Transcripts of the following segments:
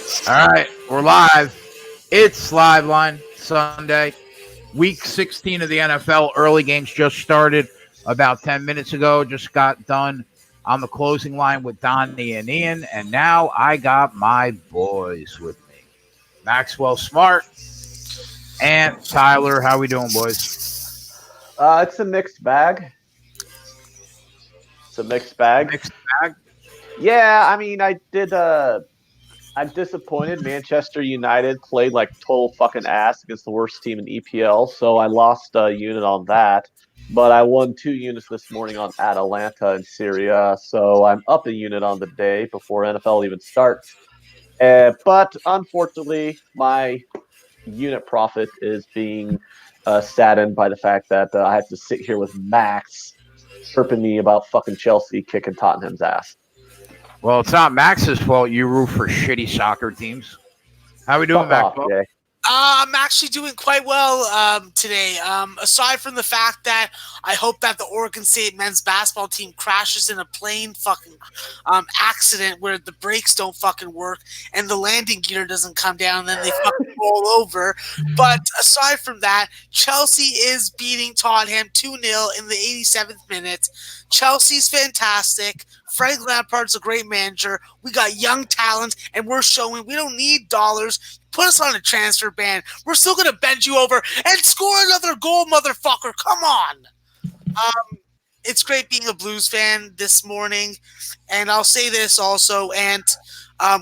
All right, we're live. It's Live Line Sunday, week 16 of the NFL. Early games just started about 10 minutes ago. Just got done on the closing line with Donnie and Ian, and now I got my boys with me, Maxwell Smart and Tyler. How we doing, boys? It's a mixed bag. Mixed bag. Yeah, I mean, I'm disappointed. Manchester United played like total fucking ass against the worst team in EPL, so I lost a unit on that. But I won 2 units this morning on Atalanta and Syria, so I'm up a unit on the day before NFL even starts. But unfortunately, my unit profit is being saddened by the fact that I have to sit here with Max chirping me about fucking Chelsea kicking Tottenham's ass. Well, it's not Max's fault. You root for shitty soccer teams. How we doing, Fuck off, Maxwell? Jay. I'm actually doing quite well today. Aside from the fact that I hope that the Oregon State men's basketball team crashes in a plane fucking accident where the brakes don't fucking work and the landing gear doesn't come down and then they fucking roll over. But aside from that, Chelsea is beating Tottenham 2-0 in the 87th minute. Chelsea's fantastic. Frank Lampard's a great manager. We got young talent, and we're showing we don't need dollars. Put us on a transfer ban. We're still going to bend you over and score another goal, motherfucker. Come on. It's great being a Blues fan this morning. And I'll say this also, and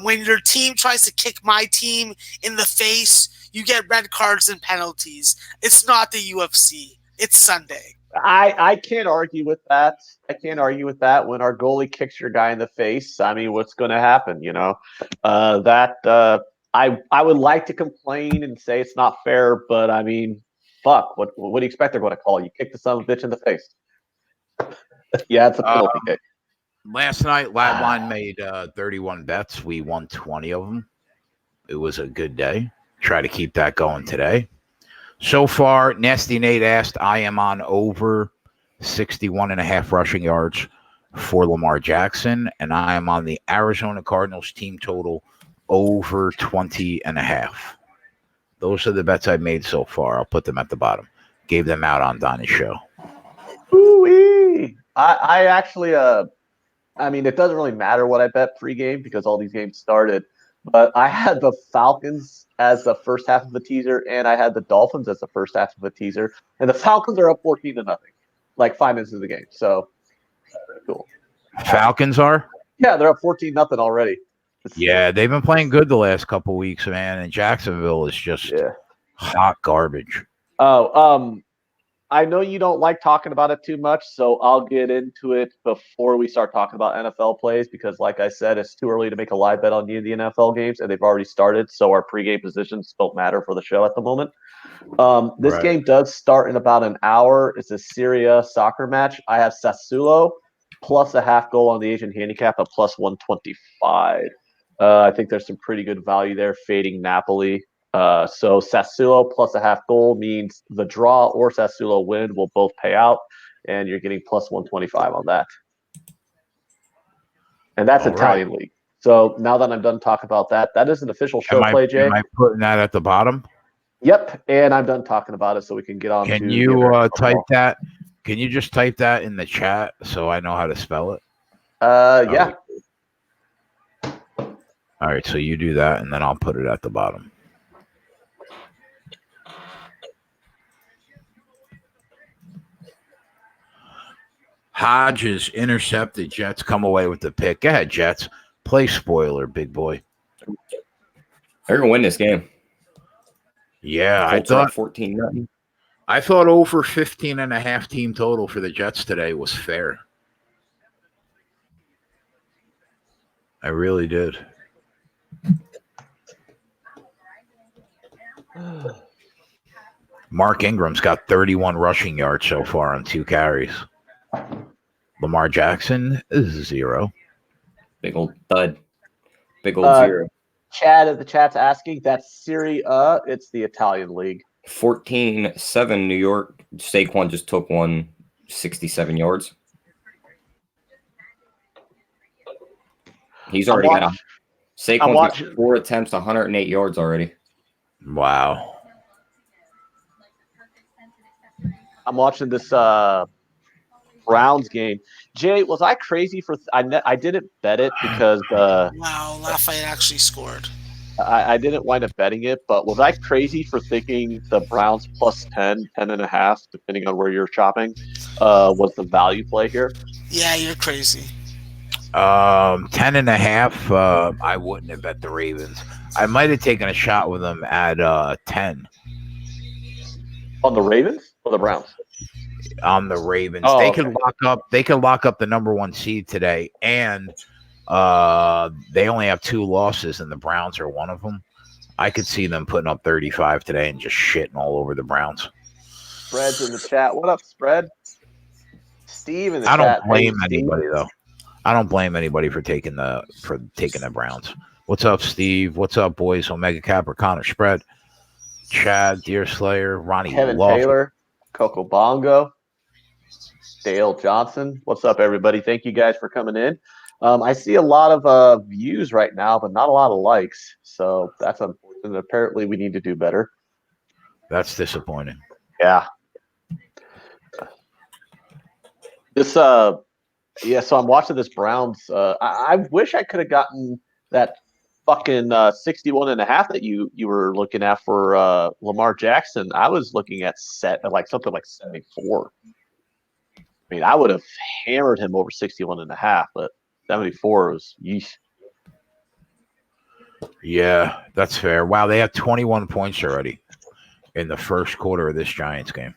when your team tries to kick my team in the face, you get red cards and penalties. It's not the UFC. It's Sunday. I can't argue with that. I can't argue with that. When our goalie kicks your guy in the face, I mean, what's going to happen? You know, I would like to complain and say it's not fair, but I mean, fuck. What do you expect they're going to call you? Kick the son of a bitch in the face. Yeah, it's a penalty kick. Last night, Ladline made 31 bets. We won 20 of them. It was a good day. Try to keep that going today. So far, Nasty Nate asked, I am on over 61.5 rushing yards for Lamar Jackson, and I am on the Arizona Cardinals team total over 20.5. Those are the bets I've made so far. I'll put them at the bottom. Gave them out on Donnie's show. Ooh-wee. I actually, I mean, it doesn't really matter what I bet pregame because all these games started. But I had the Falcons as the first half of a teaser, and I had the Dolphins as the first half of a teaser. And the Falcons are up 14-0, like 5 minutes of the game. So, cool. Falcons are? Yeah, they're up 14-0 already. Yeah, they've been playing good the last couple weeks, man. And Jacksonville is just hot garbage. Oh, I know you don't like talking about it too much, so I'll get into it before we start talking about NFL plays because, like I said, it's too early to make a live bet on the NFL games, and they've already started, so our pregame positions don't matter for the show at the moment. This game does start in about an hour. It's a Syria soccer match. I have Sassuolo plus a half goal on the Asian handicap at plus 125. I think there's some pretty good value there, fading Napoli. So Sassuolo plus a half goal means the draw or Sassuolo win will both pay out, and you're getting plus 125 on that. And that's Italian League. So now that I'm done talking about that, that is an official show play, Jay. Am I putting that at the bottom? Yep, and I'm done talking about it, so we can get on. Can you type that? Can you just type that in the chat so I know how to spell it? Yeah. All right, so you do that, and then I'll put it at the bottom. Hodges intercepted. Jets come away with the pick. Go ahead, Jets. Play spoiler, big boy. They're going to win this game. Yeah, Colts I thought 14-0. I thought over 15.5 team total for the Jets today was fair. I really did. Mark Ingram's got 31 rushing yards so far on 2 carries. Lamar Jackson is 0. Big old thud. Big old 0. Chad at the chat's asking, that's Syria. It's the Italian League. 14-7 New York. Saquon just took one 67 yards. He's already got Saquon's watching- got 4 attempts, 108 yards already. Wow. I'm watching this Browns game. Jay, was I crazy for? I didn't bet it because Wow, Lafayette actually scored. I didn't wind up betting it. But was I crazy for thinking the Browns plus 10, 10.5, depending on where you're shopping, was the value play here? Yeah, you're crazy. 10.5. I wouldn't have bet the Ravens. I might have taken a shot with them at 10 On the Ravens or the Browns? on the Ravens. Oh, they okay. could lock up. They could lock up the number 1 seed today, and they only have 2 losses, and the Browns are one of them. I could see them putting up 35 today and just shitting all over the Browns. Spread's in the chat. What up, Spread? Steve in the I chat. don't blame Hey, Steve. anybody though. I don't blame anybody for taking the Browns. What's up, Steve? What's up, boys? Omega Kappa, Connor Spread, Chad, Deerslayer, Ronnie Kevin Love. Taylor, Coco Bongo, Dale Johnson. What's up, everybody? Thank you guys for coming in. I see a lot of views right now, but not a lot of likes. So that's unfortunate. Apparently, we need to do better. That's disappointing. Yeah. This yeah, so I'm watching this Browns. I wish I could have gotten that fucking 61.5 that you were looking at for Lamar Jackson. I was looking at something like 74. I mean, I would have hammered him over 61.5, but 74 was yeesh. Yeah, that's fair. Wow, they have 21 points already in the first quarter of this Giants game.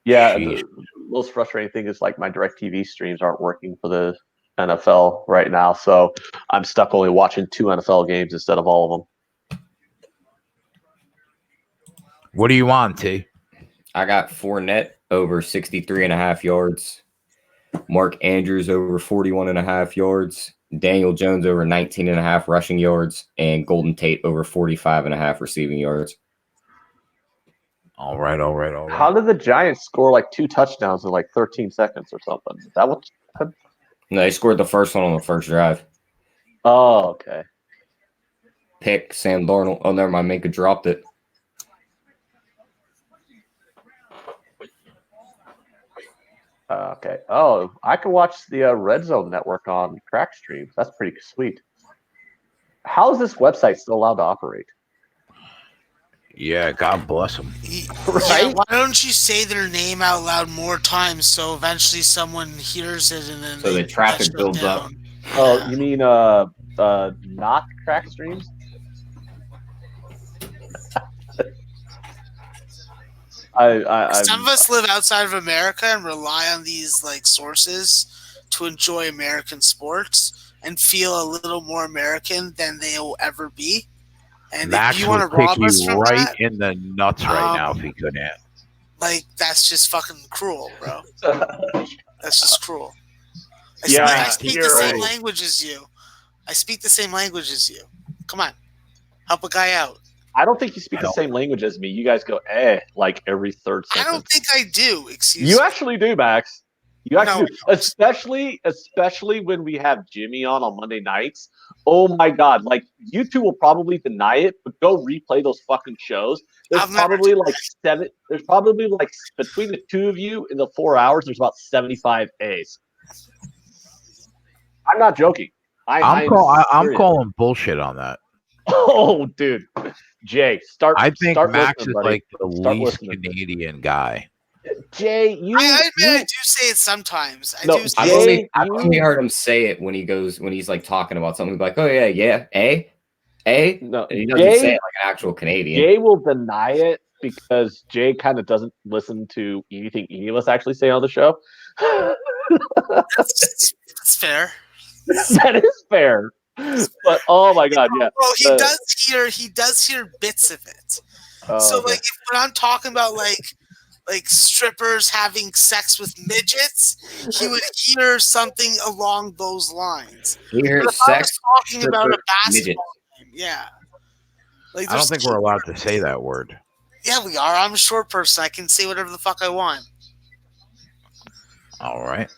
Yeah, Sheesh. the most frustrating thing is like my DirecTV streams aren't working for the NFL right now, so I'm stuck only watching 2 NFL games instead of all of them. What do you on, T? I got Fournette over 63.5 yards. Mark Andrews over 41.5 yards. Daniel Jones over 19.5 rushing yards. And Golden Tate over 45.5 receiving yards. All right. How did the Giants score like 2 touchdowns in like 13 seconds or something? Is that what? No, they scored the first one on the first drive. Oh, okay. Pick Sam Darnold. Oh, never mind. Minka dropped it. Okay. Oh, I can watch the Red Zone Network on Crack Streams. That's pretty sweet. How is this website still allowed to operate? Yeah, God bless them. Yeah, Right? why don't you say their name out loud more times so eventually someone hears it and then So the traffic shut builds up. down? Oh, you mean not Crack Streams? Some of us live outside of America and rely on these like sources to enjoy American sports and feel a little more American than they'll ever be. And Max if you want would to kick rob us you from right that, in the nuts right now if he couldn't. like that's just fucking cruel, bro. That's just cruel. I speak the same language as you. I speak the same language as you. Come on, help a guy out. I don't think you speak the same language as me. You guys go like every third I sentence. don't think I do. Excuse You me. actually do, Max. You actually No. do. Especially when we have Jimmy on Monday nights. Oh my God! Like you two will probably deny it, but go replay those fucking shows. There's I've never probably like 7. There's probably like between the 2 of you in the 4 hours. There's about 75 A's. I'm not joking. I'm serious. calling bullshit on that. Oh, dude, Jay, I think start Max listening, is buddy. like the Start least listening. Canadian guy. Jay, I admit I do say it sometimes. I No, do say I've Jay, only heard him say it when he's like talking about something. He's like, oh yeah, eh? no. And he doesn't say it like an actual Canadian. Jay will deny it because Jay kind of doesn't listen to anything any of us actually say on the show. that's fair. That is fair. But oh my God, yeah. Well, he does hear bits of it. So Okay. like when I'm talking about like strippers having sex with midgets, he would hear something along those lines. He hears But if I sex. was talking about a stripper, basketball game, yeah. Like I don't there's think we're allowed to say that word. Yeah, we are. I'm a short person. I can say whatever the fuck I want. All right.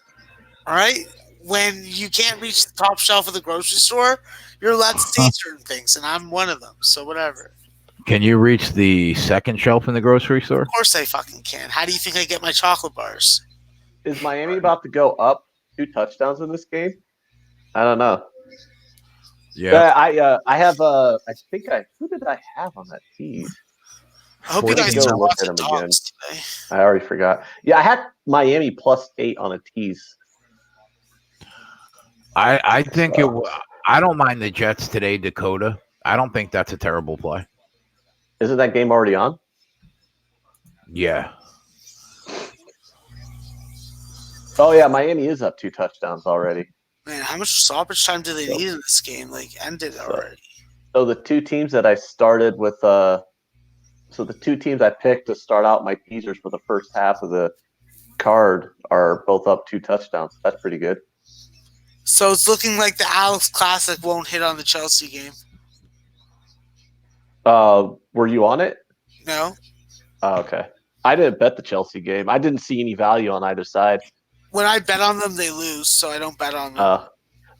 All right. When you can't reach the top shelf of the grocery store, You're allowed to say certain things, and I'm one of them. So whatever. Can you reach the second shelf in the grocery store? Of course I fucking can. How do you think I get my chocolate bars? Is Miami about to go up 2 touchdowns in this game? I don't know. Yeah. I have who did I have on that tease? I hope you guys Go are look watching at 'em again. dogs today. I already forgot. Yeah, I had Miami +8 on a tease. I think I don't mind the Jets today, Dakota. I don't think that's a terrible play. Isn't that game already on? Yeah. Oh yeah, Miami is up 2 touchdowns already. Man, how much stoppage time do they need in this game? Like, ended already. So the 2 teams that I started with, so the 2 teams I picked to start out my teasers for the first half of the card are both up 2 touchdowns. That's pretty good. So it's looking like the Alex Classic won't hit on the Chelsea game. Were you on it? No? Oh, okay. I didn't bet the Chelsea game. I didn't see any value on either side. When I bet on them, they lose, so I don't bet on them.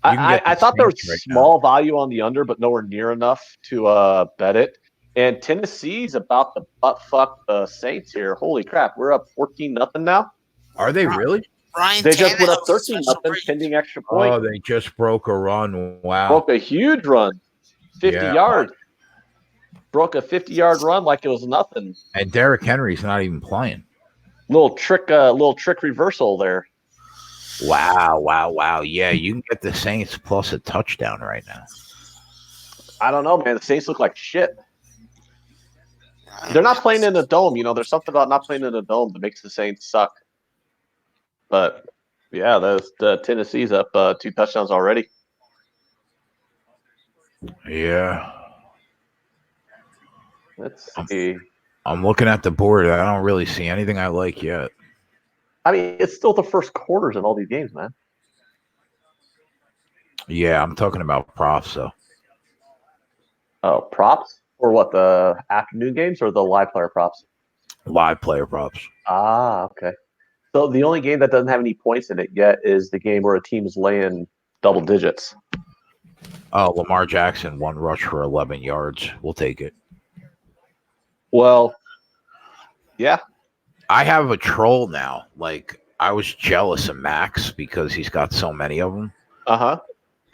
You can get I the thought there was Saints right small value on the under, but nowhere near enough to bet it. And Tennessee's about to butt fuck the Saints here. Holy crap, we're up 14-0 now. Are they really? Ryan They just went up Tannehill's a 13-0 special breed. pending extra point. Oh, they just broke a run. Wow. Broke a huge run, 50 Yeah. yard. Broke a 50-yard run like it was nothing. And Derrick Henry's not even playing. Little trick reversal there. Wow. Yeah, you can get the Saints plus a touchdown right now. I don't know, man. The Saints look like shit. They're not playing in a dome. You know, there's something about not playing in a dome that makes the Saints suck. But yeah, the Tennessee's up 2 touchdowns already. Yeah. Let's see. I'm looking at the board. I don't really see anything I like yet. I mean, it's still the first quarters in all these games, man. Yeah, I'm talking about props, though. Oh, props or what? The afternoon games or the live player props? Live player props. Ah, okay. So the only game that doesn't have any points in it yet is the game where a team is laying double digits. Oh, Lamar Jackson, 1 rush for 11 yards. We'll take it. Well, yeah. I have a troll now. Like, I was jealous of Max because he's got so many of them. Uh-huh.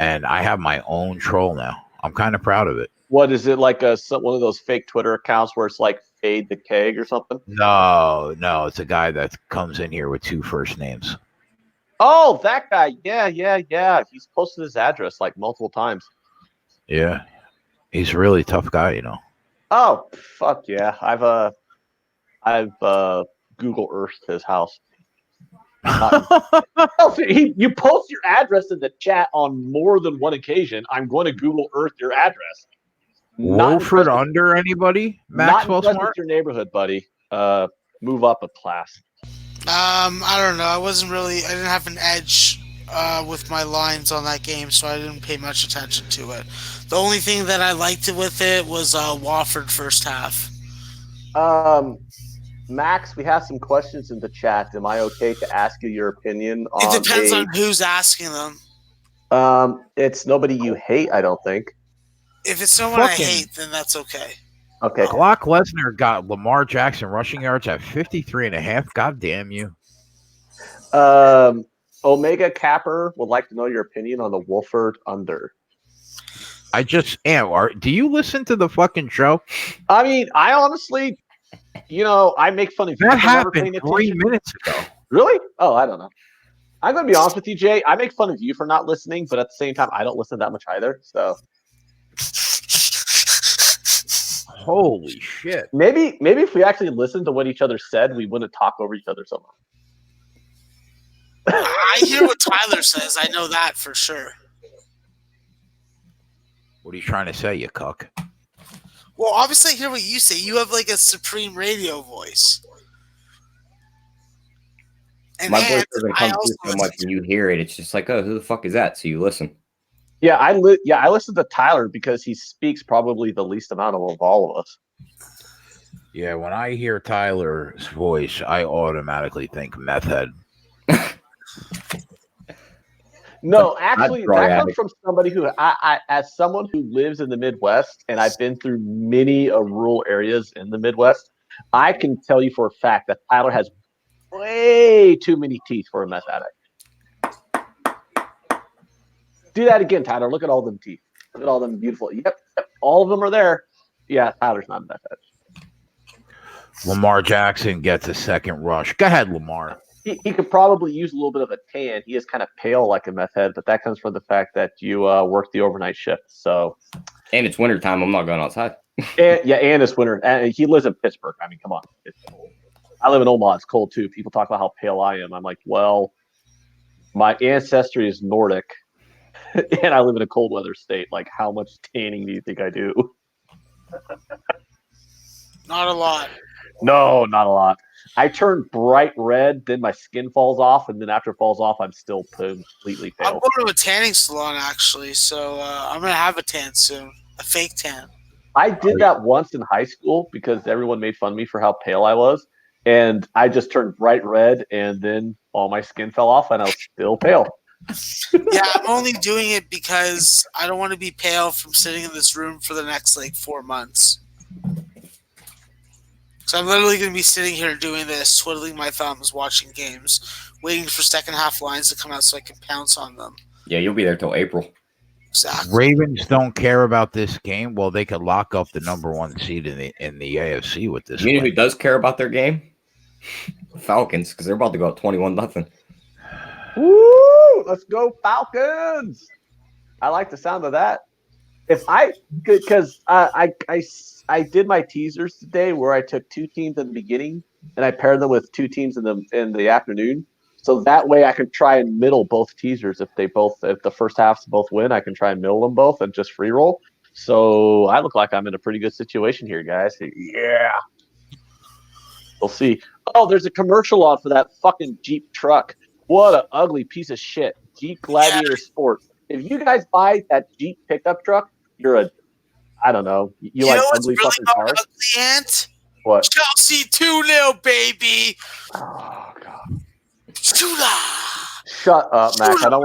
And I have my own troll now. I'm kind of proud of it. What is it, like one of those fake Twitter accounts where it's like Fade the Keg or something? No, it's a guy that comes in here with 2 first names. Oh, that guy. Yeah. He's posted his address like multiple times. Yeah. He's a really tough guy, you know. Oh, fuck yeah. I've Google Earthed his house. You post your address in the chat on more than one occasion. I'm going to Google Earth your address. Wolford under anybody? Maxwell not Smart? your neighborhood, buddy. Move up a class. I don't know. I didn't have an edge with my lines on that game, so I didn't pay much attention to it. The only thing that I liked with it was Wofford first half. Max, we have some questions in the chat. Am I okay to ask you your opinion on It depends on who's asking them. It's nobody you hate, I don't think. If it's someone I hate, then that's okay. Okay. Brock Lesnar got Lamar Jackson rushing yards at 53.5. God damn you. Omega Capper would like to know your opinion on the Wolford under. I just am. Do you listen to the fucking show? I mean, I honestly, I make fun of you. That for never happened paying 3 attention. minutes ago. Really? Oh, I don't know. I'm going to be honest with you, Jay. I make fun of you for not listening, but at the same time, I don't listen that much either. So Holy shit. maybe if we actually listened to what each other said, we wouldn't talk over each other so much. I hear what Tyler says. I know that for sure. What are you trying to say, you cuck? Well, obviously, I hear what you say. You have like a supreme radio voice. And My voice doesn't come through so much when you hear it. It's just like, oh, who the fuck is that? So you listen. Yeah, I listen to Tyler because he speaks probably the least amount of all of us. Yeah, when I hear Tyler's voice, I automatically think meth head. No, actually, dry that comes attic. from somebody who, as someone who lives in the Midwest, and I've been through many rural areas in the Midwest, I can tell you for a fact that Tyler has way too many teeth for a meth addict. Do that again, Tyler. Look at all them teeth. Look at all them beautiful. Yep, all of them are there. Yeah, Tyler's not a meth addict. Lamar Jackson gets a second rush. Go ahead, Lamar. He could probably use a little bit of a tan. He is kind of pale like a meth head, but that comes from the fact that you work the overnight shift. So, And it's wintertime. I'm not going outside. and it's winter. And he lives in Pittsburgh. I mean, come on. It's cold. I live in Omaha. It's cold too. People talk about how pale I am. I'm like, well, my ancestry is Nordic, and I live in a cold weather state. Like, how much tanning do you think I do? Not a lot. No, not a lot. I turn bright red, then my skin falls off, and then after it falls off, I'm still completely I'm pale. going to a tanning salon actually, so I'm gonna have a tan soon, a fake tan. I did that once in high school because everyone made fun of me for how pale I was, and I just turned bright red, and then all my skin fell off, and I was still pale. Yeah, I'm only doing it because I don't want to be pale from sitting in this room for the next 4 months. So I'm literally going to be sitting here doing this, twiddling my thumbs, watching games, waiting for second half lines to come out so I can pounce on them. Yeah, you'll be there till April. Exactly. Ravens don't care about this game. Well, they could lock up the number 1 seed in the AFC with this. You know who win. does care about their game? Falcons, because they're about to go up 21-0. Woo! Let's go Falcons! I like the sound of that. Because I did my teasers today where I took 2 teams in the beginning and I paired them with 2 teams in the afternoon. So that way I can try and middle both teasers. If the first halves both win, I can try and middle them both and just free roll. So I look like I'm in a pretty good situation here, guys. Yeah. We'll see. Oh, there's a commercial on for that fucking Jeep truck. What an ugly piece of shit. Jeep Gladiator Sport. If you guys buy that Jeep pickup truck, you're I don't know. You like know what's ugly really fucking not cars? ugly, Ant? What? Chelsea 2-0, baby. Oh god. Shooter. Shut up, Max. I don't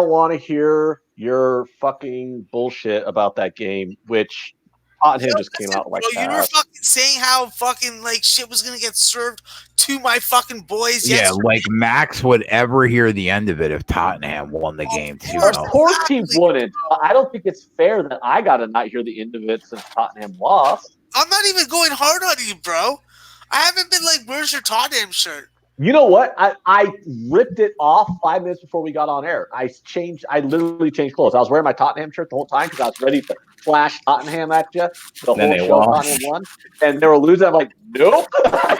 want to hear your fucking bullshit about that game, which Tottenham just came out like you were that. fucking saying how fucking shit was gonna get served to my fucking boys. Yeah, yesterday. like Max would ever hear the end of it if Tottenham won the game too. course. Of course he wouldn't. I don't think it's fair that I got to not hear the end of it since Tottenham lost. I'm not even going hard on you, bro. I haven't been like, where's your Tottenham shirt? You know what? I ripped it off 5 minutes before we got on air. I literally changed clothes. I was wearing my Tottenham shirt the whole time because I was ready to flash Tottenham at you. The Then whole they show lost. Tottenham won. And they were losing. I'm like, nope. I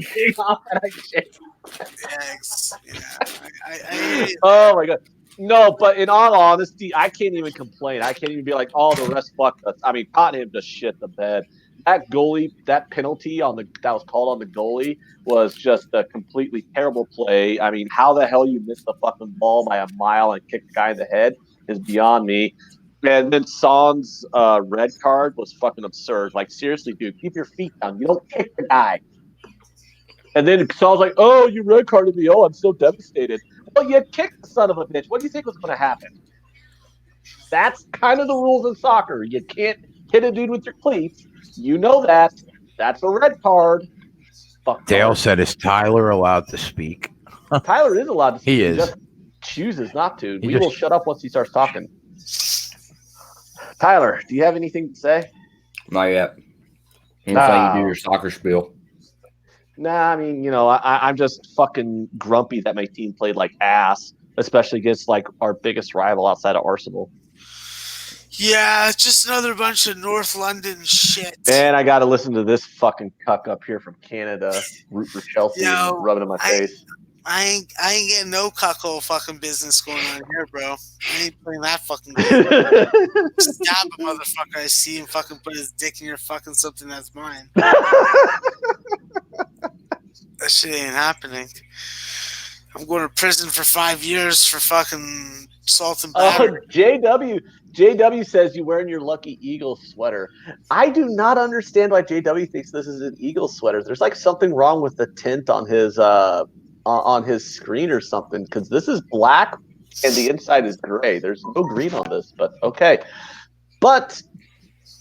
take off and I changed. Thanks. Yeah. Oh my god. No, but in all honesty, I can't even complain. I can't even be like, oh, the rest fucked us. I mean, Tottenham just shit the bed. That goalie, that penalty that was called on the goalie was just a completely terrible play. I mean, how the hell you missed the fucking ball by a mile and kicked the guy in the head is beyond me. And then Son's red card was fucking absurd. Like, seriously, dude, keep your feet down. You don't kick the guy. And then Son's like, oh, you red carded me. Oh, I'm so devastated. Well, you kicked the son of a bitch. What do you think was going to happen? That's kind of the rules in soccer. You can't hit a dude with your cleats. You know that. That's a red card. Fuck Dale card. said, "Is Tyler allowed to speak?" Tyler is allowed to speak. He is. Just chooses not to. He We just- will shut up once he starts talking. Tyler, do you have anything to say? Not yet. Until Nah. you do your soccer spiel. Nah, I mean, I'm just fucking grumpy that my team played like ass, especially against like our biggest rival outside of Arsenal. Yeah, it's just another bunch of North London shit. And I got to listen to this fucking cuck up here from Canada, root for Chelsea, Yo, and rubbing in my face. I ain't getting no cuckold fucking business going on here, bro. I ain't playing that fucking game. Stab a motherfucker I see him fucking put his dick in your fucking something that's mine. That shit ain't happening. I'm going to prison for 5 years for fucking assault and battery. JW says you're wearing your Lucky Eagle sweater. I do not understand why JW thinks this is an Eagle sweater. There's like something wrong with the tint on his screen or something, because this is black And the inside is gray. There's no green on this, but okay. But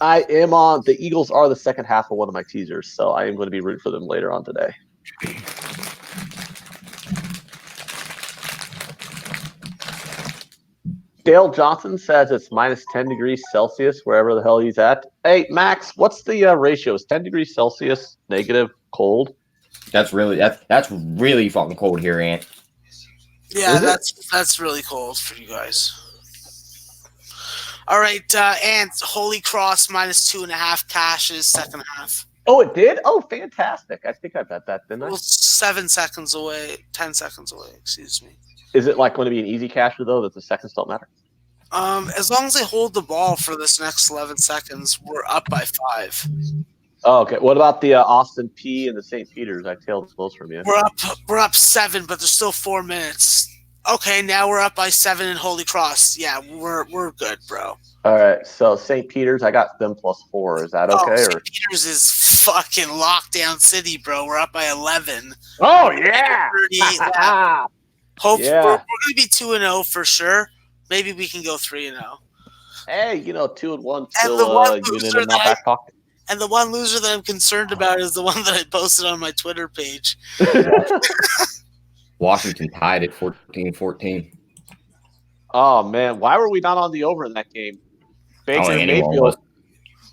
I am on the Eagles are the second half of one of my teasers, so I am going to be rooting for them later on today. Dale Johnson says it's minus 10 degrees Celsius wherever the hell he's at. Hey, Max, what's the ratio? Is 10 degrees Celsius negative cold? That's really fucking cold here, Ant. Yeah, Is that's really cold for you guys. All right, and Holy Cross minus 2.5 cashes second half. Oh, it did? Oh, fantastic. I think I bet that, didn't I? Well, 7 seconds away, 10 seconds away, excuse me. Is it like going to be an easy casher, though, that the seconds don't matter? As long as they hold the ball for this next 11 seconds, we're up by 5. Oh, okay. What about the Austin P and the St. Peter's? I tailed those from you. We're up 7, but there's still 4 minutes. Okay, now we're up by 7 in Holy Cross. Yeah, we're good, bro. All right. So St. Peter's, I got them +4. Is that okay? St. Peter's is fucking lockdown city, bro. We're up by 11. Oh yeah. 38 left. Hope Yeah. we're going to be 2-0 for sure. Maybe we can go 3-0. Hey, 2-1 the still one unit loser in my that back pocket. And the one loser that I'm concerned about is the one that I posted on my Twitter page. Washington tied at 14-14. Oh man, why were we not on the over in that game? Baker anyone Mayfield. was.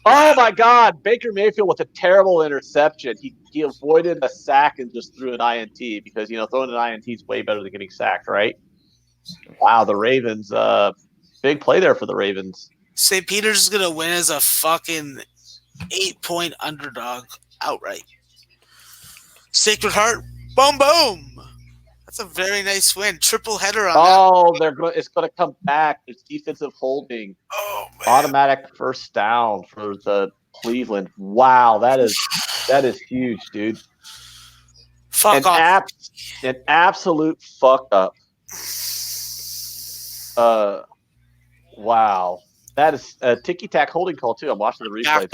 Oh my God, Baker Mayfield with a terrible interception. He avoided a sack and just threw an INT because throwing an INT is way better than getting sacked, right? Wow, the Ravens, big play there for the Ravens. St. Peter's is going to win as a fucking 8-point underdog outright. Sacred Heart, boom, boom. That's a very nice win. Triple header on that. It's going to come back. It's defensive holding. Oh, man. Automatic first down for the Cleveland. Wow, that is huge, dude. Fuck off. An absolute fuck up. Wow. That is a ticky-tack holding call, too. I'm watching the replay.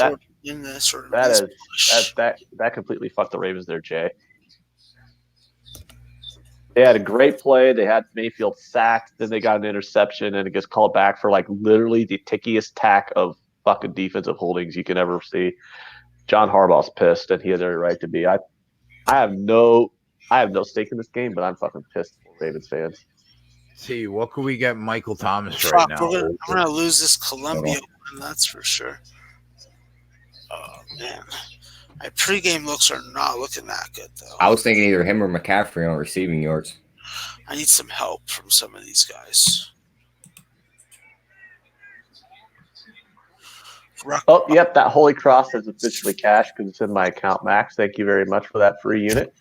That completely fucked the Ravens there, Jay. They had a great play. They had Mayfield sacked. Then they got an interception, and it gets called back for literally the tickiest tack of fucking defensive holdings you can ever see. John Harbaugh's pissed, and he has every right to be. I have no stake in this game, but I'm fucking pissed for Ravens fans. See, what could we get Michael Thomas right now? I'm gonna lose this Columbia one, that's for sure. Oh man. My pregame looks are not looking that good, though. I was thinking either him or McCaffrey on receiving yards. I need some help from some of these guys. Oh, yep, that Holy Cross is officially cashed because it's in my account, Max. Thank you very much for that free unit.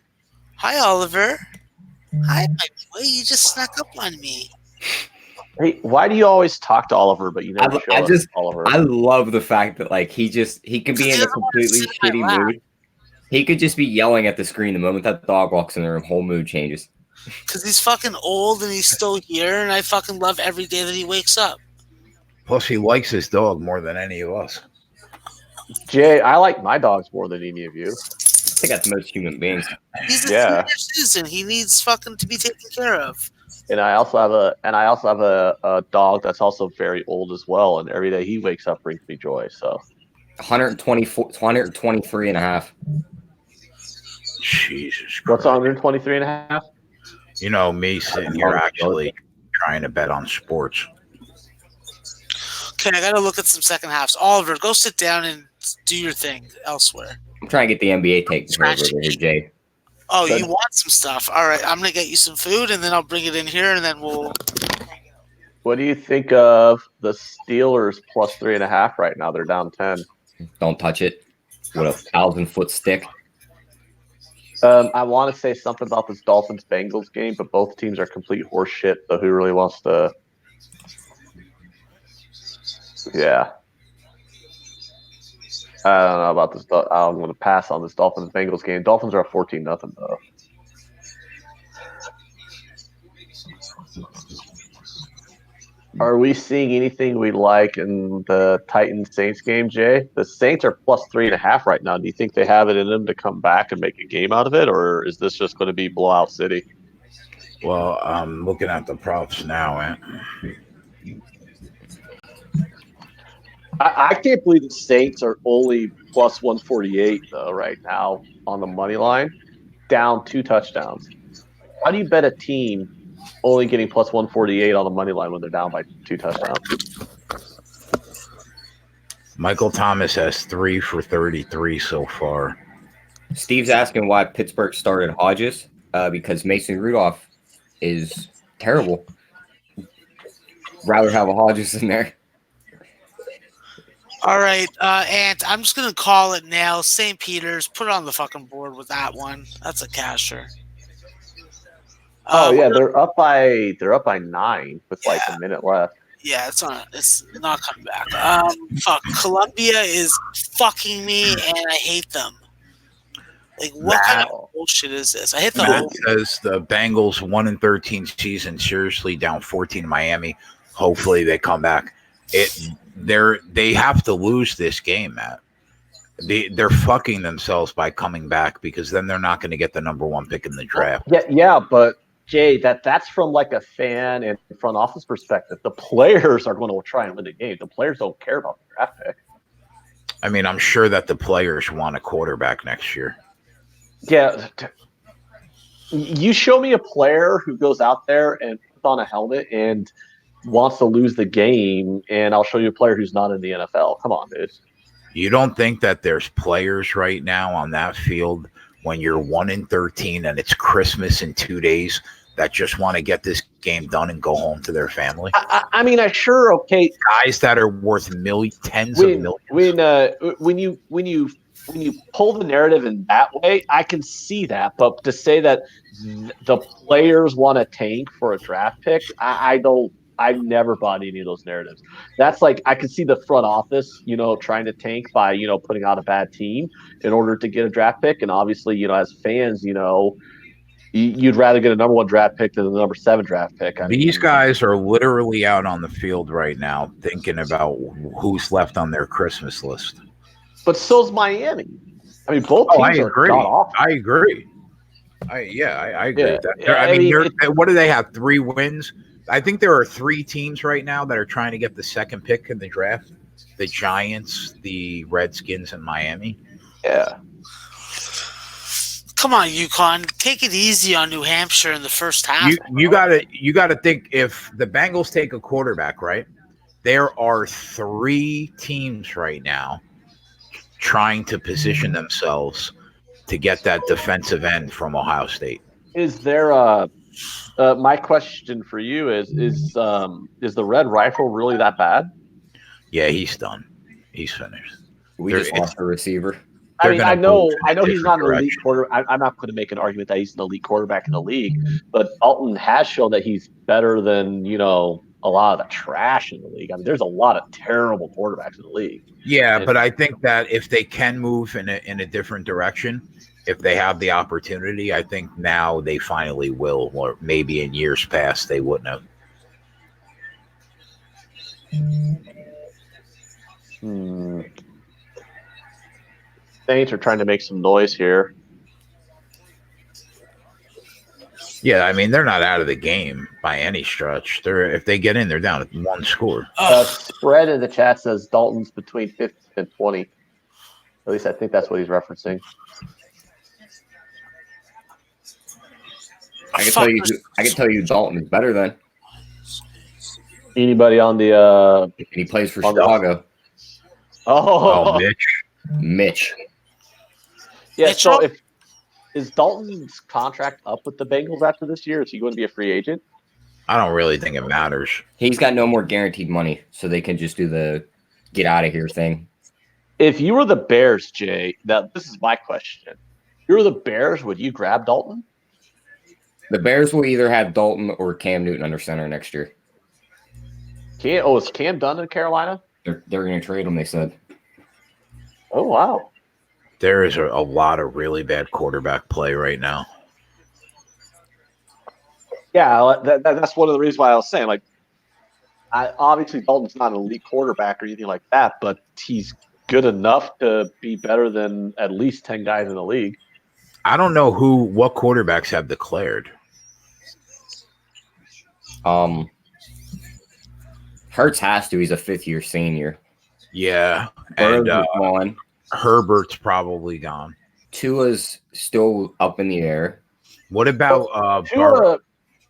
Hi, Oliver. Hi, my boy. You just snuck up on me. Hey, why do you always talk to Oliver, but you never show us Oliver? I love the fact that he can be in a completely shitty mood. He could just be yelling at the screen the moment that dog walks in the room. Whole mood changes. Because he's fucking old and he's still here, and I fucking love every day that he wakes up. Plus, he likes his dog more than any of us. Jay, I like my dogs more than any of you. I think that's most human beings. He's a senior citizen. He needs fucking to be taken care of. And I also have a dog that's also very old as well, and every day he wakes up brings me joy. So 123 and a half. Jesus Christ. What's 123 and a half? Me sitting here actually trying to bet on sports. Okay, I gotta look at some second halves. Oliver, go sit down and do your thing elsewhere. I'm trying to get the NBA taken care of over here, Jay. Oh, you want some stuff? All right, I'm gonna get you some food, and then I'll bring it in here, and then we'll. What do you think of the Steelers plus 3.5 right now? They're down 10. Don't touch it. What a 1,000-foot stick. I want to say something about this Dolphins-Bengals game, but both teams are complete horse shit. So who really wants to? Yeah. I don't know about this. I'm going to pass on this Dolphins-Bengals game. Dolphins are up 14-0 though. Are we seeing anything we like in the Titans-Saints game, Jay? The Saints are plus 3.5 right now. Do you think they have it in them to come back and make a game out of it, or is this just going to be blowout city? Well, I'm looking at the props now, man. I can't believe the Saints are only plus 148 though right now on the money line, down 2 touchdowns. How do you bet a team only getting plus 148 on the money line when they're down by 2 touchdowns? Michael Thomas has 3 for 33 so far. Steve's asking why Pittsburgh started Hodges because Mason Rudolph is terrible. Rather have a Hodges in there. All right, Ant, I'm just going to call it now. St. Peter's, put it on the fucking board with that one. That's a casher. Oh yeah, they're up by 9 with like a minute left. Yeah, it's not coming back. Fuck, Columbia is fucking me, and I hate them. Like, what kind of bullshit is this? I hate the Matt whole. says the Bengals 1-13 season, seriously down 14 to Miami. Hopefully they come back. They have to lose this game, Matt. They're fucking themselves by coming back because then they're not going to get the number 1 pick in the draft. Yeah, but Jay, that's from like a fan and front office perspective. The players are going to try and win the game. The players don't care about the draft pick. I mean, I'm sure that the players want a quarterback next year. Yeah. You show me a player who goes out there and puts on a helmet and wants to lose the game, and I'll show you a player who's not in the NFL. Come on, dude. You don't think that there's players right now on that field when you're 1-13 and it's Christmas in 2 days that just want to get this game done and go home to their family? I mean, okay. Guys that are worth tens of millions. When you pull the narrative in that way, I can see that. But to say that the players want to tank for a draft pick, I don't. I've never bought any of those narratives. That's like I can see the front office, trying to tank by, putting out a bad team in order to get a draft pick. And obviously, as fans, you'd rather get a number 1 draft pick than the number 7 draft pick. These guys are literally out on the field right now thinking about who's left on their Christmas list. But so's Miami. I mean, both teams are god-awful. I agree. I agree with that. What do they have? 3 wins? I think there are 3 teams right now that are trying to get the 2nd pick in the draft. The Giants, the Redskins, and Miami. Yeah. Come on, UConn. Take it easy on New Hampshire in the first half. You gotta think if the Bengals take a quarterback, right? There are 3 teams right now trying to position themselves to get that defensive end from Ohio State. Is there my question for you is the Red Rifle really that bad? Yeah, he's done. He's finished. We just lost a receiver. I mean, I know he's not an elite quarterback. I'm not going to make an argument that he's an elite quarterback in the league, but Dalton has shown that he's better than a lot of the trash in the league. I mean, there's a lot of terrible quarterbacks in the league. Yeah, but I think that if they can move in a different direction, if they have the opportunity, I think now they finally will, or maybe in years past they wouldn't have. Saints are trying to make some noise here. Yeah, I mean, they're not out of the game by any stretch. If they get in, they're down at 1 score. Spread in the chat says Dalton's between 50 and 20. At least I think that's what he's referencing. I can tell you Dalton is better than Anybody on the he plays for Chicago. Oh, Mitch. Yeah, so is Dalton's contract up with the Bengals after this year? Is he going to be a free agent? I don't really think it matters. He's got no more guaranteed money, so they can just do the get out of here thing. If you were the Bears, Jay, now this is my question. If you were the Bears, would you grab Dalton? The Bears will either have Dalton or Cam Newton under center next year. Is Cam done in Carolina? They're going to trade him, they said. Oh, wow. There is a lot of really bad quarterback play right now. Yeah, that's one of the reasons why I was saying, obviously Dalton's not an elite quarterback or anything like that, but he's good enough to be better than at least 10 guys in the league. I don't know what quarterbacks have declared. Hurts has to. He's a fifth-year senior. Yeah, Burrow's and gone. Herbert's probably gone. Tua's still up in the air. What about Burrow? Tua,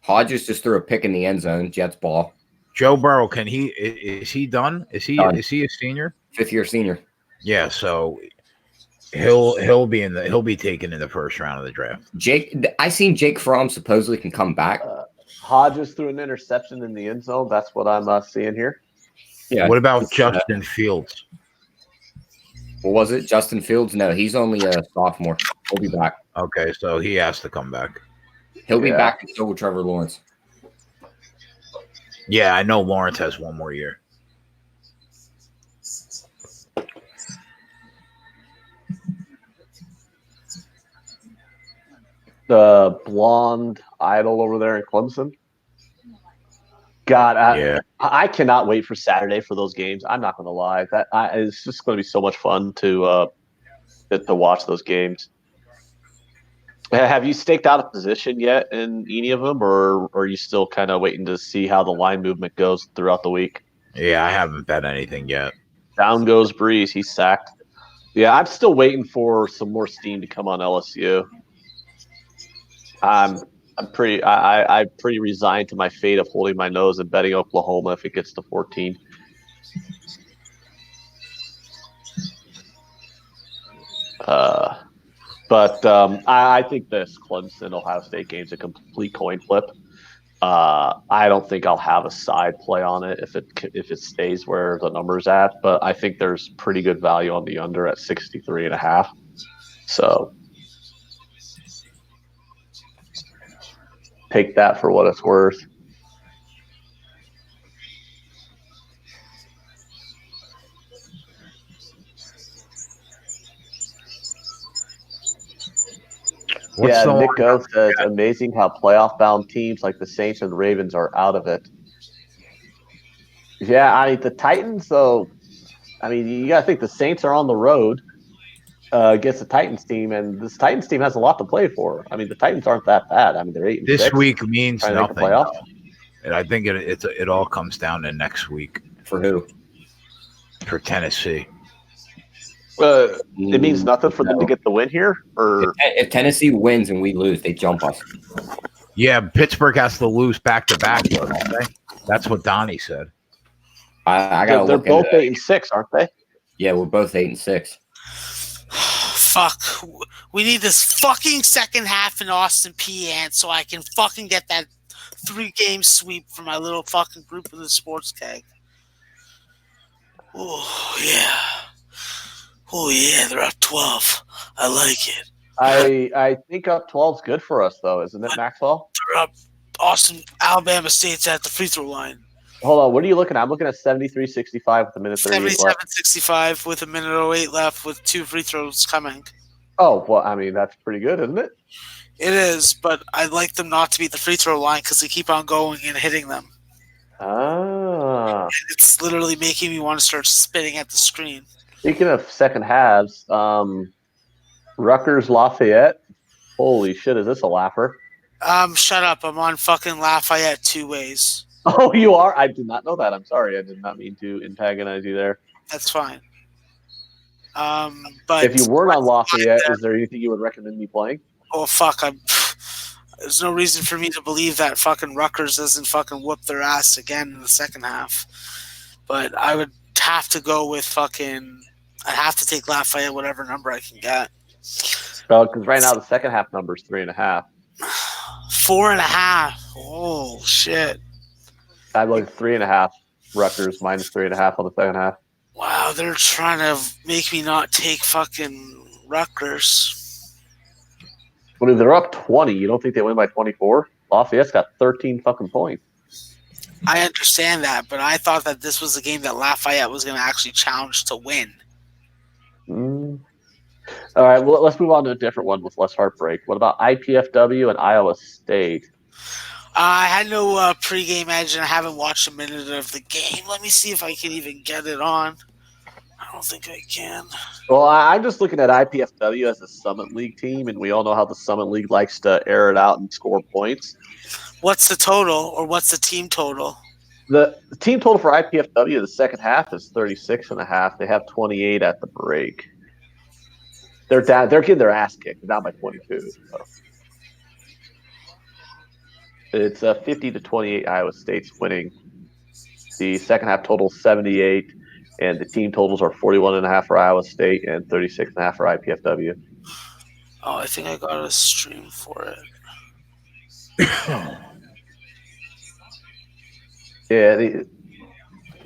Hodges just threw a pick in the end zone. Jets ball. Joe Burrow? Can he? Is he done? Is he? Done. Is he a senior? Fifth-year senior. Yeah, so he'll be taken in the first round of the draft. I seen Jake Fromm supposedly can come back. Hodges threw an interception in the end zone. That's what I'm seeing here. Yeah. What about Justin Fields? What was it? Justin Fields? No, he's only a sophomore. He'll be back. Okay, so he has to come back. He'll be Yeah. back and so will Trevor Lawrence. Yeah, I know Lawrence has one more year. The blonde idol over there in Clemson. God, Yeah, I cannot wait for Saturday for those games. I'm not going to lie. It's just going to be so much fun to watch those games. Have you staked out a position yet in any of them, or are you still kind of waiting to see how the line movement goes throughout the week? yeah, I haven't bet anything yet. Down goes Breeze. He's sacked. Yeah, I'm still waiting for some more steam to come on LSU. I'm pretty resigned to my fate of holding my nose and betting Oklahoma if it gets to 14. But I think this Clemson Ohio State game's a complete coin flip. I don't think I'll have a side play on it if it stays where the number's at, but I think there's pretty good value on the under at 63.5. So take that for what it's worth. What's the Nick line? Go says amazing how playoff-bound teams like the Saints and the Ravens are out of it. Yeah, the Titans, though. I mean, you got to think the Saints are on the road against the Titans team, and this Titans team has a lot to play for. I mean, the Titans aren't that bad. I mean, they're 8-6. This week means trying to make the nothing. playoffs. And I think it all comes down to next week For who? for Tennessee. It means nothing for them to get the win here, or If Tennessee wins and we lose, they jump us. Yeah, Pittsburgh has to lose back to back, don't they? That's what Donnie said. I got. they're both 8-6, aren't they? Yeah, we're both 8-6. Fuck. We need this fucking second half in Austin Peay so I can fucking get that 3-game sweep for my little fucking group of the sports keg. Oh, yeah. Oh, yeah, they're up 12. I like it. I think up 12 is good for us, though, isn't it, Maxwell? They're up Alabama State's at the free throw line. Hold on, what are you looking at? I'm looking at 73-65 with a minute 38 left. 77-65 with a minute 08 left with 2 free throws coming. Oh, well, I mean, that's pretty good, isn't it? It is, but I'd like them not to be at the free throw line because they keep on going and hitting them. Ah. It's literally making me want to start spitting at the screen. Speaking of second halves, Rutgers Lafayette. Holy shit, is this a laugher? Shut up. I'm on fucking Lafayette 2 ways. Oh, you are? I did not know that. I'm sorry. I did not mean to antagonize you there. That's fine. But If you weren't on Lafayette, is there anything you would recommend me playing? oh fuck, there's no reason for me to believe that fucking Rutgers doesn't fucking whoop their ass again in the second half. But I would have to go with I have to take Lafayette whatever number I can get. Well, because right now the second half number is 3.5. 4.5. Oh shit. I'd like 3.5. Rutgers minus 3.5 on the second half. Wow, they're trying to make me not take fucking Rutgers. But if they're up 20, you don't think they win by 24? Lafayette's got 13 fucking points. I understand that, but I thought that this was a game that Lafayette was going to actually challenge to win. All right, well, let's move on to a different one with less heartbreak. What about IPFW and Iowa State? I had no pregame edge, and I haven't watched a minute of the game. Let me see if I can even get it on. I don't think I can. Well, I'm just looking at IPFW as a Summit League team, and we all know how the Summit League likes to air it out and score points. What's the total, or what's the team total? The team total for IPFW the second half is 36.5. They have 28 at the break. They're down. They're getting their ass kicked. They're down by 22. So. It's 50-28. Iowa State's winning. The second half total 78, and the team totals are 41.5 for Iowa State and 36.5 for IPFW. Oh, I think I got a stream for it. Yeah,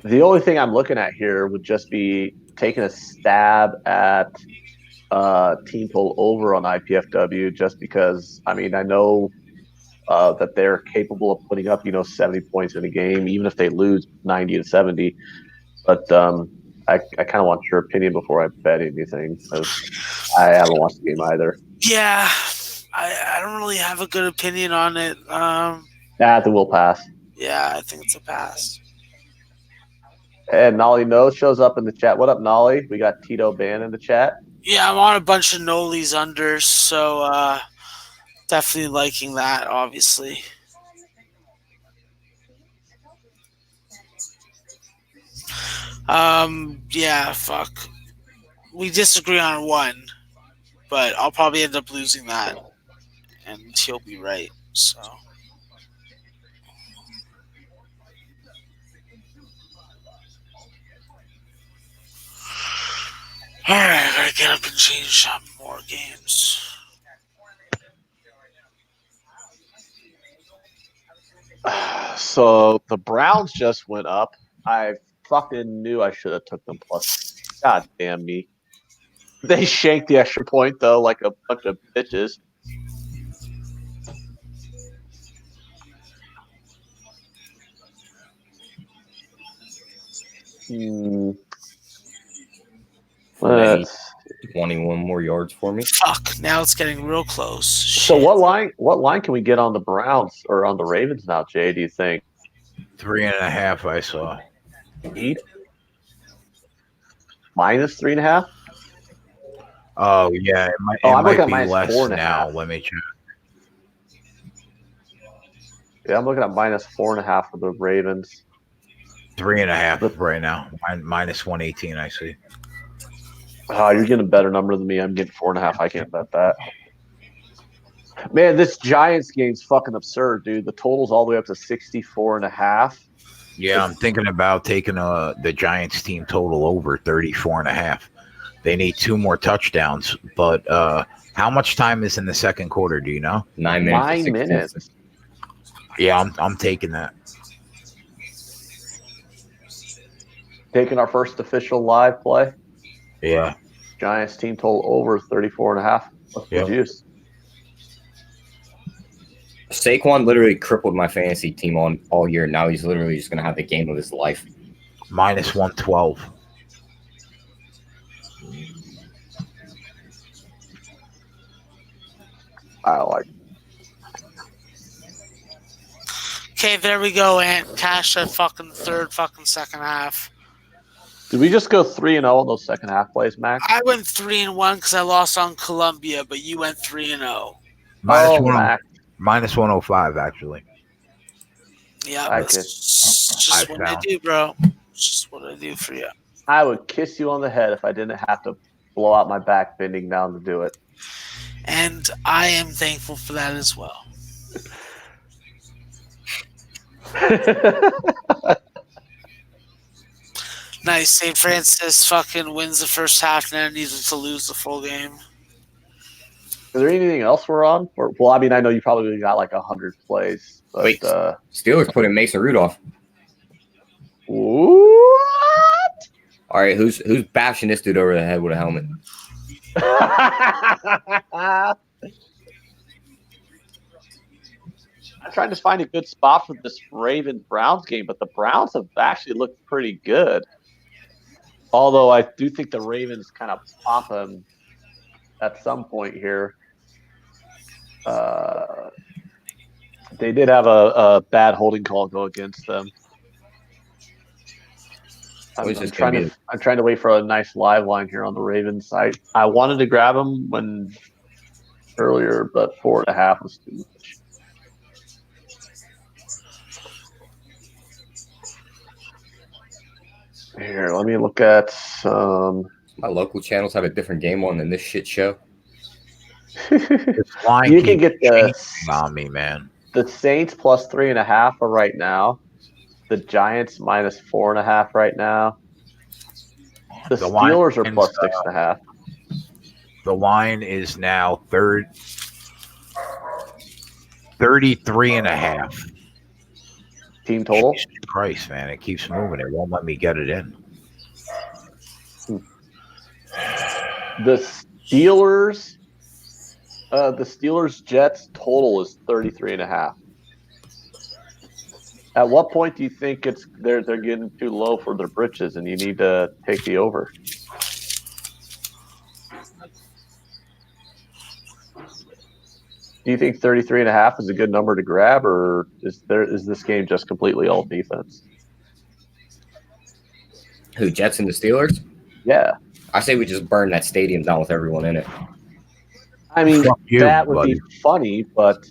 the only thing I'm looking at here would just be taking a stab at team total over on IPFW, just because, I mean, I know that they're capable of putting up, 70 points in a game, even if they lose 90-70. But I kind of want your opinion before I bet anything, because I haven't watched the game either. Yeah, I don't really have a good opinion on it. The will pass. Yeah, I think it's a pass. And Nolly Knows shows up in the chat. What up, Nolly? We got Tito Ban in the chat. Yeah, I'm on a bunch of Noli's unders, so definitely liking that, obviously. Yeah, fuck. We disagree on one, but I'll probably end up losing that, and he'll be right, so. Alright, I gotta get up and change some more games. So the Browns just went up. I fucking knew I should have took them plus. God damn me. They shanked the extra point, though, like a bunch of bitches. Let's 21 more yards for me. Fuck, now it's getting real close. So Shit. what line can we get on the Browns or on the Ravens now, Jay, do you think? 3.5 I saw. Eight? Minus 3.5? Oh yeah, it might, I'm looking at be minus less 4.5. now. Let me check. Yeah, I'm looking at minus 4.5 for the Ravens. 3.5 right now. Minus 118 I see. You're getting a better number than me. I'm getting 4.5. I can't bet that. Man, this Giants game's fucking absurd, dude. The total's all the way up to 64.5. Yeah, I'm thinking about taking the Giants team total over 34.5. They need 2 more touchdowns, but how much time is in the second quarter? Do you know? 9 minutes. 9 minutes. Yeah, I'm taking that. Taking our first official live play. Yeah. Giants team total over 34.5. What's the Yep. juice? Saquon literally crippled my fantasy team on all year. Now he's literally just going to have the game of his life. Minus 112. I like it. Okay, there we go, Ant. Cash that fucking second half. Did we just go 3-0 on those second half plays, Max? I went 3-1 because I lost on Columbia, but you went 3-0. Minus 105 actually. Yeah, I that's could- just what I found. do, bro. It's just what I do for you. I would kiss you on the head if I didn't have to blow out my back bending down to do it. And I am thankful for that as well. Nice. St. Francis fucking wins the first half and then needs to lose the full game. Is there anything else we're on? Well, I mean, I know you probably got like 100 plays. But, Wait. Steelers put in Mason Rudolph. What? All right, who's bashing this dude over the head with a helmet? I'm trying to find a good spot for this Ravens-Browns game, but the Browns have actually looked pretty good. Although I do think the Ravens kind of pop them at some point here. They did have a bad holding call go against them. I'm trying to wait for a nice live line here on the Ravens side. I wanted to grab them earlier, but 4.5 was too much. Here, let me look at some. My local channels have a different game on than this shit show. This line You can keeps get changing on me, man. the Saints plus 3.5 are right now. The Giants minus 4.5 right now. The The line Steelers are is, plus 6.5. The line is now 33.5. Team total. Jesus Christ, man. It keeps moving. It won't let me get it in. The Steelers Jets total is 33.5. At what point do you think they're getting too low for their britches and you need to take the over? Do you think 33.5 is a good number to grab, or is this game just completely all defense? Who, Jets and the Steelers? Yeah. I say we just burn that stadium down with everyone in it. I mean, Fuck you, that would buddy. be funny, but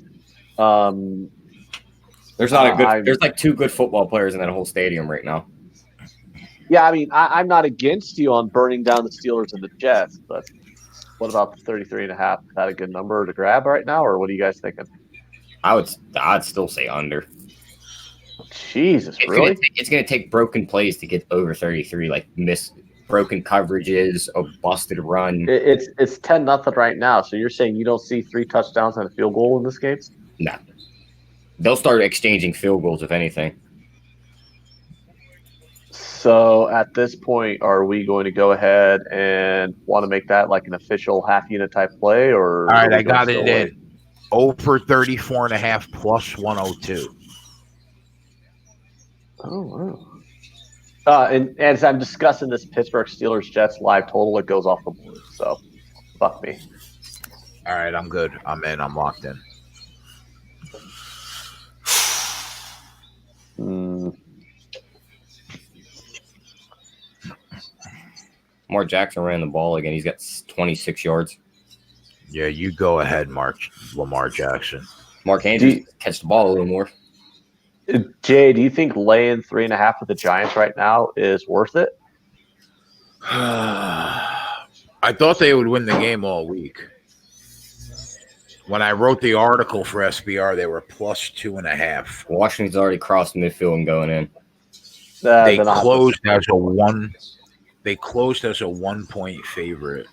There's not a good. I'm- There's like 2 good football players in that whole stadium right now. yeah, I mean, I'm not against you on burning down the Steelers and the Jets, but what about the 33.5? Is that a good number to grab right now, or what are you guys thinking? I'd still say under. Jesus, It's really? gonna take broken plays to get over 33, like broken coverages, a busted run. It's 10-0 right now. So you're saying you don't see 3 touchdowns and a field goal in this game? No, they'll start exchanging field goals if anything. So at this point, are we going to go ahead and want to make that like an official half unit type play, or? All right, are we I got going it still in. Over 34.5 plus 102. Oh, wow. And as I'm discussing this Pittsburgh Steelers Jets live total, it goes off the board. So, fuck me. All right, I'm good. I'm in. I'm locked in. Mark Jackson ran the ball again. He's got 26 yards. Yeah, you go ahead, Lamar Jackson. Mark Andrews catch the ball a little more. Jay, do you think laying 3.5 with the Giants right now is worth it? I thought they would win the game all week. When I wrote the article for SBR, they were plus 2.5. Washington's already crossed midfield and going in. They Then I'll- closed as a 1. They closed as a 1-point favorite.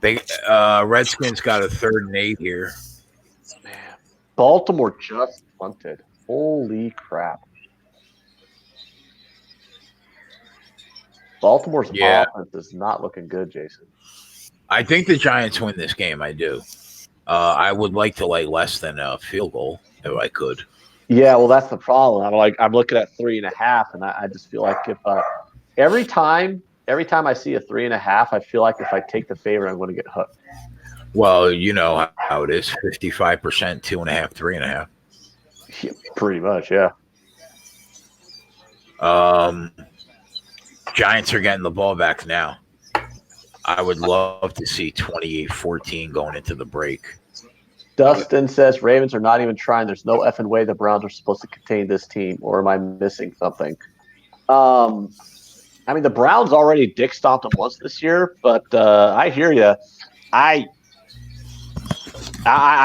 They Redskins got a 3rd and 8 here. Man, Baltimore just punted. Holy crap. Baltimore's offense is not looking good, Jason. I think the Giants win this game. I do. I would like to lay less than a field goal if I could. Yeah, well, that's the problem. I'm looking at 3.5, and I just feel like if every time I see a 3.5, I feel like if I take the favorite, I'm going to get hooked. Well, you know how it is: 55%, 2.5, 3.5. Yeah, pretty much, yeah. Giants are getting the ball back now. I would love to see 28-14 going into the break. Dustin says Ravens are not even trying. There's no effing way the Browns are supposed to contain this team, or am I missing something? I mean, the Browns already dick stomped them once this year, but I hear you. I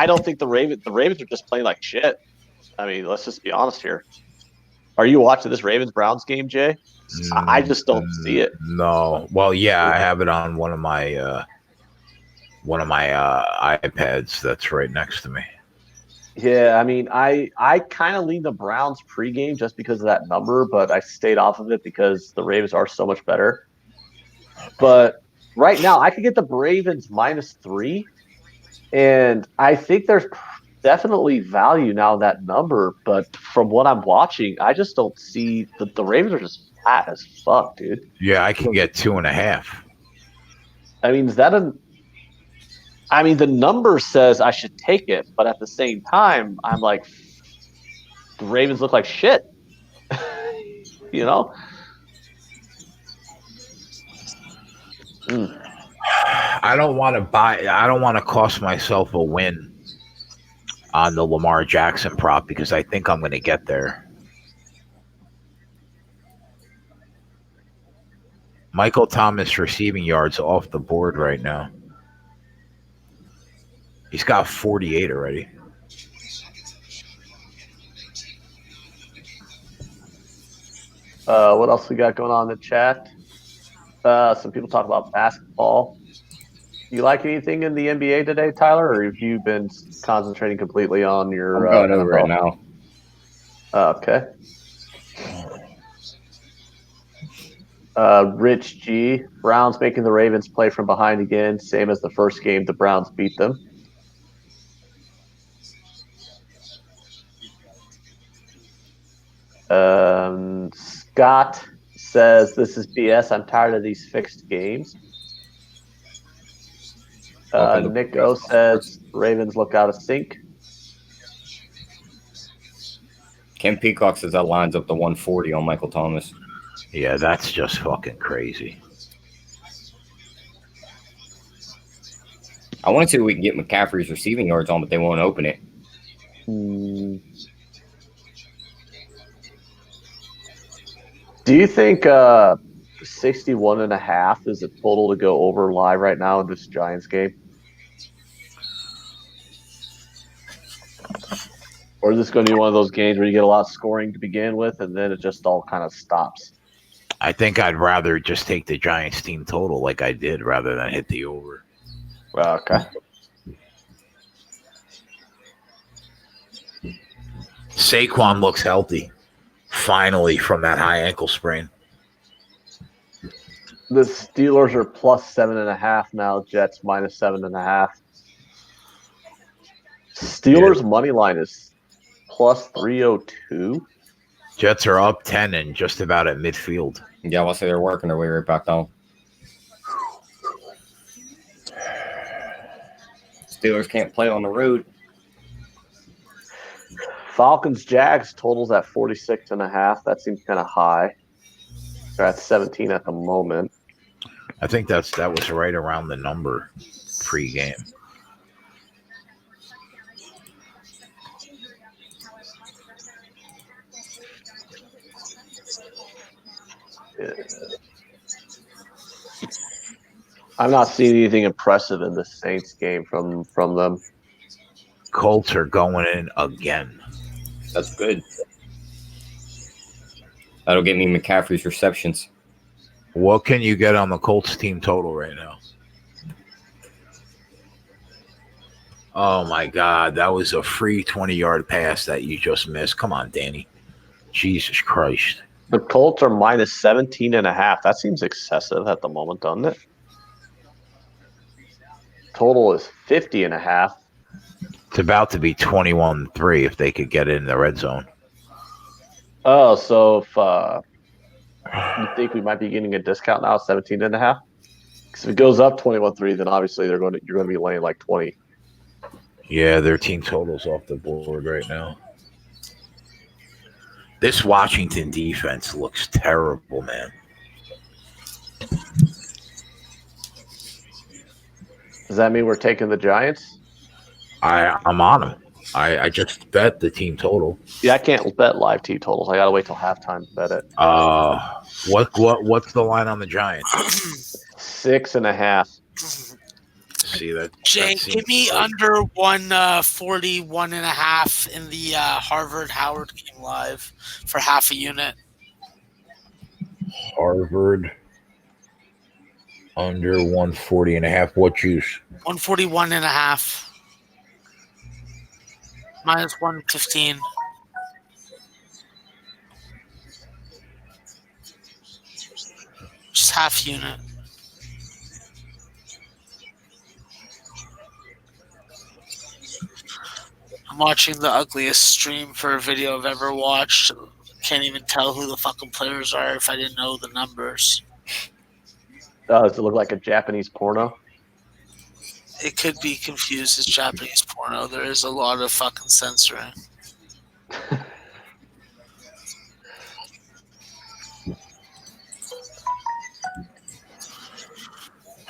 don't think the Ravens are just playing like shit. I mean, let's just be honest here. Are you watching this Ravens-Browns game, Jay? I just don't see it. No. Well, yeah, I have it on one of my iPads that's right next to me. Yeah, I mean, I kind of lean the Browns pregame just because of that number, but I stayed off of it because the Ravens are so much better. But right now, I could get the Ravens -3, and I think there's definitely value now in that number. But from what I'm watching, I just don't see the Ravens are just fat as fuck, dude. Yeah, I can get 2.5. I mean, the number says I should take it, but at the same time, I'm like, the Ravens look like shit. You know? I don't want to cost myself a win on the Lamar Jackson prop because I think I'm going to get there. Michael Thomas receiving yards off the board right now. He's got 48 already. What else we got going on in the chat? Some people talk about basketball. You like anything in the NBA today, Tyler, or have you been concentrating completely on your I'm going over NFL? it now. Okay. Rich G. Browns making the Ravens play from behind again, same as the first game. The Browns beat them. Scott says this is BS. I'm tired of these fixed games. Nick O says Ravens look out of sync. Ken Peacock says that lines up to 140 on Michael Thomas. Yeah, that's just fucking crazy. I want to see if we can get McCaffrey's receiving yards on, but they won't open it. Do you think 61.5 is a total to go over live right now in this Giants game? Or is this going to be one of those games where you get a lot of scoring to begin with and then it just all kind of stops? I think I'd rather just take the Giants team total like I did rather than hit the over. Okay. Saquon looks healthy. Finally, from that high ankle sprain. The Steelers are plus 7.5 now. Jets minus 7.5. Steelers money line is plus 302. Jets are up 10 and just about at midfield. Yeah, I'll say they're working their way right back down. Steelers can't play on the road. Falcons Jags totals at 46.5. That seems kind of high. They're at 17 at the moment. I think that was right around the number pre-game. I'm not seeing anything impressive in the Saints game from them. Colts are going in again. That's good. That'll get me McCaffrey's receptions. What can you get on the Colts team total right now? Oh my God, that was a free 20-yard pass that you just missed. Come on, Danny. Jesus Christ. The Colts are minus 17.5. That seems excessive at the moment, doesn't it? Total is 50.5. It's about to be 21-3 if they could get it in the red zone. Oh, so if you think we might be getting a discount now, 17.5? Because if it goes up 21-3, then obviously you're going to be laying like 20. Yeah, their team total's off the board right now. This Washington defense looks terrible, man. Does that mean we're taking the Giants? I'm on them. I just bet the team total. Yeah, I can't bet live team totals. I gotta wait till halftime to bet it. What's the line on the Giants? 6.5. See that? Jay, that give me like, under 141.5 in the Harvard Howard game live for half a unit. Harvard under 140.5. What juice? 141.5. Minus 115. Just half unit. I'm watching the ugliest stream for a video I've ever watched. Can't even tell who the fucking players are if I didn't know the numbers. Does it look like a Japanese porno? It could be confused as Japanese porno. There is a lot of fucking censoring.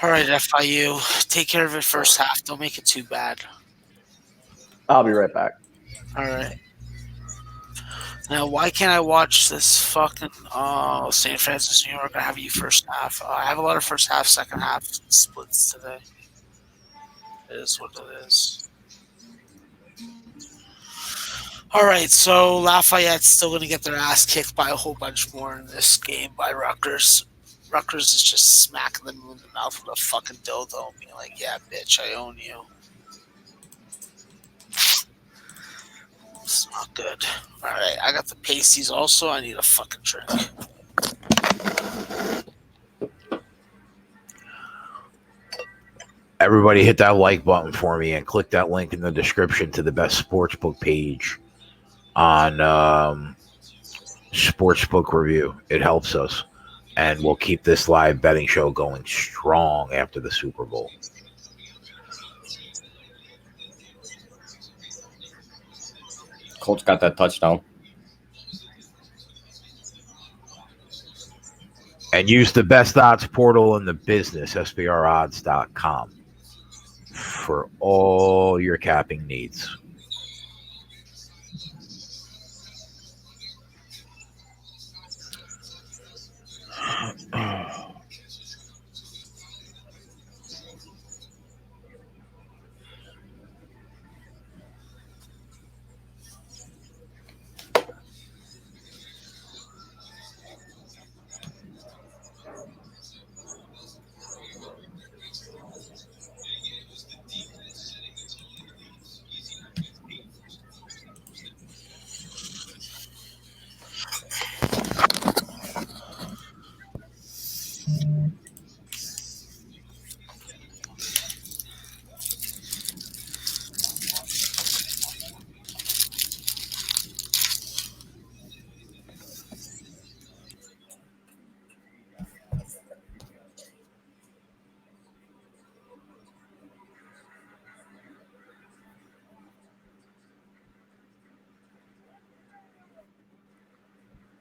All right, FIU. Take care of it first half. Don't make it too bad. I'll be right back. All right. Now, why can't I watch this fucking St. Francis, New York? I have you first half. I have a lot of first half, second half splits today. It is what it is. All right, so Lafayette's still going to get their ass kicked by a whole bunch more in this game by Rutgers. Rutgers is just smacking them in the mouth with a fucking dildo and being like, yeah, bitch, I own you. It's not good. All right, I got the pasties also. I need a fucking drink. Everybody hit that like button for me and click that link in the description to the best sportsbook page on Sportsbook Review. It helps us. And we'll keep this live betting show going strong after the Super Bowl. Colts got that touchdown. And use the best odds portal in the business, SBRodds.com, for all your capping needs.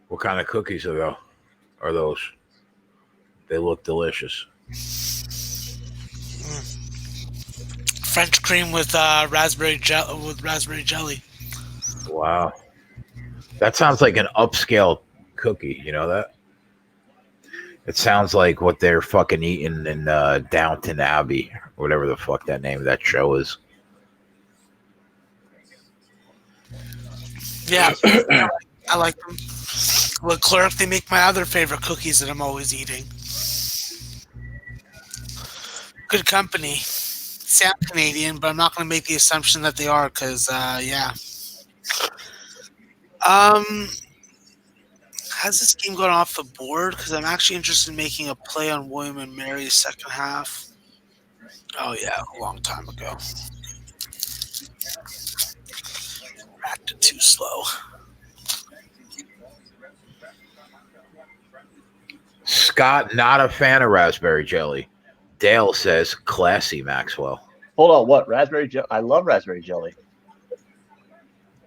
What kind of cookies are those? They look delicious. French cream with raspberry jelly. Wow. That sounds like an upscale cookie. You know that? It sounds like what they're fucking eating in Downton Abbey, or whatever the fuck that name of that show is. Yeah, I like them. Leclerc, they make my other favorite cookies that I'm always eating. Good company. Sound Canadian, but I'm not going to make the assumption that they are because, yeah. Has this game gone off the board? Because I'm actually interested in making a play on William and Mary's second half. Oh, yeah, a long time ago. Acted too slow. Scott, not a fan of raspberry jelly. Dale says, classy, Maxwell. Hold on, what? Raspberry jelly? I love raspberry jelly.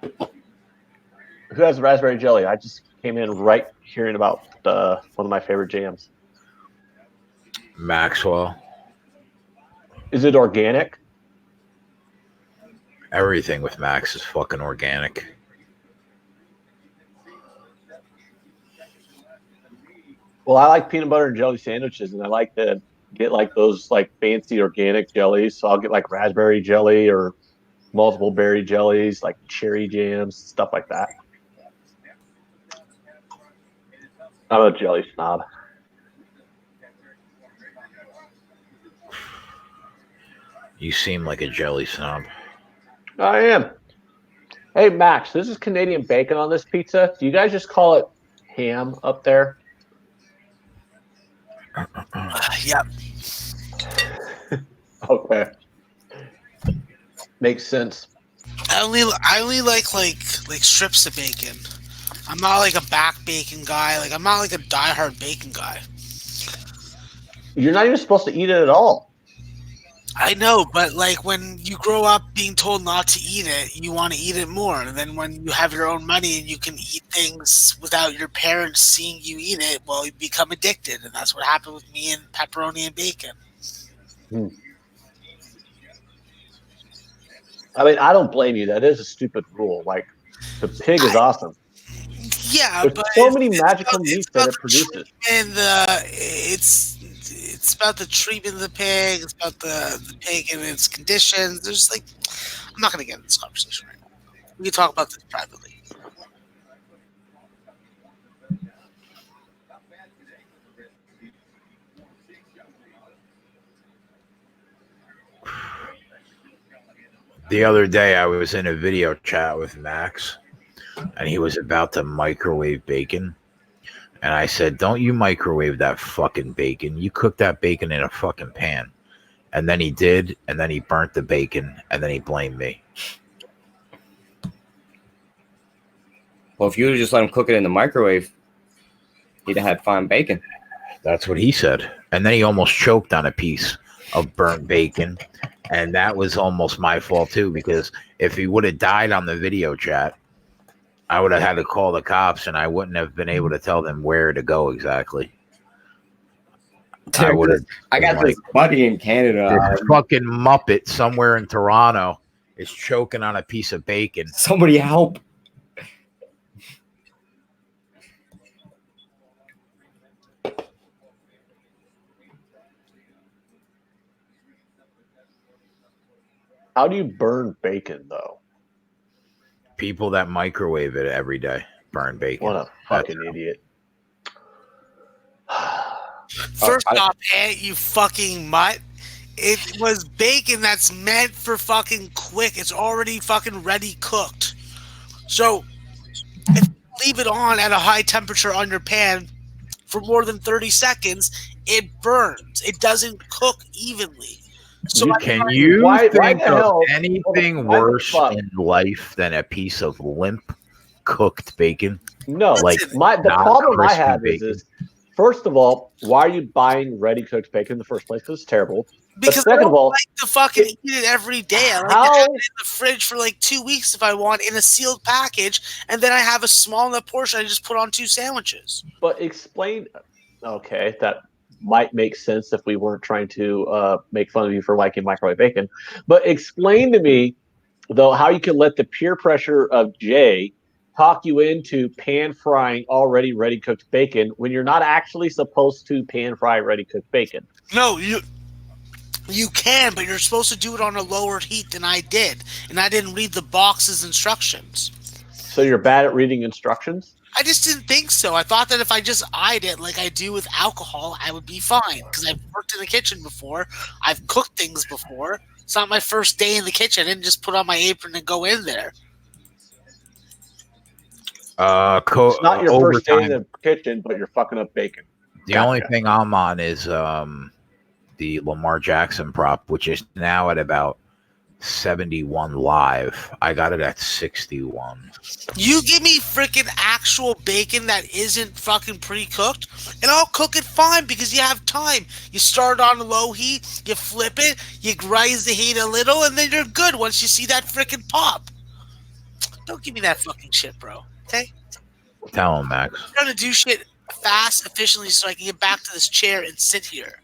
Who has raspberry jelly? I just came in right hearing about one of my favorite jams. Maxwell. Is it organic? Everything with Max is fucking organic. Well, I like peanut butter and jelly sandwiches, and I like to get like those like fancy organic jellies. So I'll get like raspberry jelly or multiple berry jellies, like cherry jams, stuff like that. I'm a jelly snob. You seem like a jelly snob. I am. Hey, Max, this is Canadian bacon on this pizza. Do you guys just call it ham up there? Yep. Okay. Makes sense. I only like strips of bacon. I'm not like a back bacon guy. Like I'm not like a diehard bacon guy. You're not even supposed to eat it at all. I know, but like when you grow up being told not to eat it, you want to eat it more. And then when you have your own money and you can eat things without your parents seeing you eat it, well, you become addicted. And that's what happened with me and pepperoni and bacon. I mean, I don't blame you. That is a stupid rule. Like, the pig is awesome. Yeah, There's but so many it's magical about- meats it's that about it the produces. treatment, it's about the treatment of the pig. It's about the pig and its conditions. There's like, I'm not going to get into this conversation right now. We can talk about this privately. The other day, I was in a video chat with Max, and he was about to microwave bacon. And I said, "Don't you microwave that fucking bacon. You cook that bacon in a fucking pan." And then he did, and then he burnt the bacon, and then he blamed me. Well, if you would have just let him cook it in the microwave, he'd have had fine bacon. That's what he said. And then he almost choked on a piece of burnt bacon. And that was almost my fault too, because if he would have died on the video chat, I would have had to call the cops and I wouldn't have been able to tell them where to go exactly. I would have. I got like, this buddy in Canada. this fucking Muppet somewhere in Toronto is choking on a piece of bacon. Somebody help. How do you burn bacon, though? People that microwave it every day burn bacon. What a fucking idiot. First off, Ant, you fucking mutt. It was bacon that's meant for fucking quick. It's already fucking ready cooked. So, if you leave it on at a high temperature on your pan for more than 30 seconds, it burns. It doesn't cook evenly. So Can you why think the of hell- anything why the worse fuck? in life than a piece of limp cooked bacon? No, Like, the not problem I crispy have bacon. is, first of all, why are you buying ready cooked bacon in the first place? Because it's terrible. because second I don't of all, like to fucking eat it every day. I like to How- have it in the fridge for like 2 weeks if I want in a sealed package, and then I have a small enough portion I just put on 2 sandwiches. But explain. Okay, that might make sense if we weren't trying to make fun of you for liking microwave bacon. But explain to me, though, how you can let the peer pressure of Jay talk you into pan frying already ready cooked bacon when you're not actually supposed to pan fry ready cooked bacon. No, you can, but you're supposed to do it on a lower heat than I did, and I didn't read the box's instructions. So you're bad at reading instructions? I just didn't think so. I thought that if I just eyed it like I do with alcohol, I would be fine. Because I've worked in the kitchen before. I've cooked things before. It's not my first day in the kitchen. I didn't just put on my apron and go in there. It's not your first day in the kitchen, but you're fucking up bacon. The only thing I'm on is the Lamar Jackson prop, which is now at about 71 live. I got it at 61. You give me freaking actual bacon that isn't fucking pre-cooked, and I'll cook it fine because you have time. You start on low heat, you flip it, you rise the heat a little, and then you're good once you see that freaking pop. Don't give me that fucking shit, bro. Okay? Tell him, Max. I'm trying to do shit fast, efficiently, so I can get back to this chair and sit here.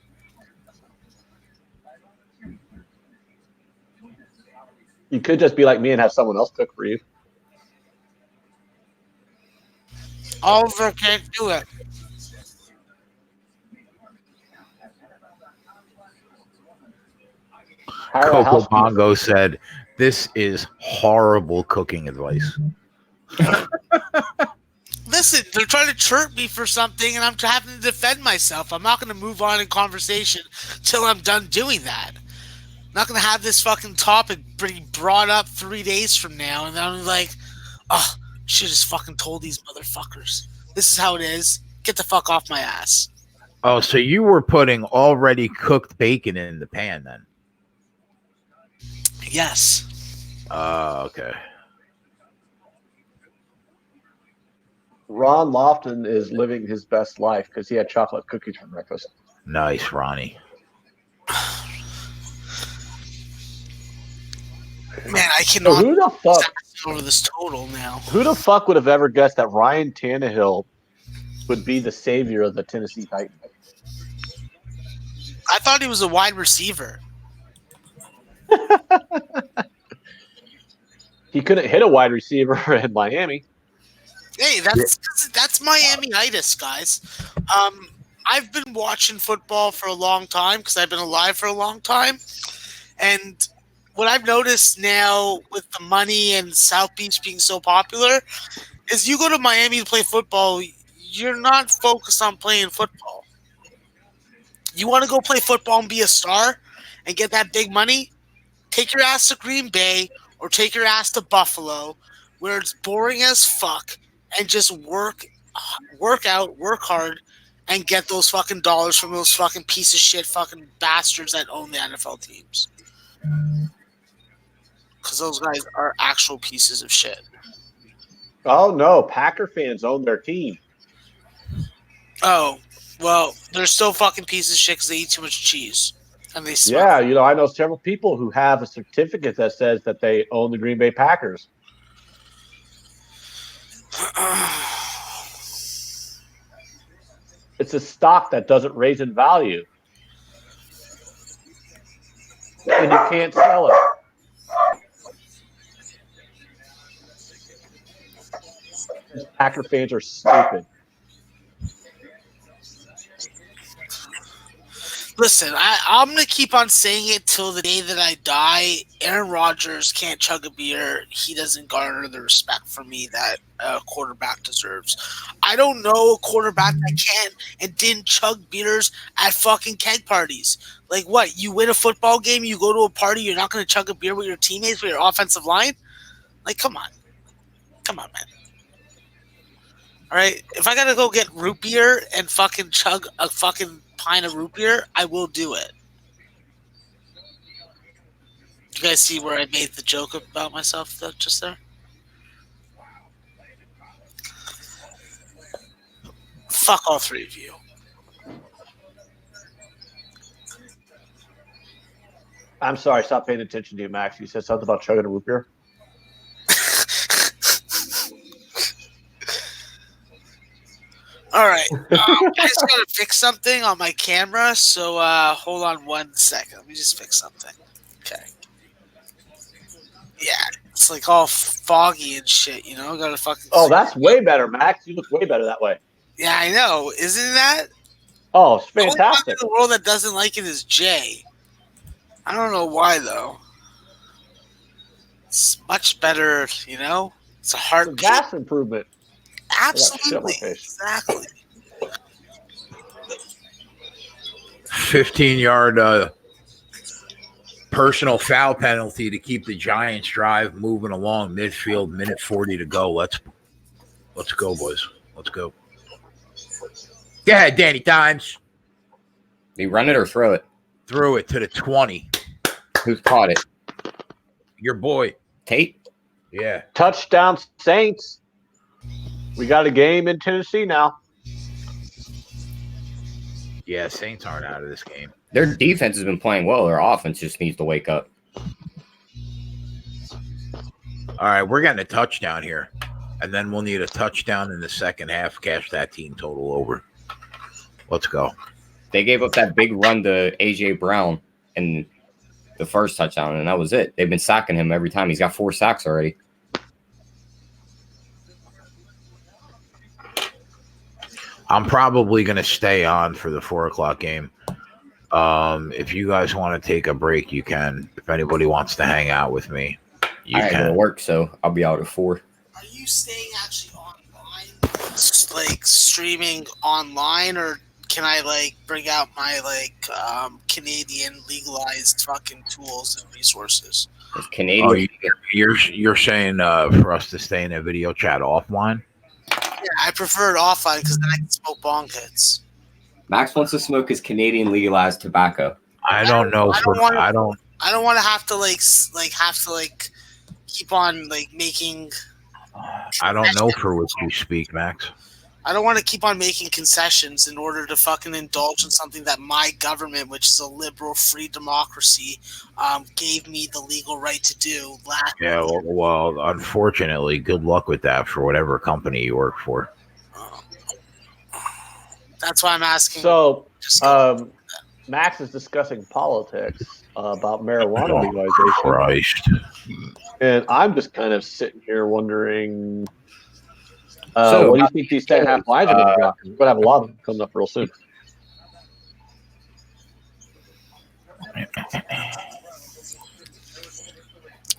You could just be like me and have someone else cook for you. Oliver can't do it. Hire a Coco housekeeper. Bongo said, "This is horrible cooking advice." Listen, they're trying to chirp me for something, and I'm having to defend myself. I'm not going to move on in conversation till I'm done doing that. I'm not going to have this fucking topic be brought up 3 days from now, and then I'm like, oh, should just fucking told these motherfuckers. This is how it is. Get the fuck off my ass. Oh, so you were putting already cooked bacon in the pan then? Yes. Okay. Ron Lofton is living his best life because he had chocolate cookies for breakfast. Nice, Ronnie. Man, I So cannot who the fuck? over this total now. Who the fuck would have ever guessed that Ryan Tannehill would be the savior of the Tennessee Titans? I thought he was a wide receiver. He couldn't hit a wide receiver in Miami. Hey, that's Miami-itis, guys. I've been watching football for a long time because I've been alive for a long time, and what I've noticed now with the money and South Beach being so popular is you go to Miami to play football, you're not focused on playing football. You want to go play football and be a star and get that big money? Take your ass to Green Bay or take your ass to Buffalo, where it's boring as fuck, and just work out, work hard, and get those fucking dollars from those fucking piece of shit fucking bastards that own the NFL teams. Because those guys are actual pieces of shit. Oh no, Packer fans own their team. Oh, well, they're still fucking pieces of shit because they eat too much cheese. And they smoke. Yeah, I know several people who have a certificate that says that they own the Green Bay Packers. It's a stock that doesn't raise in value. And you can't sell it. Packer fans are stupid. Listen, I'm going to keep on saying it till the day that I die. Aaron Rodgers can't chug a beer. He doesn't garner the respect for me that a quarterback deserves. I don't know a quarterback that can and didn't chug beers at fucking keg parties. Like what? You win a football game, you go to a party, you're not going to chug a beer with your teammates, with your offensive line? Like, come on. Come on, man. All right? If I got to go get root beer and fucking chug a fucking pint of root beer, I will do it. You guys see where I made the joke about myself just there? Fuck all three of you. I'm sorry, stop paying attention to you, Max. You said something about chugging a root beer. All right. I just got to fix something on my camera, so hold on 1 second. Let me just fix something. Okay. Yeah, it's like all foggy and shit, you know? Gotta fucking. Oh, that's way better, Max. You look way better that way. Yeah, I know. Isn't that? Oh, it's The only one fantastic. in the world that doesn't like it is Jay. I don't know why, though. It's much better, you know? It's a It's a heartbeat. vast improvement. Absolutely. shit on my face. Exactly. 15-yard personal foul penalty to keep the Giants drive moving along midfield. Minute 40 to go. Let's go, boys. Let's go. Go ahead, Danny Dimes. You run it or throw it? Threw it to the 20. Who's caught it? Your boy. Tate? Yeah. Touchdown Saints. We got a game in Tennessee now. Yeah, Saints aren't out of this game. Their defense has been playing well. Their offense just needs to wake up. All right, we're getting a touchdown here. And then we'll need a touchdown in the second half. Cash that team total over. Let's go. They gave up that big run to A.J. Brown in the first touchdown, and that was it. They've been sacking him every time. He's got 4 sacks already. I'm probably going to stay on for the 4 o'clock game. If you guys want to take a break, you can. If anybody wants to hang out with me, you I can. gotta work, so I'll be out at 4. Are you staying actually online? Like streaming online, or can I like bring out my Canadian legalized fucking tools and resources? It's Canadian. Oh, you're saying for us to stay in a video chat offline? Yeah, I prefer it offline because then I can smoke bong hits. Max wants to smoke his Canadian legalized tobacco. I don't know. I don't want to have to keep on like making. I don't know for which you speak, Max. I don't want to keep on making concessions in order to fucking indulge in something that my government, which is a liberal free democracy, gave me the legal right to do. Yeah, well, unfortunately, good luck with that for whatever company you work for. That's why I'm asking. So, Max is discussing politics about marijuana legalization. Christ. And I'm just kind of sitting here wondering, So- what do you think these second half lines are going to drop? We're going to have a lot of them coming up real soon.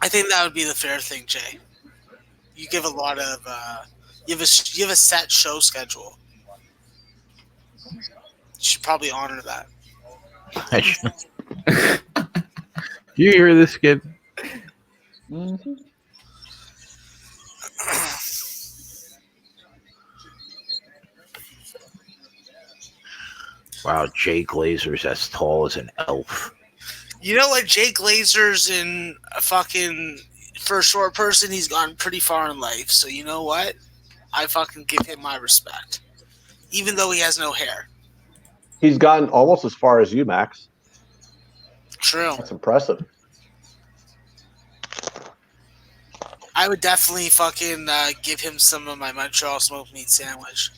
I think that would be the fair thing, Jay. You give a lot of you have a set show schedule. You should probably honor that. You hear this, kid? Wow, Jay Glazer's as tall as an elf. You know what? Jay Glazer's in a fucking for a short person, he's gone pretty far in life. So you know what? I fucking give him my respect, even though he has no hair. He's gotten almost as far as you, Max. True. That's impressive. I would definitely fucking give him some of my Montreal smoked meat sandwich.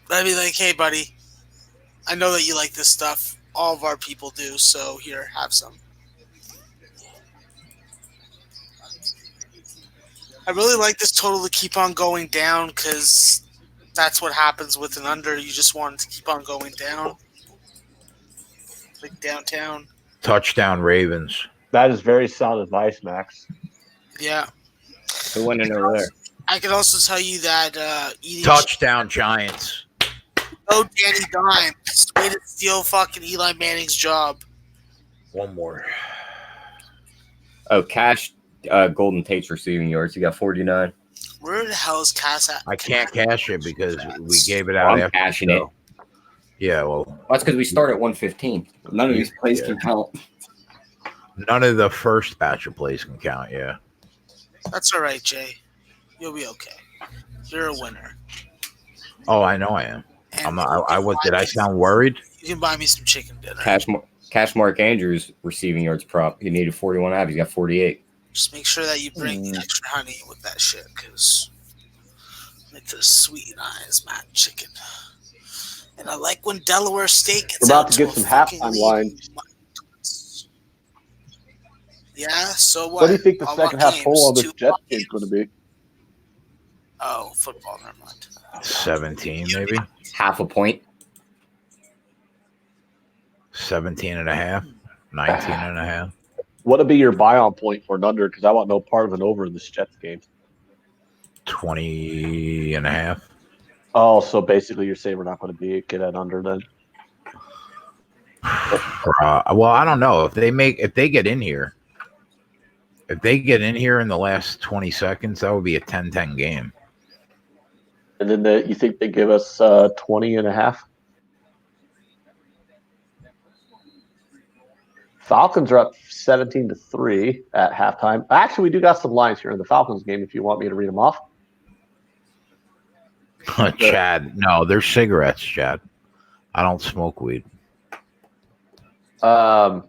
But I'd be like, hey, buddy, I know that you like this stuff. All of our people do, so here, have some. I really like this total to keep on going down because that's what happens with an under. You just want it to keep on going down. Like downtown. Touchdown Ravens. That is very sound advice, Max. Yeah. Who went in over there? I can also tell you that eating Touchdown Giants. Oh, Danny Dimes. Way to steal fucking Eli Manning's job. One more. Oh, Cash Golden Tate's receiving yards. He got 49. Where the hell is Cass at? I can't cash it because we gave it out I'm after. cashing the it. show. Yeah, well, That's because we start at 115. None of these plays can count. none of the first batch of plays can count. Yeah. That's all right, Jay. You'll be okay. You're a winner. Oh, I know I am. And Did I sound worried? You can buy me some chicken dinner. Cash Mark Andrews receiving yards prop. He needed 41 half. He's got 48. Just make sure that you bring extra honey with that shit, because make the sweet eyes, man, chicken. And I like when Delaware Steak gets We're about out to get a some fucking halftime lead. lines. Yeah, so what? What do you think the I second want half games, total of this 2 Jets o'clock game is going to be? Oh, football, never mind. 17, maybe. Half a point. 17 and a half. 19 and a half. What'll be your buy-on point for an under? Because I want no part of an over in this Jets game. 20 and a half. Oh, so basically you're saying we're not going to get an under then? Well, I don't know if they get in here. If they get in here in the last 20 seconds, that would be a 10-10 game. And then you think they give us 20 and a half? Falcons are up 17-3 at halftime. Actually, we do got some lines here in the Falcons game if you want me to read them off. Chad, no, they're cigarettes, Chad. I don't smoke weed. So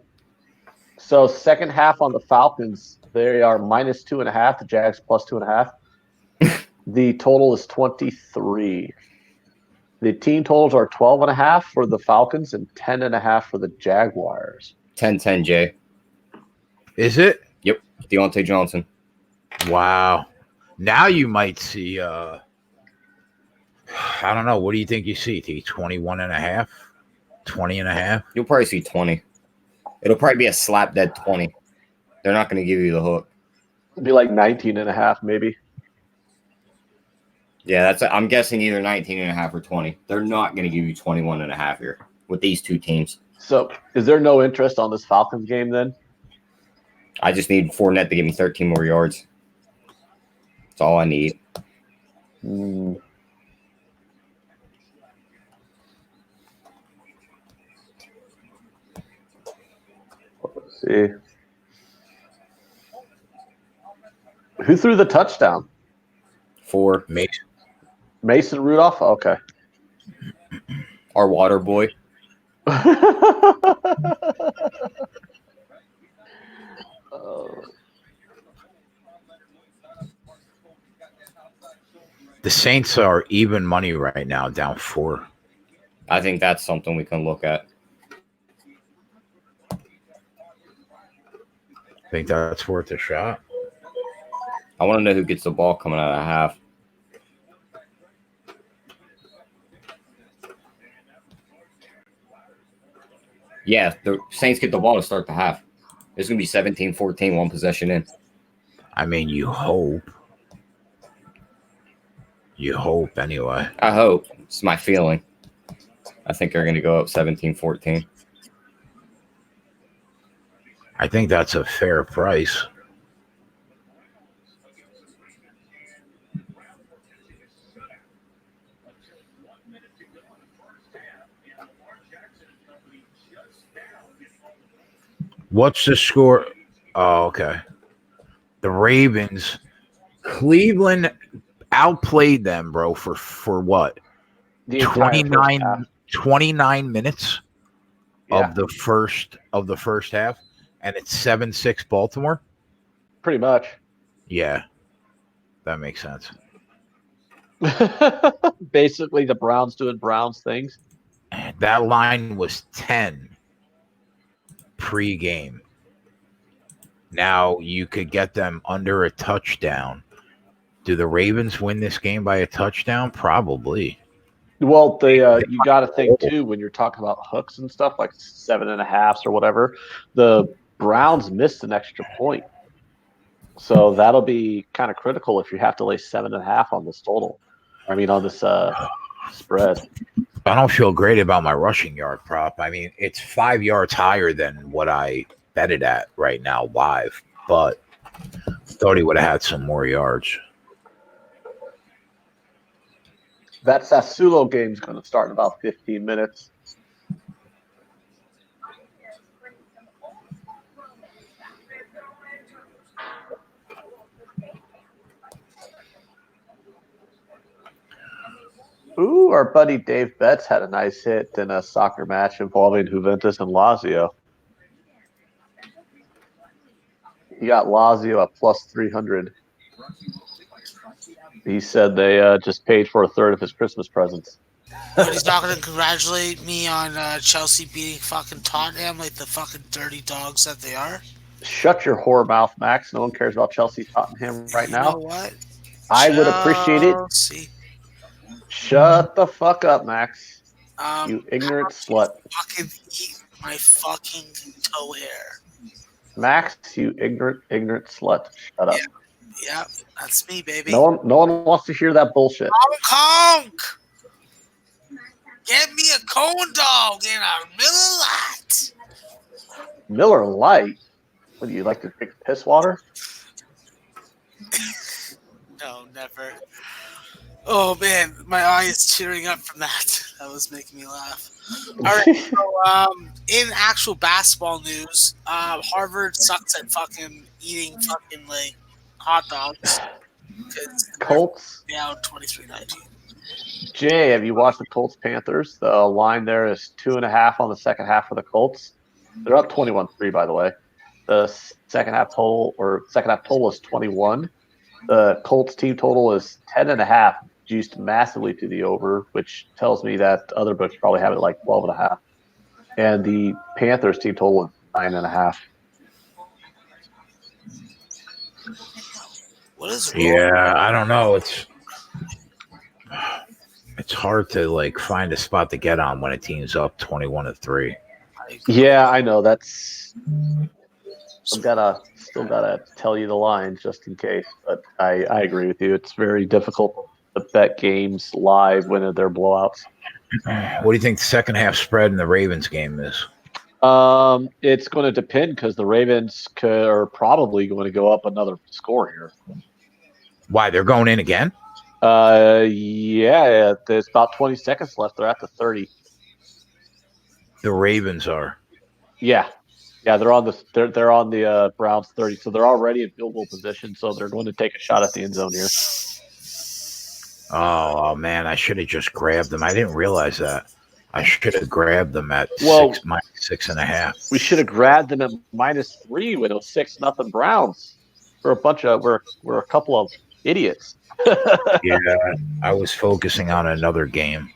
second half on the Falcons, they are -2.5. The Jags +2.5. The total is 23. The team totals are 12.5 for the Falcons and 10.5 for the Jaguars. 10-10, Jay. Is it? Yep. Deontay Johnson. Wow. Now you might see, I don't know. What do you think you see, T? 21 and a half? 20 and a half? You'll probably see 20. It'll probably be a slap dead 20. They're not going to give you the hook. It'd be like 19.5 maybe. Yeah, I'm guessing either 19 and a half or 20. They're not going to give you 21 and a half here with these two teams. So is there no interest on this Falcons game then? I just need Fournette to give me 13 more yards. That's all I need. Let's see. Who threw the touchdown? 4. Mason Rudolph? Okay. Our water boy. The Saints are even money right now, down 4. I think that's something we can look at. Think that's worth a shot. I want to know who gets the ball coming out of half. Yeah, the Saints get the ball to start the half. It's going to be 17-14, one possession in. I mean, you hope. You hope, anyway. I hope. It's my feeling. I think they're going to go up 17-14. I think that's a fair price. What's the score? Oh, okay. The Ravens, Cleveland outplayed them, bro, for what? The entire first 29, half. 29 minutes Yeah, of the first half, and it's 7-6 Baltimore. pretty much. Yeah, that makes sense. Basically, the Browns doing Browns things. That line was 10 pre-game. Now you could get them under a touchdown. Do the Ravens win this game by a touchdown? Probably. Well, you got to think too when you're talking about hooks and stuff like 7.5s or whatever. The Browns missed an extra point, so that'll be kind of critical if you have to lay 7.5 on this total. I mean, on this spread. I don't feel great about my rushing yard prop. I mean, it's 5 yards higher than what I betted at right now live, but thought he would have had some more yards. That Sassuolo game is going to start in about 15 minutes. Ooh, our buddy Dave Betts had a nice hit in a soccer match involving Juventus and Lazio. He got Lazio at plus 300. He said they just paid for a third of his Christmas presents. But he's not going to congratulate me on Chelsea beating fucking Tottenham like the fucking dirty dogs that they are. Shut your whore mouth, Max. No one cares about Chelsea Tottenham right You now. know what? I would appreciate it. Chelsea. Shut the fuck up, Max. You ignorant slut. Fucking eat my fucking toe hair. Max, you ignorant slut. Shut up. Yeah, that's me, baby. No one wants to hear that bullshit. Honk, honk. Get me a corn dog and a Miller Lite. Miller Lite? What do you like to drink piss water? No, never. Oh man, my eye is tearing up from that. That was making me laugh. All right, so in actual basketball news, Harvard sucks at fucking eating fucking like hot dogs. Colts? Down 23-19. Jay, have you watched the Colts Panthers? The line there is 2.5 on the second half for the Colts. They're up 21-3, by the way. The second half total is 21. The Colts team total is 10.5, juiced massively to the over, which tells me that other books probably have it like 12.5. And the Panthers team total is 9.5. What is wrong? Yeah, I don't know. It's hard to like find a spot to get on when a team's up 21-3. Yeah, I know. That's still gotta tell you the lines just in case. But I agree with you. It's very difficult to bet games live when they're blowouts. What do you think the second half spread in the Ravens game is? It's going to depend because the Ravens are probably going to go up another score here. Why, they're going in again? Yeah, there's about 20 seconds left. They're at the 30. The Ravens are. Yeah, they're on the Browns 30, so they're already in field goal position. So they're going to take a shot at the end zone here. Oh man, I should have just grabbed them. I didn't realize that. I should have grabbed them at minus 6.5. We should have grabbed them at -3 when it was 6-0 Browns. We're a couple of idiots. Yeah, I was focusing on another game.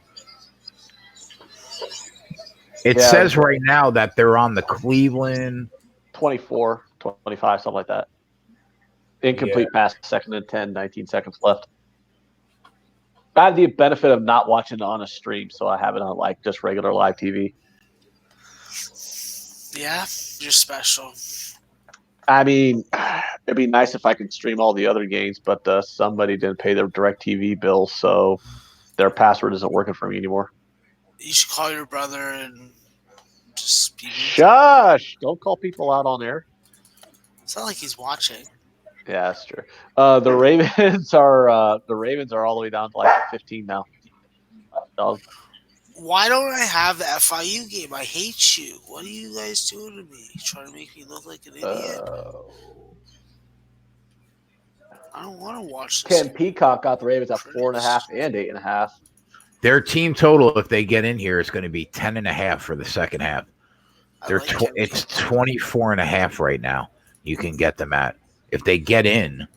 It says right now that they're on the Cleveland 24, 25, something like that. Incomplete pass, 2nd and 10, 19 seconds left. I have the benefit of not watching it on a stream, so I have it on like just regular live TV. Yeah, you're special. I mean, it'd be nice if I could stream all the other games, but somebody didn't pay their DirecTV bill, so their password isn't working for me anymore. You should call your brother and just be mean. Shush! Don't call people out on air. It's not like he's watching. Yeah, that's true. The Ravens are all the way down to like 15 now. Why don't I have the FIU game? I hate you. What are you guys doing to me? Trying to make me look like an idiot? I don't want to watch this. Ken Peacock got the Ravens at 4.5 and 8.5. Their team total, if they get in here, is going to be 10.5 for the second half. It's 24.5 right now. You can get them at. If they get in,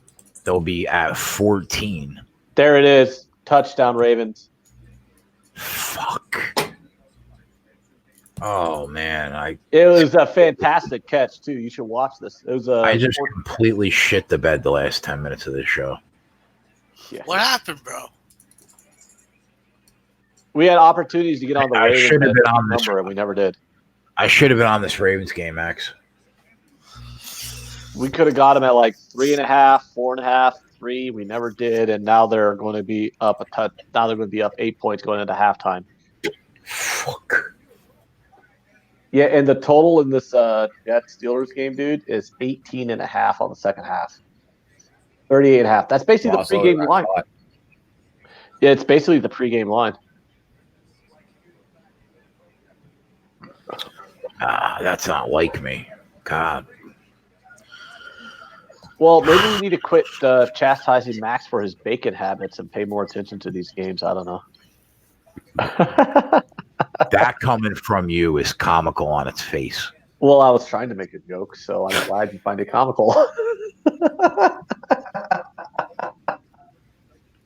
they'll be at 14. There it is. Touchdown, Ravens. Fuck. Oh man, It was a fantastic catch too. You should watch this. It was I just completely shit the bed the last 10 minutes of this show. Yeah. What happened, bro? We had opportunities to get on the I Ravens should have been on this number, and we never did. I should have been on this Ravens game, Max. We could have got them at like 3.5, 4.5, 3. We never did, and now they're going to be up a touch. Now they're going to be up 8 points going into halftime. Fuck. Yeah, and the total in this Jets Steelers game, dude, is 18.5 on the second half. 38.5. That's basically the pregame line. Yeah, it's basically the pregame line. That's not like me. God. Well, maybe we need to quit chastising Max for his bacon habits and pay more attention to these games. I don't know. That coming from you is comical on its face. Well, I was trying to make a joke, so I'm glad you find it comical.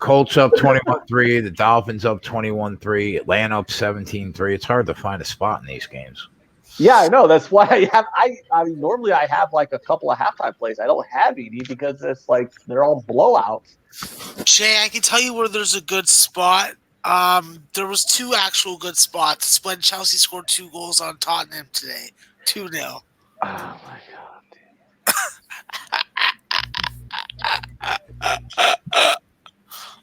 Colts up 21-3. The Dolphins up 21-3. Atlanta up 17-3. It's hard to find a spot in these games. Yeah, I know. That's why I mean, normally I have like a couple of halftime plays. I don't have any because it's like they're all blowouts. Jay, I can tell you where there's a good spot. There was 2 actual good spots. When Chelsea scored 2 goals on Tottenham today. 2-0. Oh my god.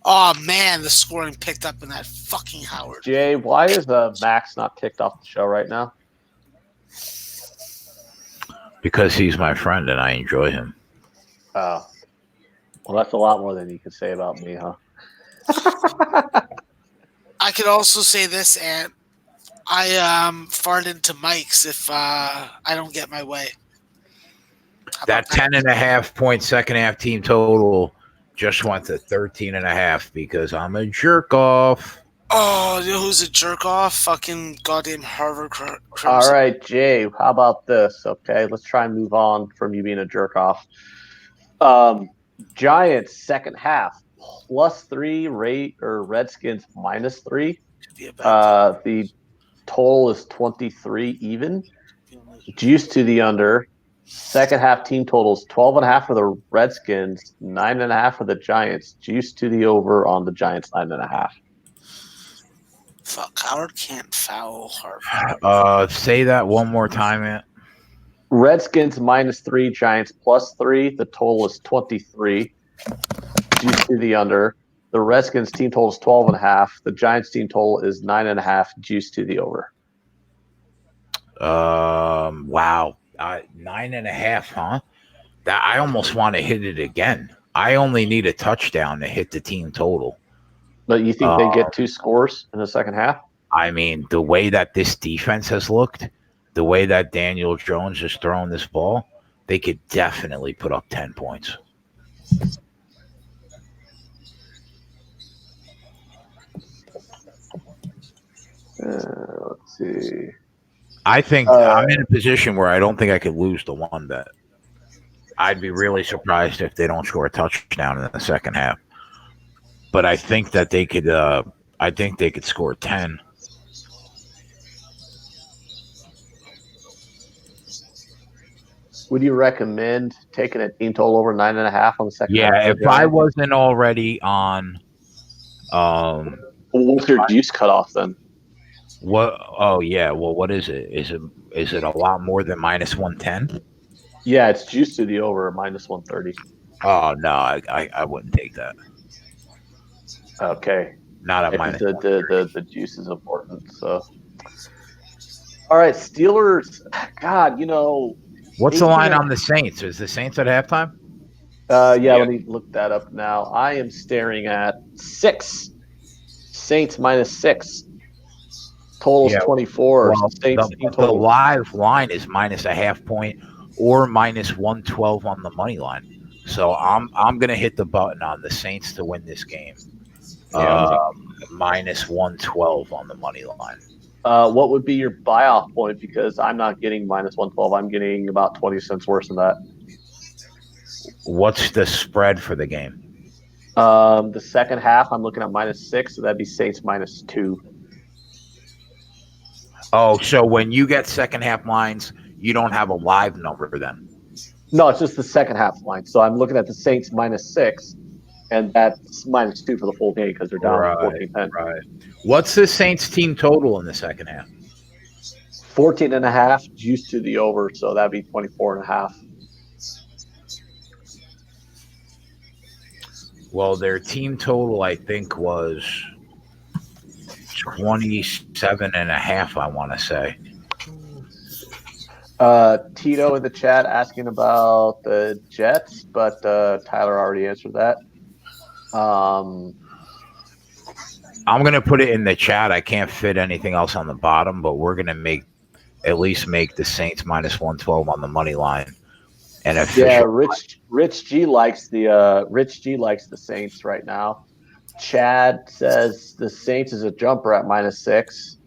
Oh man, the scoring picked up in that fucking Howard. Jay, why is Max not kicked off the show right now? Because he's my friend and I enjoy him. Oh. Well, that's a lot more than you can say about me, huh? I could also say this, and I fart into mics if I don't get my way. That 10.5 point second half team total just went to 13.5 because I'm a jerk off. Oh, you know who's a jerk off? Fucking goddamn Harvard Crimson. All right, Jay, how about this? Okay, let's try and move on from you being a jerk off. Giants second half +3 Redskins -3. The total is 23 even. Juice to the under. Second half team totals 12.5 for the Redskins, 9.5 for the Giants. Juice to the over on the Giants 9.5. Fuck, Howard can't foul Harvard. Say that one more time, man. Redskins -3, Giants +3. The total is 23. Juice to the under. The Redskins team total is 12.5. The Giants team total is 9.5. Juice to the over. Wow. 9.5, huh? That I almost want to hit it again. I only need a touchdown to hit the team total. But you think they get 2 scores in the second half? I mean, the way that this defense has looked, the way that Daniel Jones is throwing this ball, they could definitely put up 10 points. Let's see. I think I'm in a position where I don't think I could lose the one bet. I'd be really surprised if they don't score a touchdown in the second half. But I think that they could. I think they could score 10. Would you recommend taking a team total over 9.5 on the second half? Yeah, if I wasn't already on. What's your juice cutoff then? What? Oh yeah. Well, what is it? Is it a lot more than minus 110? Yeah, it's juiced to the over minus 130. Oh no, I wouldn't take that. Okay. Not at Maybe minus. the juice is important. So, all right, Steelers. God, What's the 18 line and- on the Saints? Is the Saints at halftime? Yeah, let me look that up now. I am staring at 6. Saints minus 6. Totals Yeah, 24. Well, Saints team the total. live line is minus a half point or minus 112 on the money line. So I'm gonna hit the button on the Saints to win this game. Yeah, Minus 112 on the money line. What would be your buy-off point? Because I'm not getting minus 112. I'm getting about 20 cents worse than that. What's the spread for the game? The second half, I'm looking at minus 6, so that'd be Saints minus 2. Oh, so when you get second half lines, you don't have a live number then. No, it's just the second half line. So I'm looking at the Saints minus 6, and that's minus 2 for the full game because they're down 14-10. Right. What's the Saints team total in the second half? 14.5 juiced to the over, so that'd be 24.5. Well, their team total, I think, was 27.5, I want to say. Tito in the chat asking about the Jets, but Tyler already answered that. I'm going to put it in the chat. I can't fit anything else on the bottom, but we're going to at least make the Saints minus 112 on the money line. And Rich G likes the Saints right now. Chad says the Saints is a jumper at minus 6.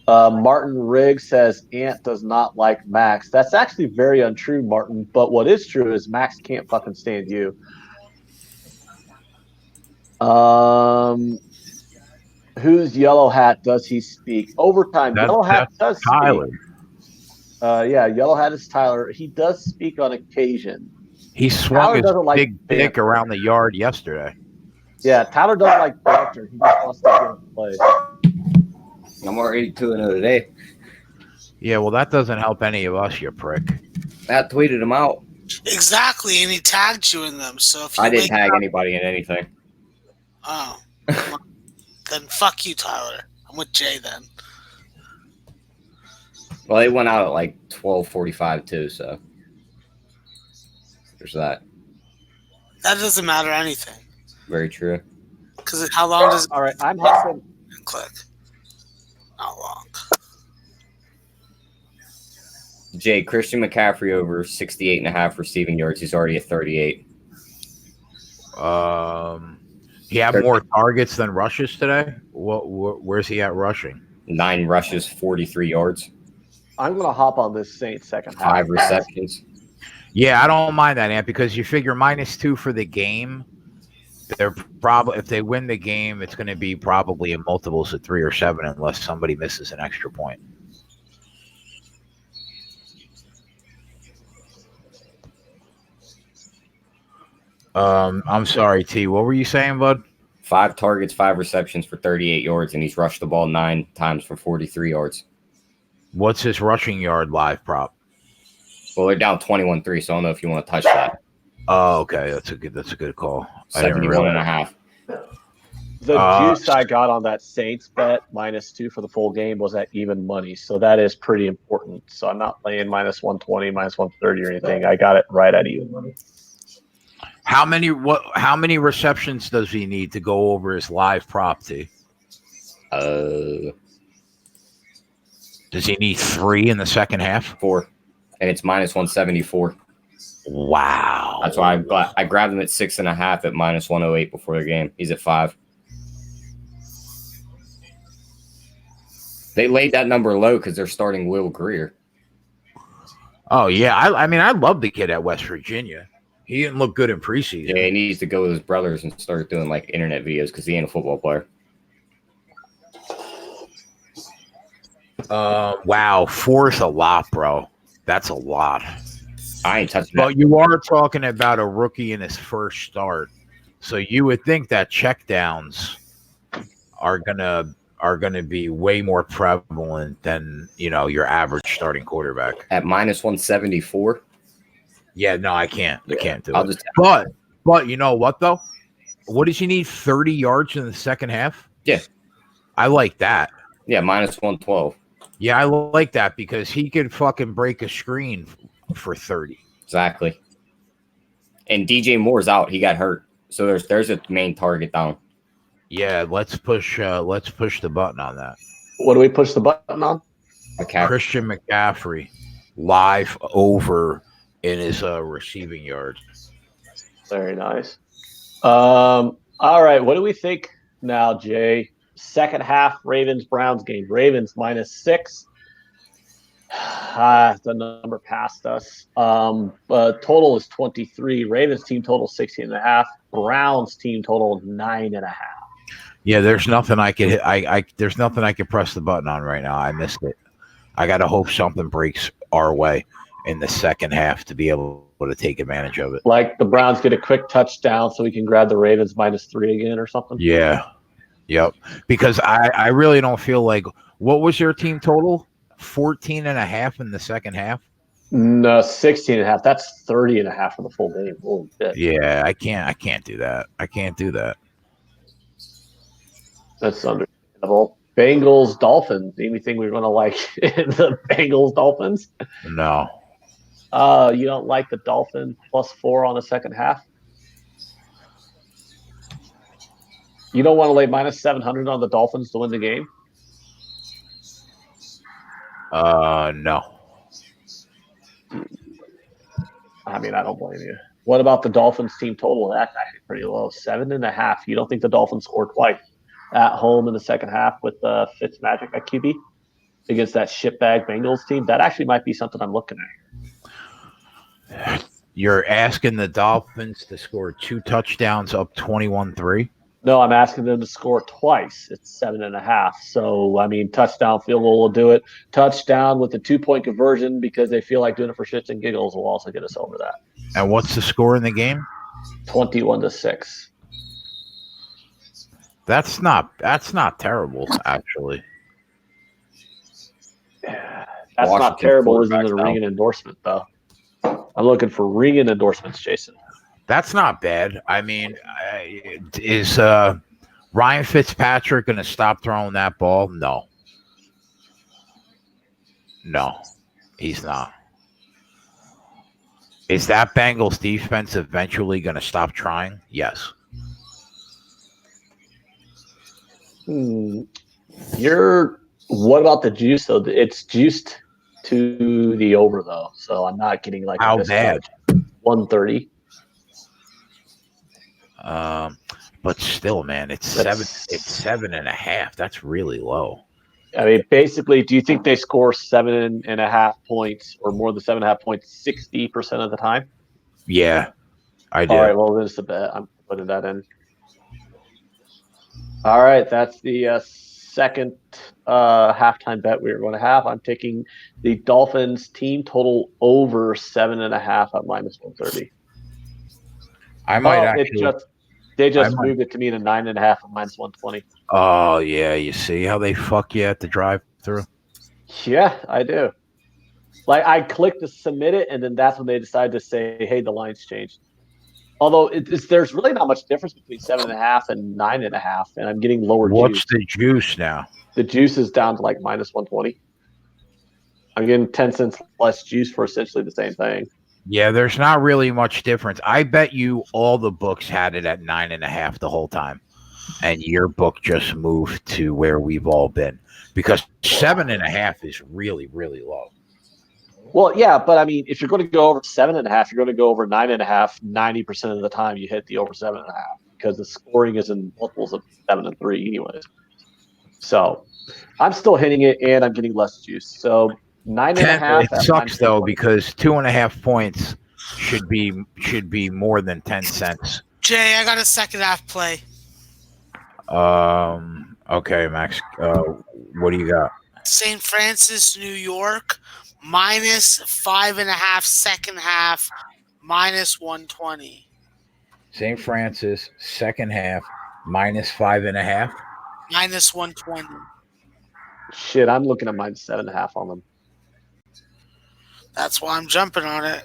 Martin Riggs says Ant does not like Max. That's actually very untrue, Martin. But what is true is Max can't fucking stand you. Whose yellow hat does he speak? Overtime. Yellow hat does Tyler. speak. Yellow hat is Tyler. He does speak on occasion. He swung Tyler his big dick around the yard yesterday. Yeah, Tyler doesn't like banter. He just wants to get in play. I'm already 2-0 today. Yeah, well, that doesn't help any of us, you prick. I tweeted him out. Exactly, and he tagged you in them. So if you I didn't tag anybody in anything. Oh, then fuck you, Tyler. I'm with Jay then. Well, it went out at like 12:45 too, so there's that. That doesn't matter anything. Very true. Because how long does All right, I'm hustling. click? Not long. Jay, Christian McCaffrey over 68.5 receiving yards. He's already at 38. He had more targets than rushes today. Where's he at rushing? 9 rushes, 43 yards. I'm going to hop on this Saints second half. 5 receptions. Yeah, I don't mind that, Ant, because you figure minus 2 for the game. They're probably, if they win the game, it's going to be probably in multiples of 3 or 7 unless somebody misses an extra point. I'm sorry, T. What were you saying, bud? 5 targets, 5 receptions for 38 yards, and he's rushed the ball 9 times for 43 yards. What's his rushing yard live prop? Well, they're down 21-3, so I don't know if you want to touch that. Oh, okay. That's a good call. 71.5. The juice I got on that Saints bet minus 2 for the full game was at even money, so that is pretty important. So I'm not playing minus 120, minus 130 or anything. I got it right at even money. How many receptions does he need to go over his live prop, T? Does he need 3 in the second half? 4, and it's minus 174. Wow. That's why I grabbed him at 6.5 at minus 108 before the game. He's at 5. They laid that number low because they're starting Will Greer. Oh, yeah. I mean, I love the kid at West Virginia. He didn't look good in preseason. Yeah, he needs to go with his brothers and start doing like internet videos because he ain't a football player. Wow. 4 is a lot, bro. That's a lot. I ain't touching But that. you are talking about a rookie in his first start. So you would think that checkdowns are going to are going to be way more prevalent than your average starting quarterback. At minus 174. Yeah, no, I can't. I can't do I'll it. just But you know what though? What does he need? 30 yards in the second half? Yeah. I like that. yeah, minus 112. Yeah, I like that because he could fucking break a screen for 30. Exactly. And DJ Moore's out. He got hurt. So there's a main target down. Yeah, let's push the button on that. What do we push the button on? McCaffrey. Christian McCaffrey live over in his receiving yards. Very nice. All right. What do we think now, Jay? Second half Ravens-Browns game. Ravens -6. The number passed us. Total is 23. Ravens team total 16.5. Browns team total 9.5. Yeah, there's nothing I could hit. There's nothing I could press the button on right now. I missed it. I gotta hope something breaks our way in the second half to be able to take advantage of it. Like the Browns get a quick touchdown so we can grab the Ravens -3 again or something. Yeah. Yep. Because I really don't feel like what was your team total? 14.5 in the second half? No, 16.5. That's 30.5 for the full game. Holy shit. Yeah, I can't do that. I can't do that. That's understandable. Bengals, Dolphins. Anything we're going to like in the Bengals, Dolphins? No. You don't like the Dolphins +4 on the second half? You don't want to lay -700 on the Dolphins to win the game? No. I mean, I don't blame you. What about the Dolphins team total? That's actually pretty low. 7.5. You don't think the Dolphins scored twice at home in the second half with Fitzmagic at QB against that shitbag Bengals team? That actually might be something I'm looking at. You're asking the Dolphins to score 2 touchdowns up 21-3? No, I'm asking them to score twice. It's 7.5. So, I mean, touchdown field goal will do it. Touchdown with a 2-point conversion because they feel like doing it for shits and giggles will also get us over that. And what's the score in the game? 21-6. That's not terrible, actually. That's not Washington terrible. Isn't it a quarterbacks now. ringing endorsement, though? I'm looking for ringing endorsements, Jason. That's not bad. I mean, is Ryan Fitzpatrick going to stop throwing that ball? No. No, he's not. Is that Bengals defense eventually going to stop trying? Yes. What about the juice, though? It's juiced to the over, though. So I'm not getting like How a bad? 130. But still, man, it's That's- 7.5. That's really low. I mean, basically, do you think they score 7.5 points or more than 7.5 points 60% of the time? Yeah, I do. All right, well, there's the bet. I'm putting that in. All right, that's the second halftime bet we were going to have. I'm taking the Dolphins team total over 7.5 at -130. I might Oh, actually. they just I might- moved it to me to 9.5 at -120. Oh yeah, you see how they fuck you at the drive-through? Yeah, I do. Like I clicked to submit it, and then that's when they decided to say, "Hey, the line's changed." Although there's really not much difference between 7.5 and 9.5, and I'm getting lower What's juice. the juice now? The juice is down to like -120. I'm getting 10 cents less juice for essentially the same thing. Yeah, there's not really much difference. I bet you all the books had it at 9.5 the whole time, and your book just moved to where we've all been because 7.5 is really, really low. Well, yeah, but I mean, if you're going to go over 7.5, you're going to go over 9.5. 90% of the time, you hit the over 7.5 because the scoring is in multiples of 7 and 3, anyways. So I'm still hitting it, and I'm getting less juice. So 9.5. It sucks though because 2.5 points should be more than 10 cents. Jay, I got a second half play. Okay, Max. What do you got? St. Francis, New York, -5.5 second half, -120. St. Francis second half -5.5. minus 120. Shit, I'm looking at -7.5 on them. That's why I'm jumping on it.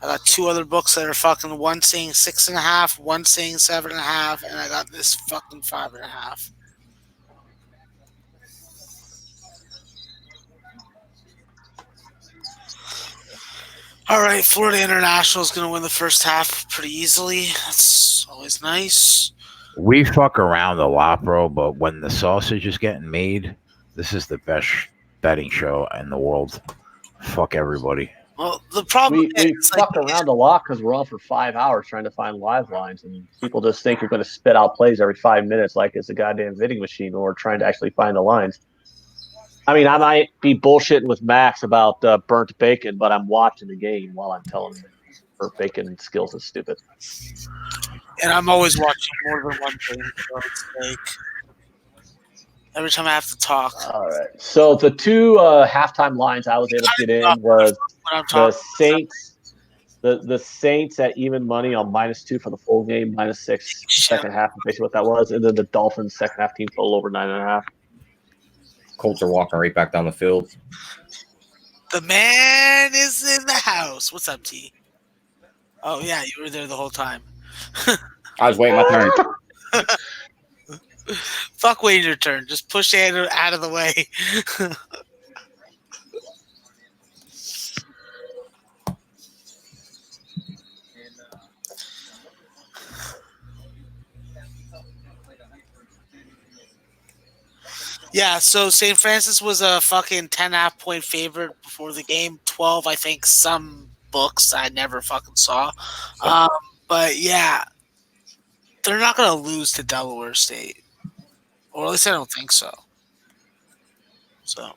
I got two other books that are fucking one saying 6.5, one saying 7.5, and I got this fucking 5.5. All right, Florida International is going to win the first half pretty easily. That's always nice. We fuck around a lot, bro, but when the sausage is getting made, this is the best betting show in the world. Fuck everybody. Well, the problem We is, fuck around a lot because we're on for 5 hours trying to find live lines, and people just think you're going to spit out plays every 5 minutes like it's a goddamn vending machine, or we're trying to actually find the lines. I mean, I might be bullshitting with Max about burnt bacon, but I'm watching the game while I'm telling him that burnt bacon skills is stupid. and I'm always watching more than one thing, so it's like every time I have to talk. All right. So the two halftime lines I was able to get in was When I'm the talking, Saints, the Saints at even money on -2 for the full game, -6 second half, basically what that was, and then the Dolphins second half team total over 9.5. Colts are walking right back down the field. the man is in the house. What's up, T? Oh yeah, you were there the whole time. I was waiting my turn. Fuck waiting your turn. Just push Andrew out of the way. Yeah, so St. Francis was a fucking 10.5 point favorite before the game. 12, I think, some books I never fucking saw. But yeah, they're not going to lose to Delaware State. Or at least I don't think so. So,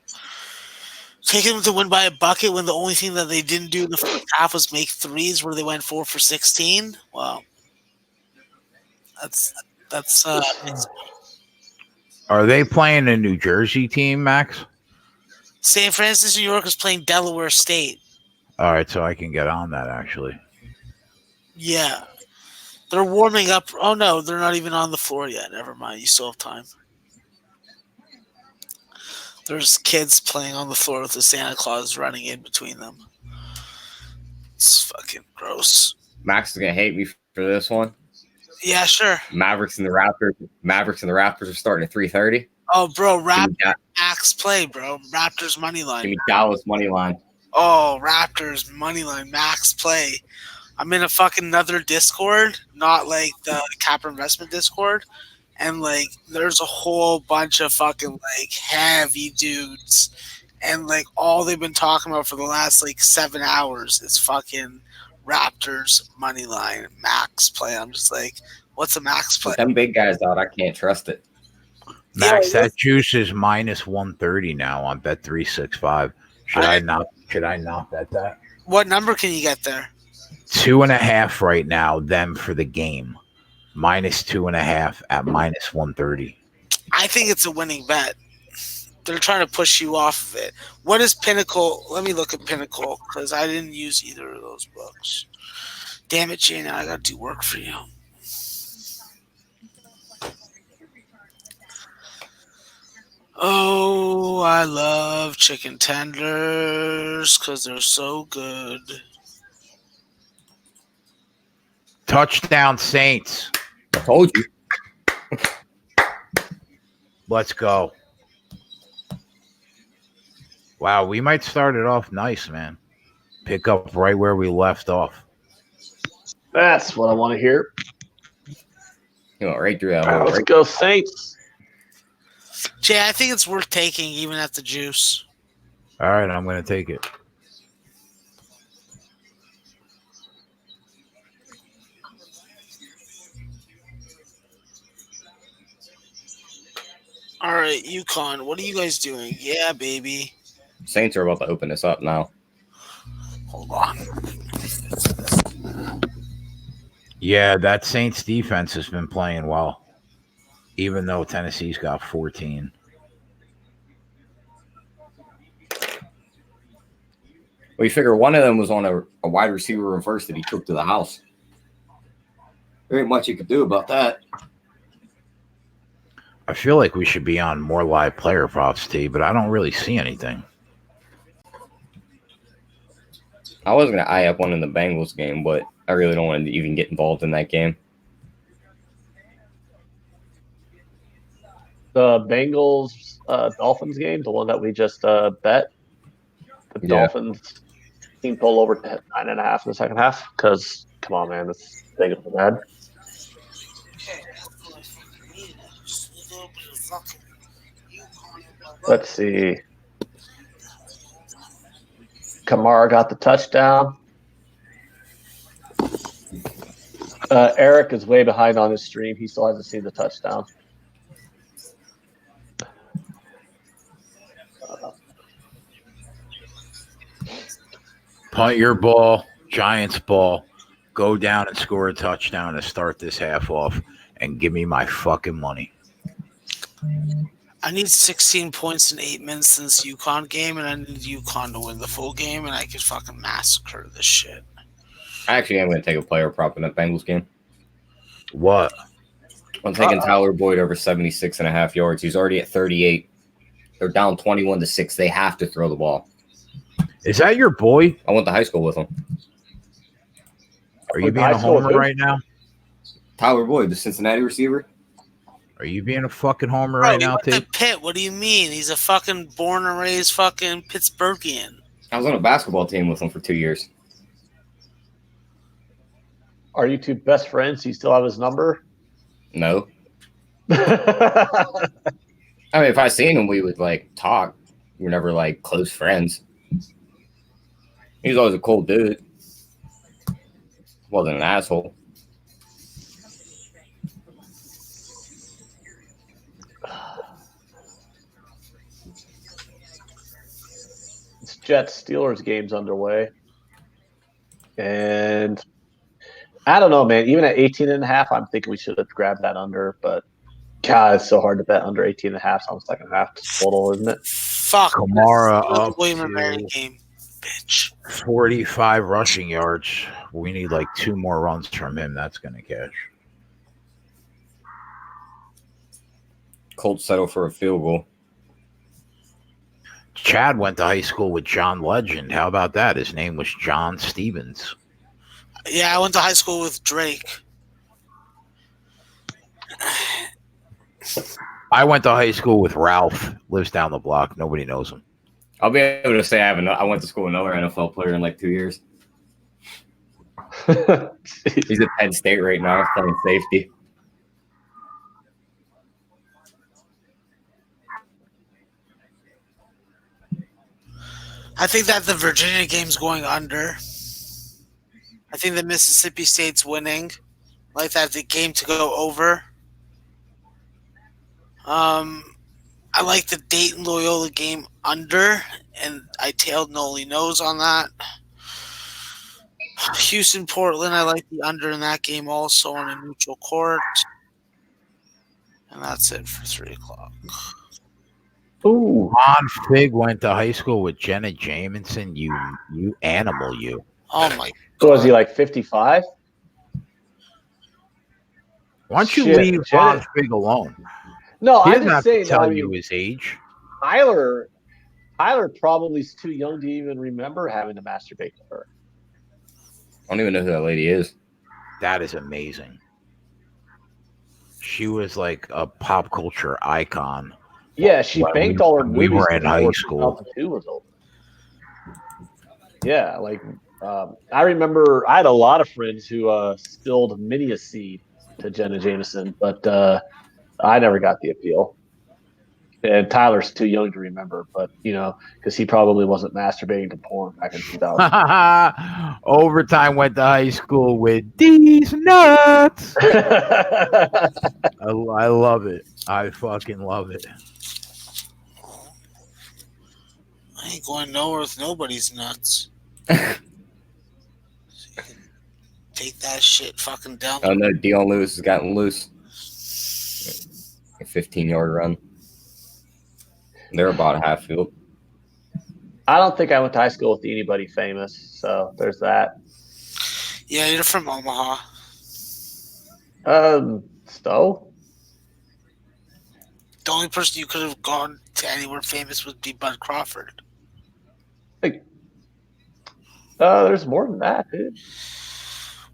taking them to win by a bucket when the only thing that they didn't do in the first half was make threes where they went 4 for 16. Well, that's Are they playing a New Jersey team, Max? St. Francis, New York is playing Delaware State. All right, so I can get on that actually. Yeah. They're warming up. Oh, no, they're not even on the floor yet. Never mind. You still have time. There's kids playing on the floor with the Santa Claus running in between them. It's fucking gross. Max is gonna hate me for this one. Yeah, sure. Mavericks and the Raptors are starting at 3:30. Oh, bro, Give me Raptors max play, bro. Raptors money line. Give me Dallas money line. Oh, Raptors money line max play. I'm in a fucking another Discord, not like the Capper Investment Discord, and like there's a whole bunch of fucking like heavy dudes, and like all they've been talking about for the last like 7 hours is fucking Raptors money line max play. I'm just like, what's a max play? With them big guys out, I can't trust it. Max, Yeah, that juice is -130 now on Bet365. Should I not bet that? What number can you get there? 2.5 right now, them for the game. -2.5 at -130. I think it's a winning bet. They're trying to push you off of it. What is Pinnacle? Let me look at Pinnacle because I didn't use either of those books. Damn it, Jana, I got to do work for you. Oh, I love chicken tenders because they're so good. Touchdown Saints. I told you. Let's go. Wow, we might start it off nice, man. Pick up right where we left off. That's what I want to hear. You know, right through that All right, hole. let's Right. go Saints. Jay, I think it's worth taking even at the juice. All right, I'm going to take it. All right, UConn, what are you guys doing? Yeah, baby. Saints are about to open this up now. Hold on. Yeah, that Saints defense has been playing well, even though Tennessee's got 14. Well, you figure one of them was on a wide receiver reverse that he took to the house. There ain't much you could do about that. I feel like we should be on more live player props, T, but I don't really see anything. I was gonna eye up one in the Bengals game, but I really don't want to even get involved in that game. The Bengals Dolphins game, the one that we just bet. The Yeah. Dolphins team total over 9.5 in the second half. Because come on, man, this Bengals are bad. Okay, that's what I fucking needed. Just a little bit of fucking UConn. Let's see. Kamara got the touchdown. Eric is way behind on his stream. He still hasn't seen the touchdown. Punt your ball, Giants ball, go down and score a touchdown to start this half off, and give me my fucking money. I need 16 points in 8 minutes in this UConn game, and I need UConn to win the full game, and I could fucking massacre this shit. I actually am going to take a player prop in that Bengals game. What? I'm taking Tyler Boyd over 76.5 yards. He's already at 38. They're down 21-6. They have to throw the ball. Is that your boy? I went to high school with him. Are you Went to being high a school with homer who? right now? Tyler Boyd, the Cincinnati receiver. Are you being a fucking homer Bro, right he now, went to T? Pitt. What do you mean? He's a fucking born and raised fucking Pittsburghian. I was on a basketball team with him for 2 years. Are you two best friends? Do you still have his number? No. I mean, if I seen him, we would like talk. We were never like close friends. He was always a cool dude. Wasn't an asshole. It's Jets Steelers game's underway. And I don't know, man. Even at 18.5, I'm thinking we should have grabbed that under, but God, it's so hard to bet under 18.5 on the second half total, isn't it? Fuck. Kamara This is the up William to- and Mary game, bitch. 45 rushing yards. We need like 2 more runs from him. That's going to cash. Colts settle for a field goal. Chad went to high school with John Legend. How about that? His name was John Stevens. Yeah, I went to high school with Drake. I went to high school with Ralph. Lives down the block. Nobody knows him. I'll be able to say I went to school with another NFL player in like 2 years. He's at Penn State right now, playing safety. I think that the Virginia game's going under. I think that Mississippi State's winning. Like that the game to go over. I like the Dayton Loyola game under, and I tailed Noli Nose on that. Houston Portland, I like the under in that game also on a neutral court. And that's it for 3 o'clock. Ooh. Ron Fig went to high school with Jenna Jameson. You animal, you. Oh my So was he like 55? Why don't you Shit, leave Jenna- Ron Fig alone? No, He I doesn't just have to saying. tell I you mean, his age. Tyler probably is too young to even remember having to masturbate to her. I don't even know who that lady is. That is amazing. She was like a pop culture icon. Yeah, she Well, banked we- all her we movies were in before high school. 2002 was over. Yeah, like I remember I had a lot of friends who spilled many a seed to Jenna Jameson, but I never got the appeal. And Tyler's too young to remember, but because he probably wasn't masturbating to porn back in 2000. Overtime went to high school with these nuts. I love it. I fucking love it. I ain't going nowhere with nobody's nuts. Take that shit fucking down. Oh no, Dion Lewis has gotten loose. A 15-yard run. They're about half field. I don't think I went to high school with anybody famous, so there's that. Yeah, you're from Omaha. So The only person you could have gone to anywhere famous would be Bud Crawford. There's more than that, dude.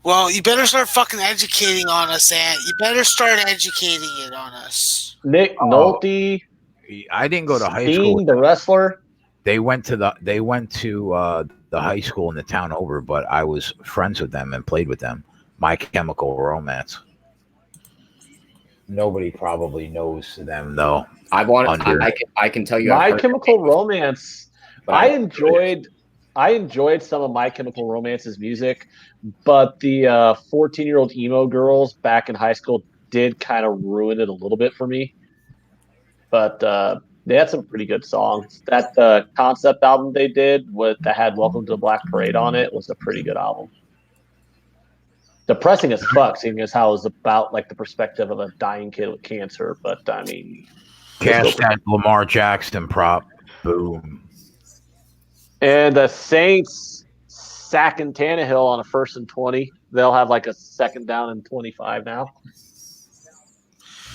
Well, you better start fucking educating on us, Ant. You better start educating it on us. Nick Nolte, I didn't go to high school. Steen, the wrestler. They went to the high school in the town over, but I was friends with them and played with them. My Chemical Romance. Nobody probably knows them though. I can tell you. My Chemical Romance. I enjoyed some of My Chemical Romance's music, but the 14-year-old emo girls back in high school did kind of ruin it a little bit for me. But they had some pretty good songs. That concept album they did that had Welcome to the Black Parade on it was a pretty good album. Depressing as fuck, seeing as how it was about like the perspective of a dying kid with cancer. But I mean, Cash that Lamar Jackson prop. Boom. And the Saints sacking Tannehill on a 1st and 20. They'll have like a 2nd down and 25 now.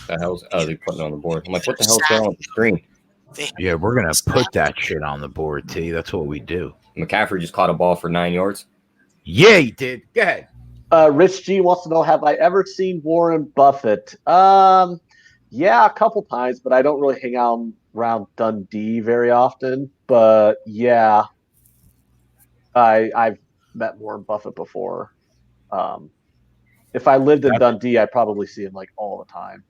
The hell's they're putting it on the board. I'm like, what the hell's going on the screen? Yeah, we're gonna put that shit on the board, T. That's what we do. McCaffrey just caught a ball for 9 yards. Yeah, he did. Go ahead. Rich G wants to know, have I ever seen Warren Buffett? Yeah, a couple times, but I don't really hang out around Dundee very often. But yeah, I've met Warren Buffett before. If I lived in Dundee, I'd probably see him like all the time.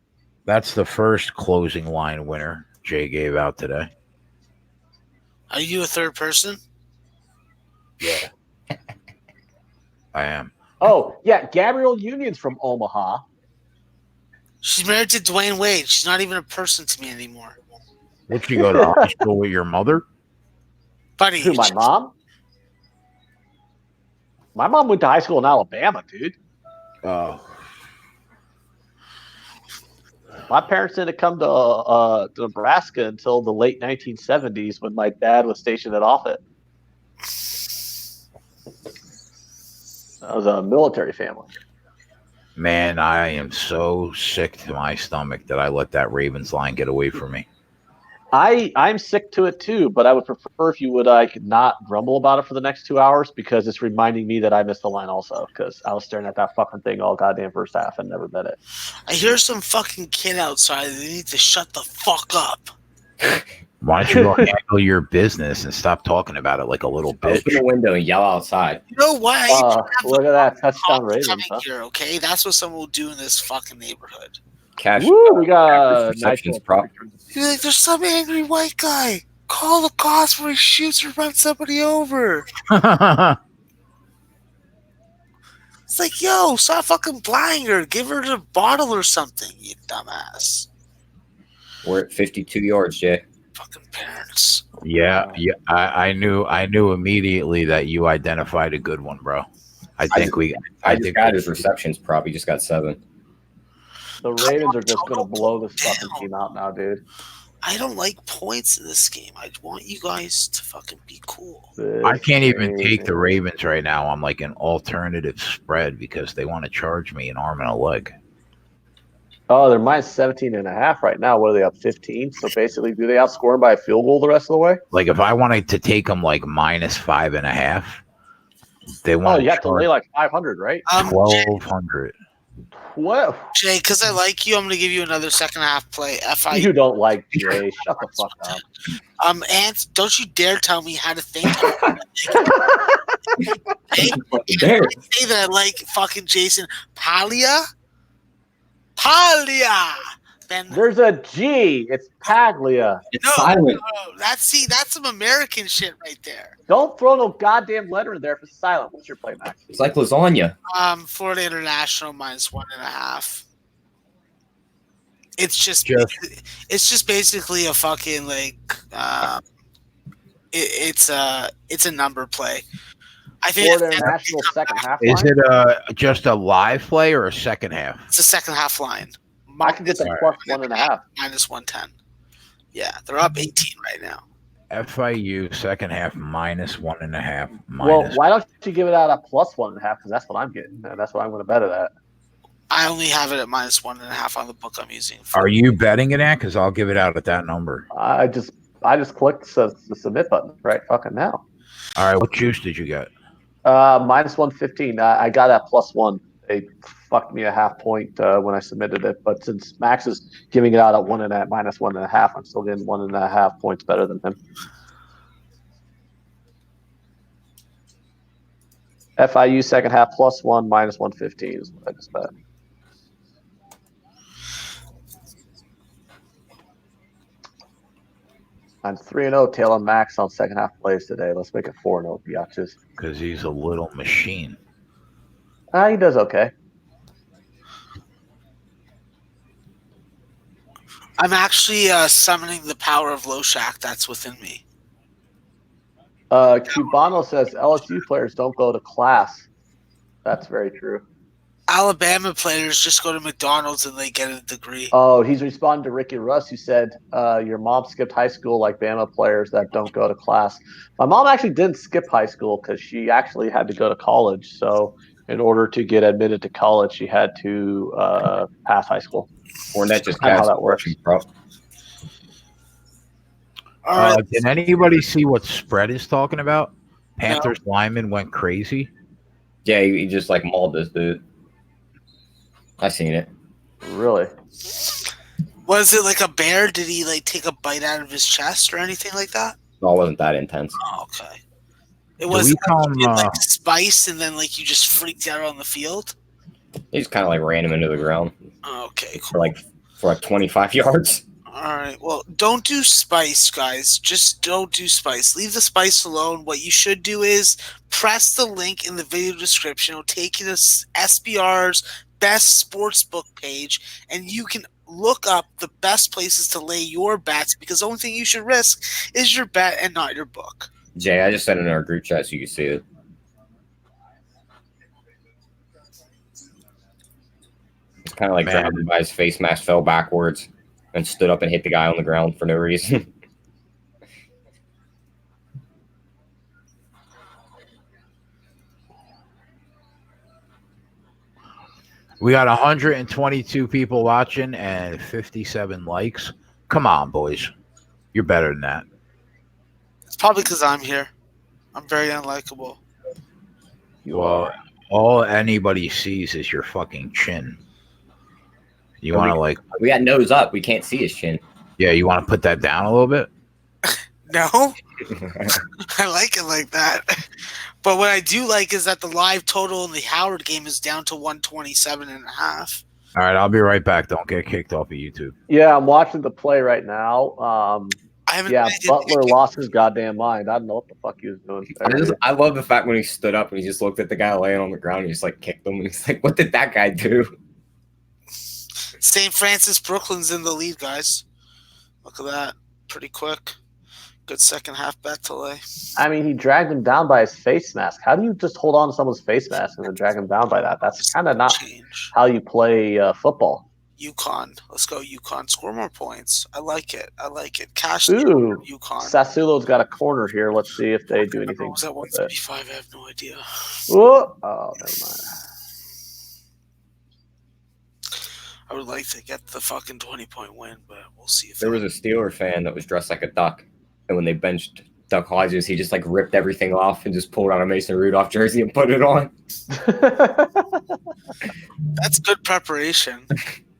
That's the first closing line winner Jay gave out today. Are you a third person? Yeah. I am. Oh, yeah, Gabrielle Union's from Omaha. She's married to Dwayne Wade. She's not even a person to me anymore. Did you go to high school with your mother? Buddy, Who, my mom? My mom went to high school in Alabama, dude. Oh. My parents didn't come to Nebraska until the late 1970s when my dad was stationed at Offutt. I was a military family. Man, I am so sick to my stomach that I let that Ravens line get away from me. I'm sick to it too, but I would prefer if you would not grumble about it for the next 2 hours because it's reminding me that I missed the line also because I was staring at that fucking thing all goddamn first half and never bet it. I hear some fucking kid outside. They need to shut the fuck up. Why don't you go handle your business and stop talking about it like a little bitch? Open the window and yell outside. You know what? Look at that touchdown Ravens, huh? Here, okay? That's what someone will do in this fucking neighborhood. Cash. Woo, we got receptions prop. You're like, there's some angry white guy. Call the cops where he shoots or runs somebody over. It's like, yo, stop fucking buying her. Give her the bottle or something, you dumbass. We're at 52 yards, Jay. Fucking parents. Yeah. I knew immediately that you identified a good one, bro. I think got his receptions prop. He just got 7. The Ravens are just going to blow this fucking team out now, dude. I don't like points in this game. I want you guys to fucking be cool. I can't even take the Ravens right now. I'm like an alternative spread because they want to charge me an arm and a leg. Oh, they're minus 17.5 right now. What are they up 15? So basically, do they outscore them by a field goal the rest of the way? Like if I wanted to take them like minus 5.5, they want. Oh, you have to lay like 500, right? 1,200. What? Jay, because I like you, I'm going to give you another second half play. You don't like Jay. Shut the fuck up. Ant, don't you dare tell me how to think. Hey, say that I like fucking Jason Paglia. Then there's a G. It's Paglia. It's silent. No, that's some American shit right there. Don't throw no goddamn letter in there if it's silent. What's your play, Max? It's like lasagna. Florida International minus 1.5. It's just basically a fucking like it's a number play. I think Florida International second half line? Is it just a live play or a second half? It's a second half line. I can get that plus 1.5. Minus 110. Yeah, they're up 18 right now. FIU second half minus 1.5. Well, why don't you give it out at plus 1.5? Because that's what I'm getting. That's what I'm going to bet it at. I only have it at -1.5 on the book I'm using. Are you betting it at? Because I'll give it out at that number. I just clicked the submit button right fucking now. All right, what juice did you get? -115. I got at +1. They fucked me a half point when I submitted it, but since Max is giving it out at -1.5, I'm still getting 1.5 points better than him. FIU second half +1 -115 is what I just bet. I'm 3-0 tail on Max on second half plays today. Let's make it 4-0, biatches. Because he's a little machine. He does okay. I'm actually summoning the power of Loshak that's within me. Cubano says LSU players don't go to class. That's very true. Alabama players just go to McDonald's and they get a degree. Oh, he's responding to Ricky Russ, who said, your mom skipped high school like Bama players that don't go to class. My mom actually didn't skip high school because she actually had to go to college. So in order to get admitted to college, she had to pass high school. Fournette just Kind of how passed that works. All right. Did anybody see what spread is talking about? Panthers lineman went crazy. Yeah, he just like mauled this dude. I seen it. Really? Was it like a bear? Did he like take a bite out of his chest or anything like that? No, it wasn't that intense. Oh, okay. It Do was we like, come, you did, like spice and then like you just freaked out on the field. He just kind of like ran him into the ground Okay, for cool. like 25 yards. All right. Well, don't do spice, guys. Just don't do spice. Leave the spice alone. What you should do is press the link in the video description. It'll take you to SBR's best sportsbook page, and you can look up the best places to lay your bets because the only thing you should risk is your bet and not your book. Jay, I just sent it in our group chat so you can see it. It's kind of like grabbed him by his face mask, fell backwards, and stood up and hit the guy on the ground for no reason. We got 122 people watching and 57 likes. Come on, boys. You're better than that. It's probably because I'm here. I'm very unlikable. Well, all anybody sees is your fucking chin. You want to like, We got nose up. We can't see his chin. yeah, you want to put that down a little bit? No, I like it like that. But what I do like is that the live total in the Howard game is down to 127.5. All right, I'll be right back. Don't get kicked off of YouTube. Yeah, I'm watching the play right now. I haven't. Yeah, Butler lost his goddamn mind. I don't know what the fuck he was doing. I love the fact when he stood up and he just looked at the guy laying on the ground and he just like kicked him. And he's like, what did that guy do? St. Francis Brooklyn's in the lead, guys. Look at that. Pretty quick. Good second half bet to lay. I mean, he dragged him down by his face mask. How do you just hold on to someone's face mask and then drag him down by that? That's kind of not Change. how you play football. UConn. Let's go UConn. Score more points. I like it. I like it. Cash Ooh, UConn. Sassuolo's got a corner here. Let's see if they do anything. Was that with it. 135? I have no idea. Oh, never mind. I would like to get the fucking 20-point win, but we'll see if There was a Steeler fan that was dressed like a duck. And when they benched Duck Hodges, he just like ripped everything off and just pulled out a Mason Rudolph jersey and put it on. That's good preparation.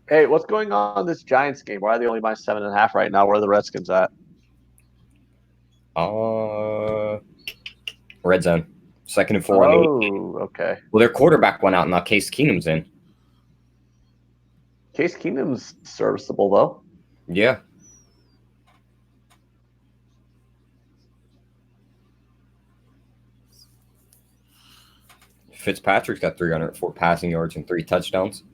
Hey, what's going on in this Giants game? Why are they only minus 7.5 right now? Where are the Redskins at? Red zone. 2nd and 4 on 8. Oh, okay. Well, their quarterback went out and now Case Keenum's in. Case Keenum's serviceable, though. Yeah. Fitzpatrick's got 304 passing yards and 3 touchdowns.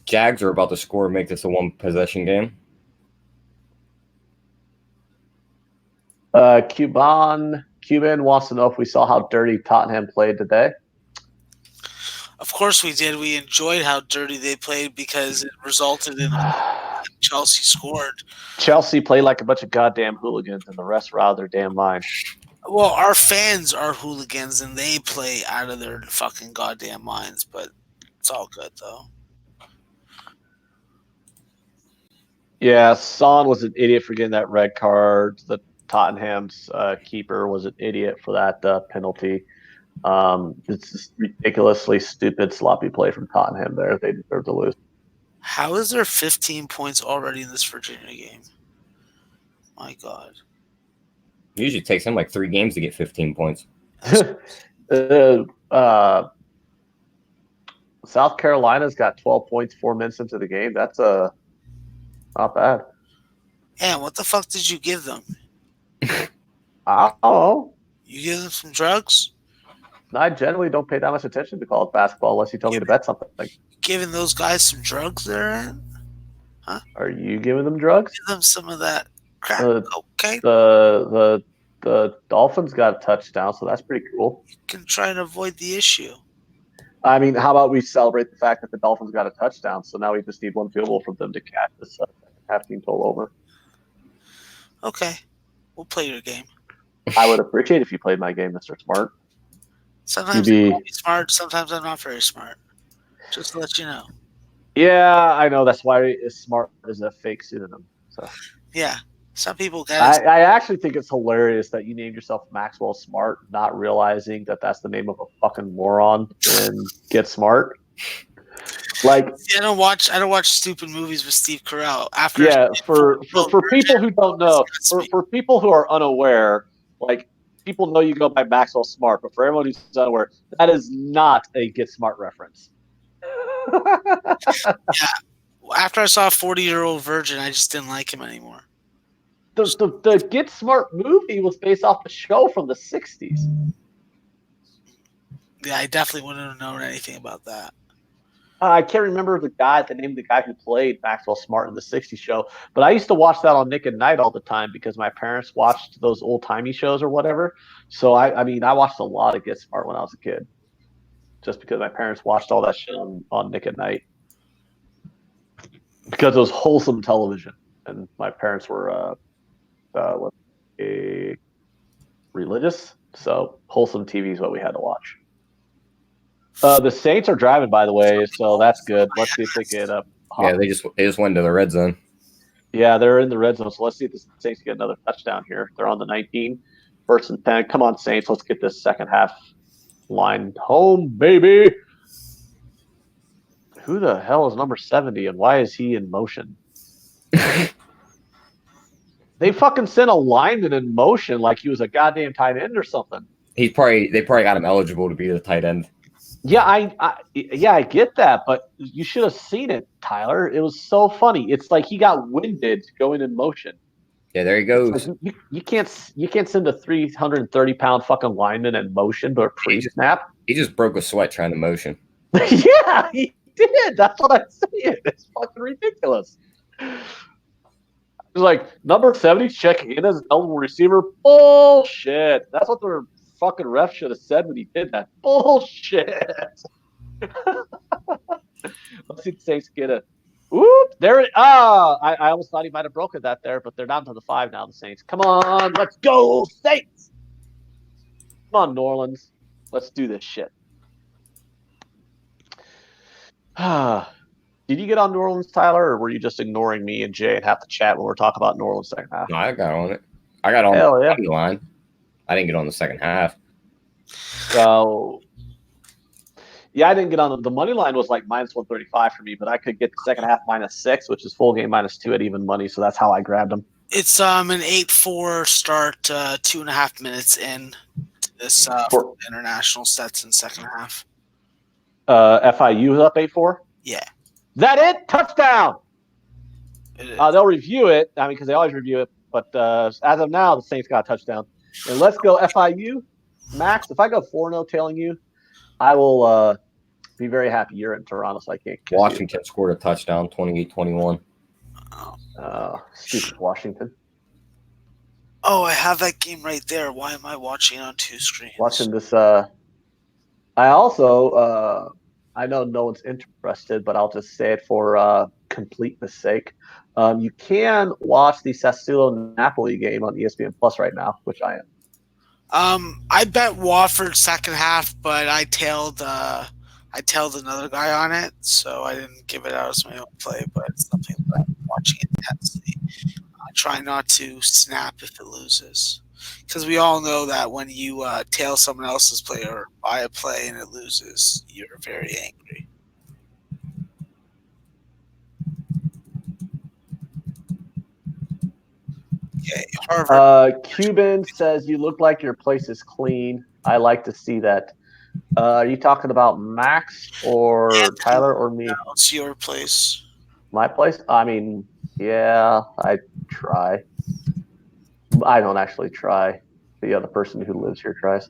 Jags are about to score and make this a 1-possession game. Cuban wants to know if we saw how dirty Tottenham played today. Of course we did. We enjoyed how dirty they played because it resulted in Chelsea scored. Chelsea played like a bunch of goddamn hooligans, and the rest were out of their damn mind. Well, our fans are hooligans and they play out of their fucking goddamn minds, but it's all good though. Yeah, Son was an idiot for getting that red card. The Tottenham's keeper was an idiot for that penalty. It's just ridiculously stupid, sloppy play from Tottenham there. They deserve to lose. How is there 15 points already in this Virginia game? My God. It usually takes him like 3 games to get 15 points. South Carolina's got 12 points 4 minutes into the game. That's not bad. And what the fuck did you give them? I don't know. You give them some drugs? I generally don't pay that much attention to college basketball unless you tell me to bet something. Giving those guys some drugs there, Ant? Are you giving them drugs? Give them some of that crap. Okay. The Dolphins got a touchdown, so that's pretty cool. You can try and avoid the issue. I mean, how about we celebrate the fact that the Dolphins got a touchdown? So now we just need one field goal from them to catch this half team total over. Okay. We'll play your game. I would appreciate if you played my game, Mr. Smart. Sometimes I'm smart, sometimes I'm not very smart. Just to let you know. Yeah, I know. That's why Smart is a fake pseudonym. So Yeah. Some people get it. I actually think it's hilarious that you named yourself Maxwell Smart, not realizing that that's the name of a fucking moron and Get Smart. Like, I don't watch stupid movies with Steve Carell. For people who don't know, for people who are unaware, like, people know you go by Maxwell Smart, but for everyone who's unaware, that is not a Get Smart reference. After I saw a 40-year-old virgin, I just didn't like him anymore. The Get Smart movie was based off a show from the 60s. Yeah, I definitely wouldn't have known anything about that. I can't remember the name of the guy who played Maxwell Smart in the 60s show, but I used to watch that on Nick at Night all the time because my parents watched those old-timey shows or whatever. So, I mean, I watched a lot of Get Smart when I was a kid just because my parents watched all that shit on Nick at Night because it was wholesome television, and my parents were religious, so wholesome TV is what we had to watch. The Saints are driving, by the way, so that's good. Let's see if they get up. Yeah, they just went to the red zone. Yeah, they're in the red zone, so let's see if the Saints get another touchdown here. They're on the 19, 1st and 10. Come on, Saints, let's get this second half line home, baby. Who the hell is number 70, and why is he in motion? They fucking sent a lineman in motion like he was a goddamn tight end or something. They probably got him eligible to be the tight end. Yeah, I get that, but you should have seen it, Tyler. It was so funny. It's like he got winded going in motion. Yeah, there he goes. Like you can't send a 330-pound fucking lineman in motion to a pre-snap. He just broke a sweat trying to motion. Yeah, he did. That's what I'm saying. It's fucking ridiculous. It's like number 70 checking in as an eligible receiver. Bullshit. That's what the fucking ref should have said when he did that. Bullshit. Let's see the Saints get it. Oop, there it. I almost thought he might have broken that there, but they're down to the 5 now. The Saints. Come on, let's go, Saints. Come on, New Orleans. Let's do this shit. Did you get on New Orleans, Tyler, or were you just ignoring me and Jay and have to chat when we're talking about New Orleans second half? No, I got on it. I got on the money line. I didn't get on the second half. So, yeah, I didn't get on the money line. Was like minus 135 for me, but I could get the second half -6, which is full game -2 at even money. So that's how I grabbed them. It's an 8-4 start, 2.5 minutes in to this international sets in second half. FIU is up 8-4. Yeah. Is that it? Touchdown. They'll review it. I mean, because they always review it. But as of now, the Saints got a touchdown. And let's go FIU. Max, if I go 4-0 tailing you, I will be very happy. You're in Toronto, so I can't kiss Washington scored a touchdown, 28-21. Stupid Washington. Oh, I have that game right there. Why am I watching on 2 screens? Watching this. I also, I know no one's interested, but I'll just say it for completeness sake. You can watch the Sassuolo Napoli game on ESPN Plus right now, which I am. I bet Wofford second half, but I tailed another guy on it, so I didn't give it out as my own play. But it's something that I'm watching intensely. I try not to snap if it loses, because we all know that when you tail someone else's play or buy a play and it loses, you're very angry. Okay, Harvard. Cuban says you look like your place is clean. I like to see that. Are you talking about Max or Tyler or me? It's your place. My place? I mean, yeah, I try. I don't actually try. The other person who lives here tries.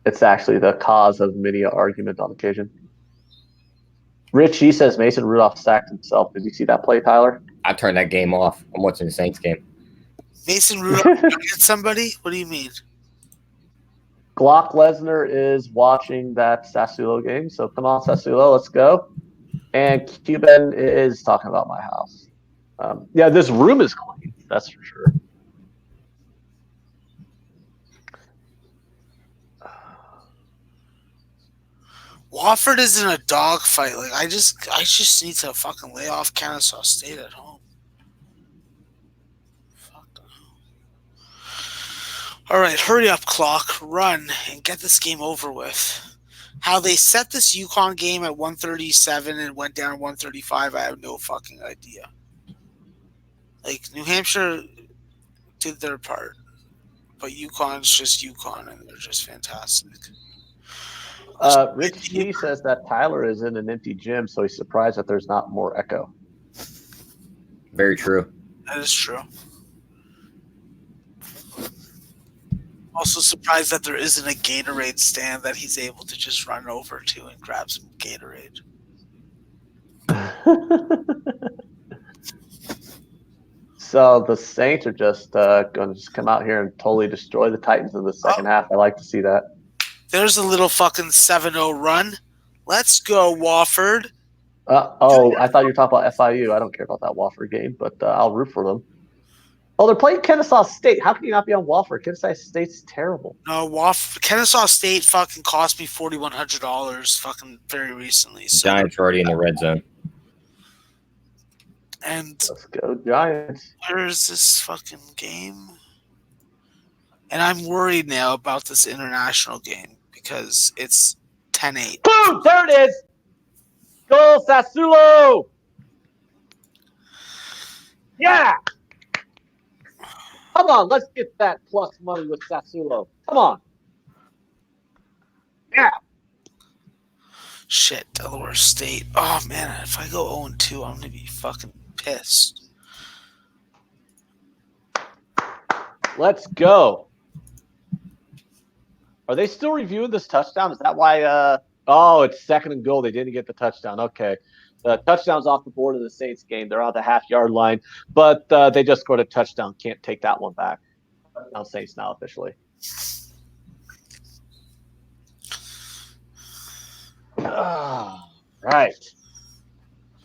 It's actually the cause of many an argument on occasion. Rich, he says Mason Rudolph sacked himself. Did you see that play, Tyler? I turned that game off. I'm watching the Saints game. Mason Rudolph hit somebody? What do you mean? Glock Lesnar is watching that Sassuolo game. So come on, Sassuolo, let's go. And Cuban is talking about my house. Yeah, this room is clean. That's for sure. Wofford is in a dogfight. Like I just need to fucking lay off Kennesaw State at home. Fuck them. All right, hurry up, clock, run and get this game over with. How they set this UConn game at 137 and went down 135, I have no fucking idea. Like New Hampshire did their part, but UConn's just UConn and they're just fantastic. Rich G says that Tyler is in an empty gym, so he's surprised that there's not more echo. Very true. That is true. Also surprised that there isn't a Gatorade stand that he's able to just run over to and grab some Gatorade. So the Saints are just going to just come out here and totally destroy the Titans in the second half. I like to see that. There's a little fucking 7-0 run. Let's go, Wofford. I thought you were talking about FIU. I don't care about that Wofford game, but I'll root for them. Oh, they're playing Kennesaw State. How can you not be on Wofford? Kennesaw State's terrible. No, Kennesaw State fucking cost me $4,100 fucking very recently. So. Giants are already in the red zone. And let's go Giants. Where is this fucking game? And I'm worried now about this international game because it's 10-8. Boom! There it is! Go Sassuolo! Yeah! Come on, let's get that plus money with Sassuolo. Come on. Yeah. Shit, Delaware State. Oh, man, if I go 0-2, I'm going to be fucking pissed. Let's go. Are they still reviewing this touchdown? Is that why? It's second and goal. They didn't get the touchdown. Okay. The touchdown's off the board of the Saints game. They're on the half-yard line, but they just scored a touchdown. Can't take that one back. Touchdown Saints now officially. Right.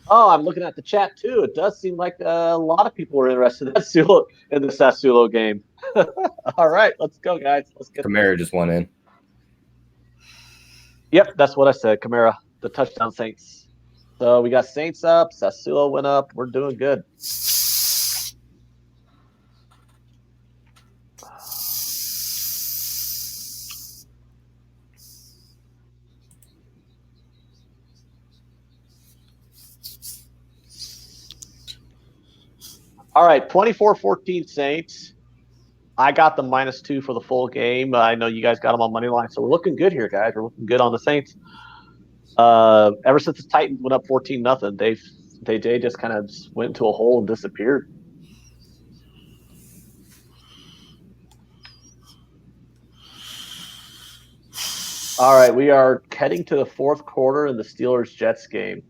Oh, I'm looking at the chat too. It does seem like a lot of people were interested in the Sassuolo game. All right, let's go, guys. Let's get. Kamara just went in. Yep, that's what I said. Kamara, the touchdown Saints. So we got Saints up. Sassuolo went up. We're doing good. All right, 24-14 Saints. I got the -2 for the full game. I know you guys got them on money line, so we're looking good here, guys. We're looking good on the Saints. Ever since the Titans went up 14-0, they just kind of went into a hole and disappeared. All right, we are heading to the fourth quarter in the Steelers-Jets game.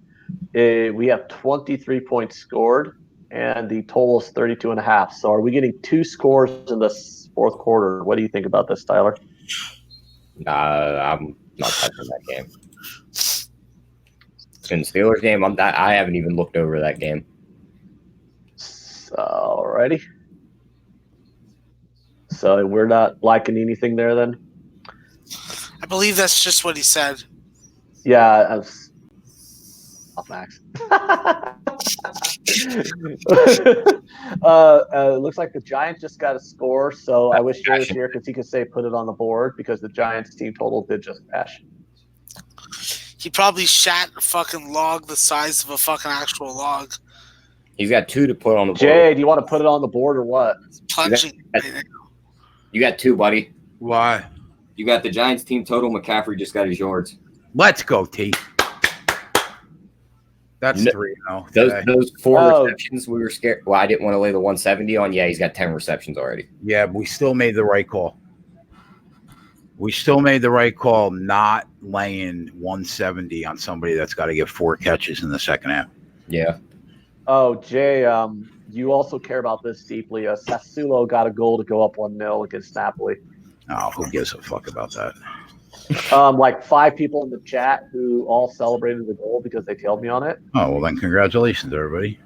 We have 23 points scored, and the total is 32.5. So are we getting 2 scores in the fourth quarter? What do you think about this, Tyler? I'm not touching that game. In the Steelers game, I haven't even looked over that game. Alrighty. So we're not liking anything there then? I believe that's just what he said. Yeah, I was off Max. Looks like the Giants just got a score, so I wish Jay was here because he could say put it on the board because the Giants team total did just crash. He probably shat a fucking log the size of a fucking actual log. He's got 2 to put on the board. Jay, do you want to put it on the board or what? Punching. You got 2, buddy. Why? You got the Giants team total. McCaffrey just got his yards. Let's go, T. That's No, 3-0. Those 4 receptions, we were scared. Well, I didn't want to lay the 170 on. Yeah, he's got 10 receptions already. Yeah, but we still made the right call. We still made the right call not laying 170 on somebody that's got to get 4 catches in the second half. Yeah. Oh, Jay, you also care about this deeply. Sassuolo got a goal to go up 1-0 against Napoli. Oh, who gives a fuck about that? Like 5 people in the chat who all celebrated the goal because they tailed me on it. Oh, well, then congratulations, everybody.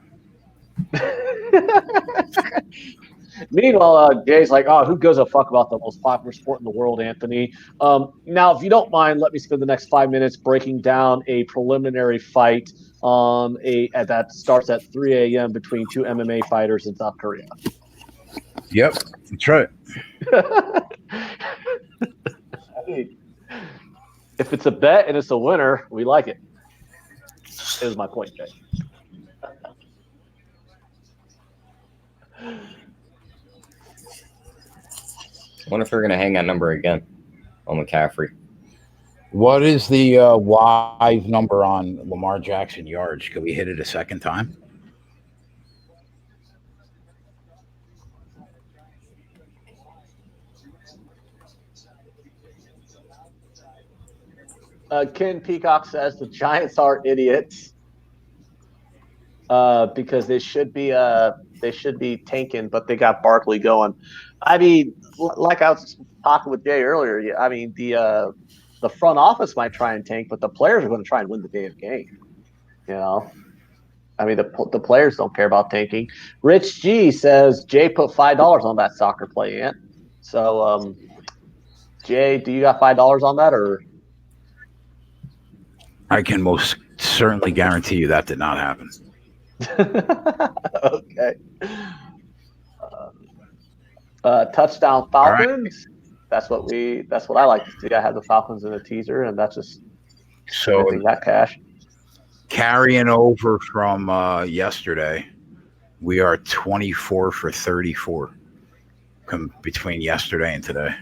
Meanwhile, Jay's like, oh, who gives a fuck about the most popular sport in the world, Anthony? Now, if you don't mind, let me spend the next 5 minutes breaking down a preliminary fight that starts at 3 a.m. between 2 MMA fighters in South Korea. Yep, that's right. If it's a bet and it's a winner, we like it. Is my point, Jay. I wonder if they're going to hang that number again on McCaffrey. What is the live number on Lamar Jackson yards? Could we hit it a second time? Ken Peacock says the Giants are idiots because they should be tanking, but they got Barkley going. I mean, like I was talking with Jay earlier. I mean, the front office might try and tank, but the players are going to try and win the damn game. You know, I mean, the players don't care about tanking. Rich G says Jay put $5 on that soccer play, Ant. So, Jay, do you got $5 on that or? I can most certainly guarantee you that did not happen. Okay. Touchdown Falcons. Right. That's what I like to see. I have the Falcons in the teaser, and that's just so that cash. Carrying over from yesterday, we are 24 for 34 between yesterday and today.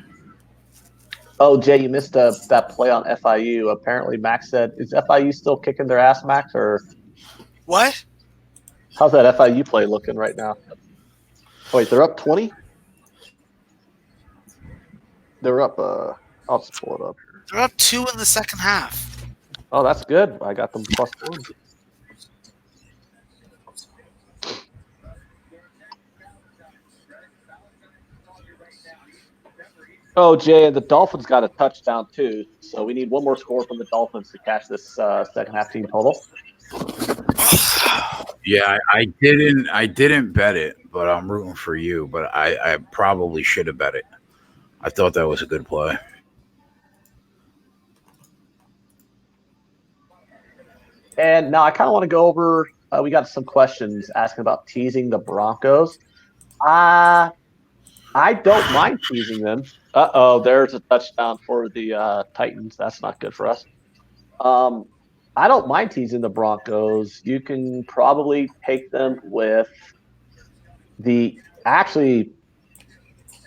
Oh, Jay, you missed that play on FIU. Apparently, Max said, "Is FIU still kicking their ass, Max?" Or what? How's that FIU play looking right now? Wait, they're up 20. They're up. I'll just pull it up. They're up 2 in the second half. Oh, that's good. I got them +1. Oh, Jay, and the Dolphins got a touchdown too. So we need one more score from the Dolphins to catch this second half team total. Yeah, I didn't bet it, but I'm rooting for you. But I probably should have bet it. I thought that was a good play. And now I kind of want to go over. We got some questions asking about teasing the Broncos. I don't mind teasing them. There's a touchdown for the Titans. That's not good for us. I don't mind teasing the Broncos. You can probably take them with actually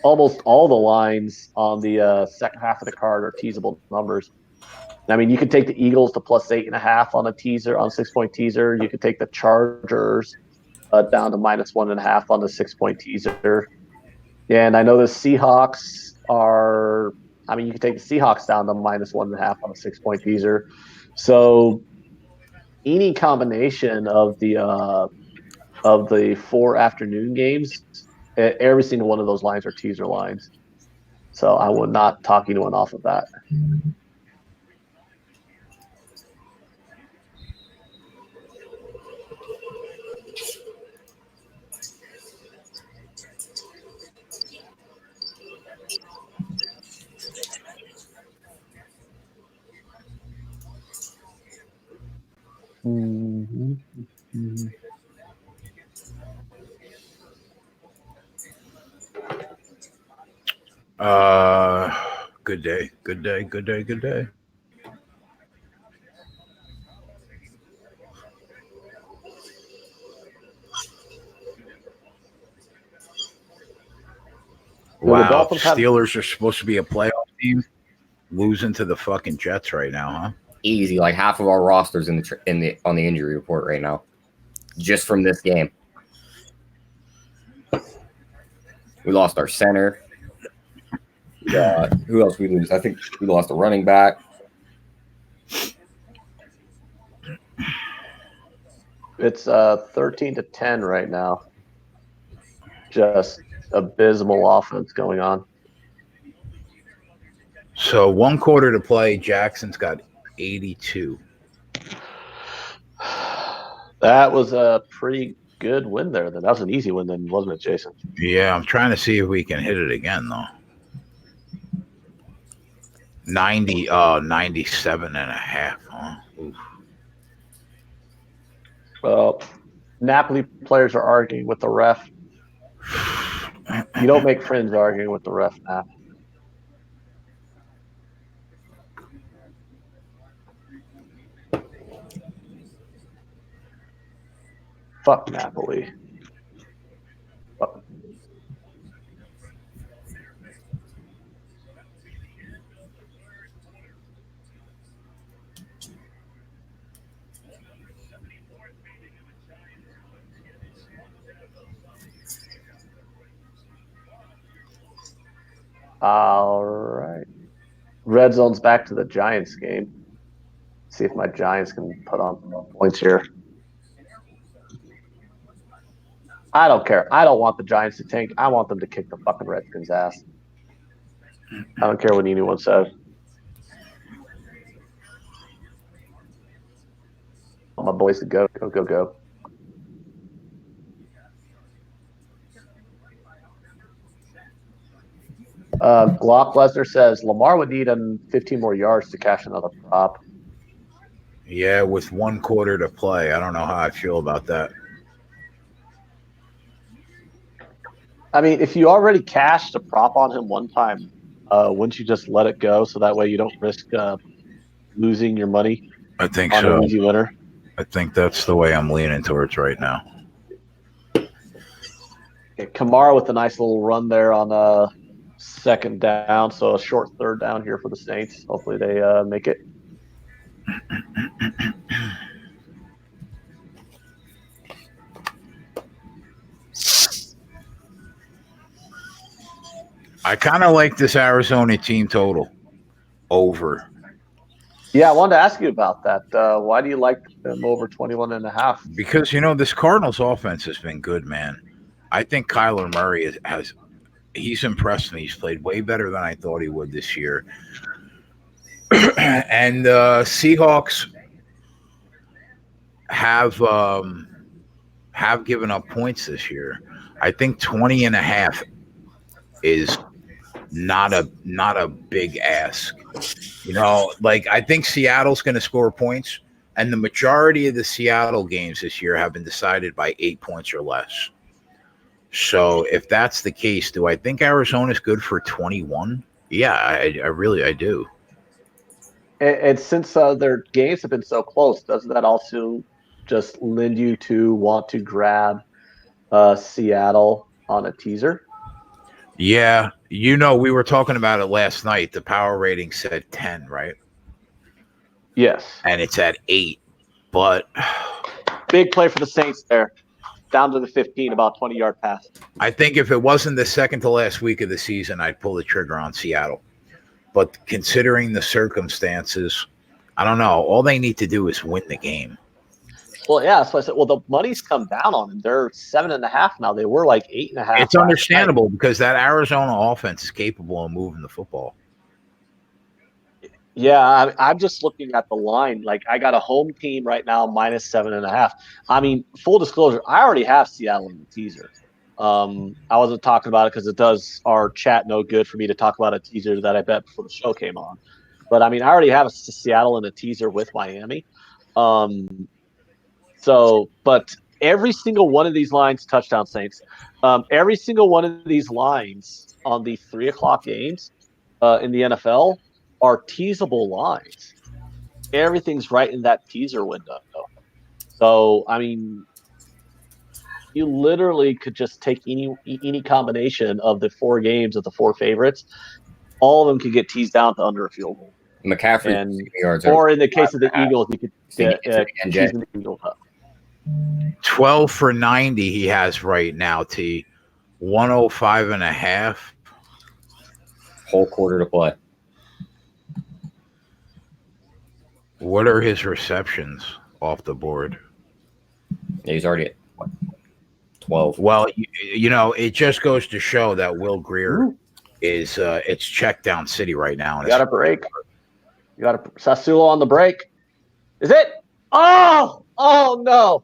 almost all the lines on the second half of the card are teasable numbers. I mean, you could take the Eagles to +8.5 on a teaser, on 6-point teaser. You could take the Chargers down to -1.5 on the 6-point teaser. And I know the Seahawks are. I mean, you could take the Seahawks down to -1.5 on a 6-point teaser. So any combination of the 4 afternoon games, every single one of those lines are teaser lines. So I would not talk anyone off of that. Good day. Good day. Good day. Good day. the Wow, Dolphins have- Steelers are supposed to be a playoff team, losing to the fucking Jets right now, huh? Easy, like half of our rosters on the injury report right now, just from this game. We lost our center. Who else we lose? I think we lost a running back. It's 13-10 right now. Just abysmal offense going on. So 1 quarter to play. Jackson's got 82. That was a pretty good win there. Then that was an easy win, then, wasn't it, Jason? Yeah, I'm trying to see if we can hit it again though. 97.5. Huh? Oof. Well, Napoli players are arguing with the ref. You don't make friends arguing with the ref, Nap. Fuck Napoli. Fuck. All right. Red Zone's back to the Giants game. See if my Giants can put on points here. I don't care. I don't want the Giants to tank. I want them to kick the fucking Redskins' ass. I don't care what anyone says. I want my boys to go. Glock Lesnar says Lamar would need 15 more yards to cash another prop. Yeah, with 1 quarter to play. I don't know how I feel about that. I mean, if you already cashed a prop on him one time, wouldn't you just let it go so that way you don't risk losing your money I think on so. an easy winner? I think that's the way I'm leaning towards right now. Kamara with a nice little run there on second down, so a short third down here for the Saints. Hopefully they make it. I kind of like this Arizona team total over. Yeah, I wanted to ask you about that. Why do you like them over 21.5? Because, this Cardinals offense has been good, man. I think Kyler Murray he's impressed me. He's played way better than I thought he would this year. And Seahawks have given up points this year. I think 20.5 is not a big ask. I think Seattle's going to score points, and the majority of the Seattle games this year have been decided by 8 points or less. So if that's the case, do I think Arizona's good for 21? Yeah, I do. And since their games have been so close, doesn't that also just lend you to want to grab Seattle on a teaser? Yeah, we were talking about it last night. The power rating said 10, right? Yes. And it's at 8. But big play for the Saints there. Down to the 15, about 20-yard pass. I think if it wasn't the second to last week of the season, I'd pull the trigger on Seattle. But considering the circumstances, I don't know. All they need to do is win the game. Well, yeah, so I said, the money's come down on them. They're 7.5 now. They were like 8.5. It's understandable because that Arizona offense is capable of moving the football. Yeah, I'm just looking at the line. Like, I got a home team right now, minus 7.5. I mean, full disclosure, I already have Seattle in the teaser. I wasn't talking about it because it does our chat no good for me to talk about a teaser that I bet before the show came on. But, I mean, I already have a Seattle in a teaser with Miami. But every single one of these lines, touchdown Saints, every single one of these lines on the 3:00 games in the NFL are teasable lines. Everything's right in that teaser window. So, I mean, you literally could just take any combination of the 4 games of the 4 favorites. All of them could get teased down to under a field goal. McCaffrey And, yards or in the case of the 5.5. Eagles, you could Think tease it's NJ. the Eagles up. 12 for 90 he has right now, T. 105.5. Whole quarter to play. What are his receptions off the board? Yeah, he's already at what, 12. Well, you know, it just goes to show that Will Grier is it's check down city right now. And You got a break. You got a Sassuolo on the break. Is it? Oh no.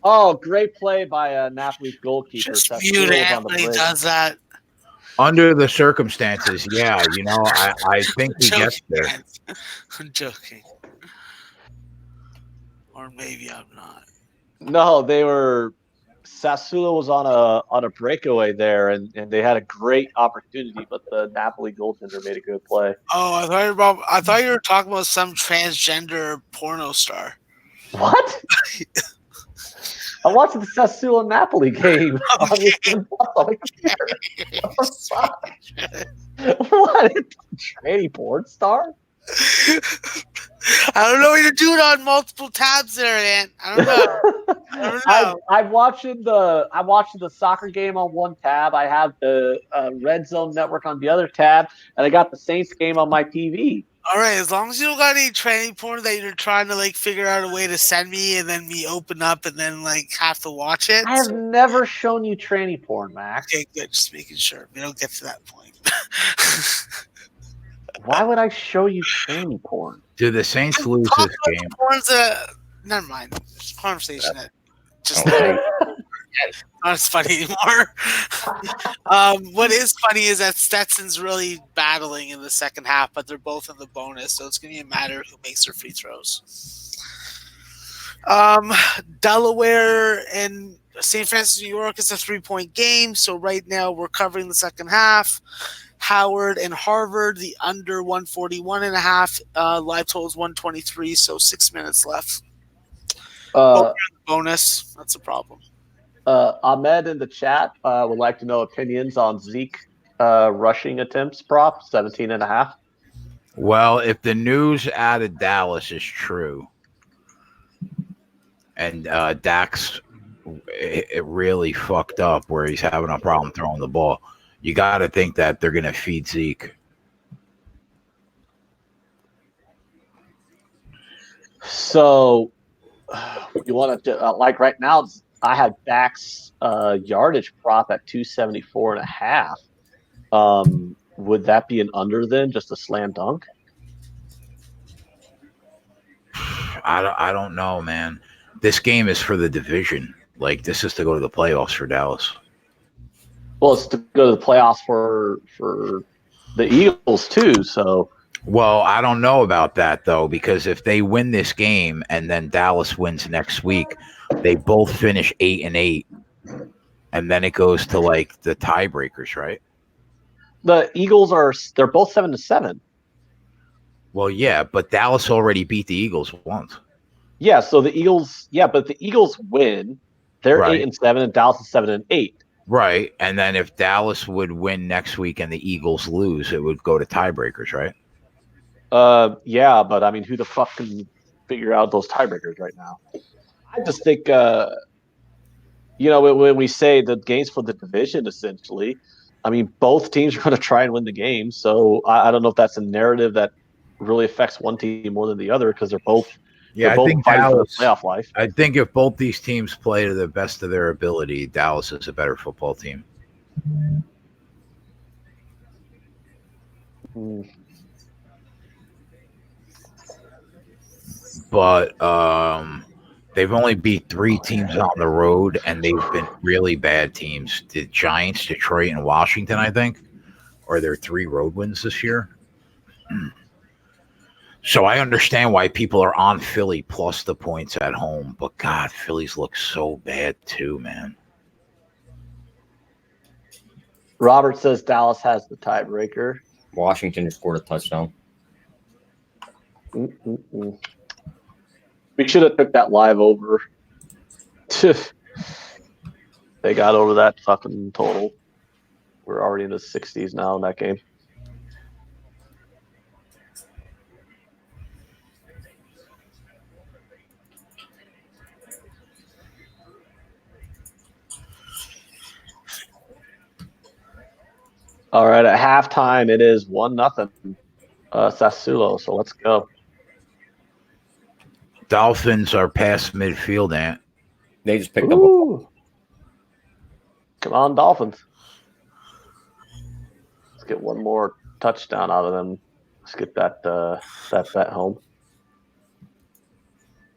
Oh, great play by Napoli's goalkeeper. Just Sassuolo's mute on the it when he break. does that. under the circumstances, yeah, you know, I think he gets there. I'm joking. Or maybe I'm not. No, they were. Sassuolo was on a breakaway there, and they had a great opportunity, but the Napoli goaltender made a good play. Oh, I thought you were talking about some transgender porno star. What? I watched the Sassuolo Napoli game on the computer. What the fuck? What? Tranny porn star? I don't know what you're doing on multiple tabs there, Ant. I don't know. I'm watching the soccer game on one tab. I have the Red Zone Network on the other tab, and I got the Saints game on my TV. All right, as long as you don't got any tranny porn that you're trying to like figure out a way to send me, and then me open up and then like have to watch it. I have never shown you tranny porn, Max. Okay, good. Just making sure we don't get to that point. Why would I show you tranny porn? Do the Saints lose Talk this about game? the porn's never mind. It's a conversation that just Okay. not as funny anymore. What is funny is that Stetson's really battling in the second half, but they're both in the bonus, so it's going to be a matter of who makes their free throws. Delaware and St. Francis, New York is a 3-point game, so right now we're covering the second half. Howard and Harvard, the under 141.5. Live total is 123, so 6 minutes left. Bonus, that's a problem. Ahmed in the chat would like to know opinions on Zeke rushing attempts prop 17.5. Well, if the news out of Dallas is true, and Dax it really fucked up where he's having a problem throwing the ball, you got to think that they're going to feed Zeke. So you want to like right now? I have Dax yardage prop at 274.5. Would that be an under then, just a slam dunk? I don't know, man. This game is for the division. Like, this is to go to the playoffs for Dallas. Well, it's to go to the playoffs for the Eagles too. So, well, I don't know about that though, because if they win this game and then Dallas wins next week, they both finish 8-8, and then it goes to like the tiebreakers, right? the Eagles they're both 7-7. Well, yeah, but Dallas already beat the Eagles once. Yeah, so the Eagles, but the Eagles win. They're Right. 8-7, and Dallas is 7-8. Right. And then if Dallas would win next week and the Eagles lose, it would go to tiebreakers, right? Yeah, but I mean, who the fuck can figure out those tiebreakers right now? I just think, when we say the games for the division, essentially, I mean, both teams are going to try and win the game. So I don't know if that's a narrative that really affects one team more than the other because they're both. Yeah, they're I both think fighting for Dallas. the playoff life. I think if both these teams play to the best of their ability, Dallas is a better football team. But they've only beat 3 teams on the road, and they've been really bad teams. The Giants, Detroit, and Washington, I think, are their 3 road wins this year. So I understand why people are on Philly plus the points at home. But, God, Phillies look so bad too, man. Robert says Dallas has the tiebreaker. Washington just scored a touchdown. Mm-mm-mm. We should have took that live over. They got over that fucking total. We're already in the 60s now in that game. All right, at halftime it is 1-0 Sassuolo. So let's go. Dolphins are past midfield, Ant. They just picked up. Ooh. Come on, Dolphins. Let's get one more touchdown out of them. Let's get that bet home.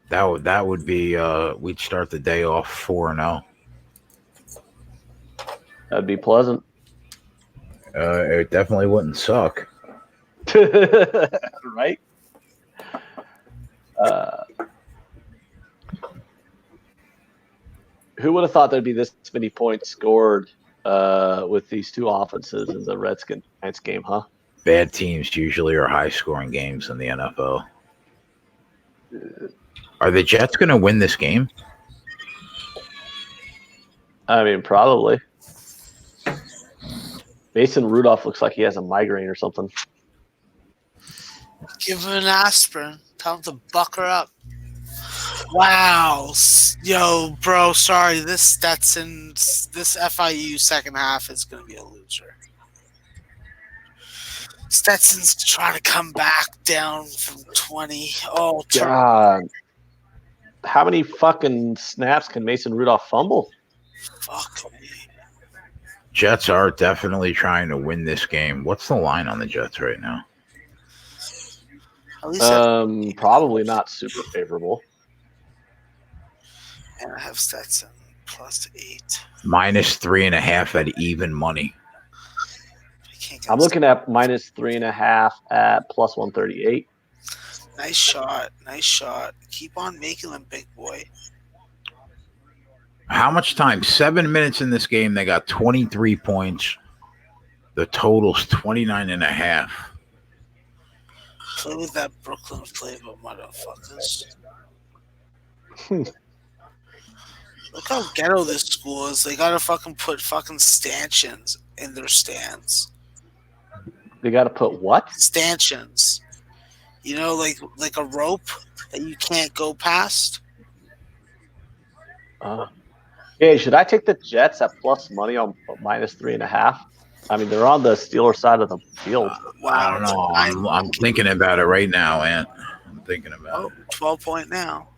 That would be we'd start the day off 4-0. That'd be pleasant. It definitely wouldn't suck. Right? Who would have thought there'd be this many points scored with these two offenses in the Redskins game, huh? Bad teams usually are high-scoring games in the NFL. Are the Jets going to win this game? I mean, probably. Mason Rudolph looks like he has a migraine or something. Give him an aspirin. Tell him to buck her up. Wow. Yo, bro, sorry. This FIU second half is going to be a loser. Stetson's trying to come back down from 20. Oh, God. How many fucking snaps can Mason Rudolph fumble? fuck me. Jets are definitely trying to win this game. What's the line on the Jets right now? At least Probably not super favorable. and I have Stetson plus 8. Minus 3.5 at even money. I can't get I'm looking at minus 3.5 at plus 138. Nice shot. Nice shot. Keep on making them, big boy. How much time? 7 minutes in this game. They got 23 points. The total's 29.5. Play with that Brooklyn flavor, motherfuckers. Look how ghetto this school is. They gotta fucking put fucking stanchions in their stands. They got to put what? Stanchions. You know, like a rope that you can't go past. Hey, should I take the Jets at plus money on minus 3.5? I mean, they're on the Steelers side of the field. I don't know. I'm thinking about it right now, Ant. I'm thinking about it. 12-point now.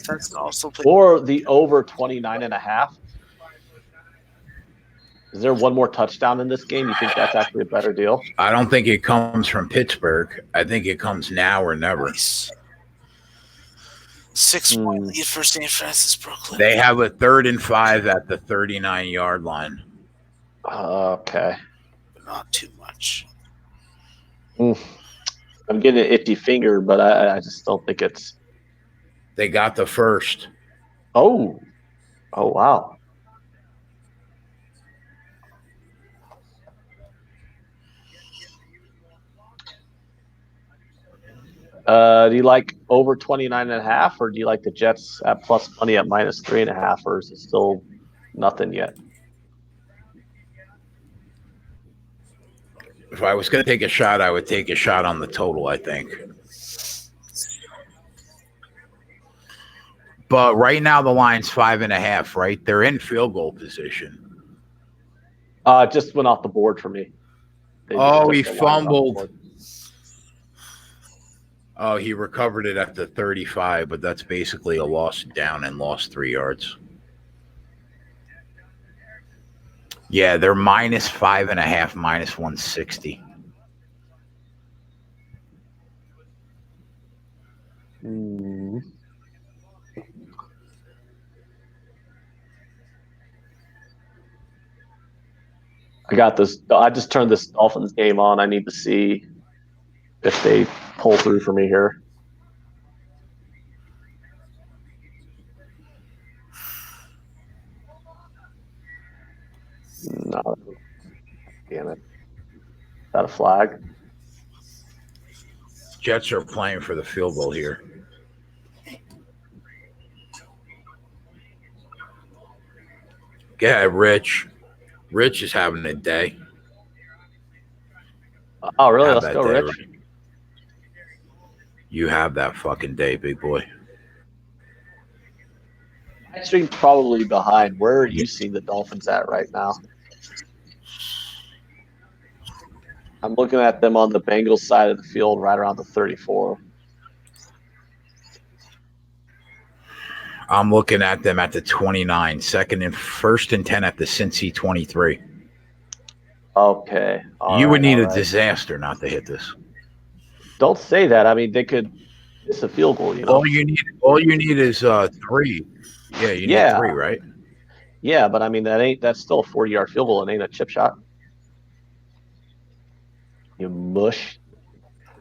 That's also play. Or the over 29.5. Is there one more touchdown in this game? You think that's actually a better deal? I don't think it comes from Pittsburgh. I think it comes now or never. Nice. 6-point lead for St. Francis, Brooklyn. They have a 3rd and 5 at the 39-yard line. Okay. Not too much. I'm getting an itchy finger, but I just don't think it's. They got the first. Oh, wow. Do you like over 29.5, or do you like the Jets at plus money at minus 3.5, or is it still nothing yet? If I was going to take a shot, I would take a shot on the total, I think. But right now the line's 5.5, right? They're in field goal position. Just went off the board for me. They Oh, just he took the line off the fumbled. board. Oh, he recovered it at the 35, but that's basically a loss down and lost 3 yards. Yeah, they're minus 5.5, minus 160. I got this. I just turned this Dolphins game on. I need to see if they pull through for me here. No, damn it. Is that a flag? Jets are playing for the field goal here. Yeah, Rich. Rich is having a day. Oh, really? Have Let's that go, day, Rich. You have that fucking day, big boy. My stream's probably behind. Where are you seeing the Dolphins at right now? I'm looking at them on the Bengals side of the field, right around the 34. I'm looking at them at the 29, first and 10 at the Cincy 23. Okay. You would need all a right. disaster not to hit this. Don't say that. I mean, they could. It's a field goal, you know. All you need is 3. Yeah, you need 3, right? Yeah, but I mean that's still a 40-yard field goal. It ain't a chip shot. You mush.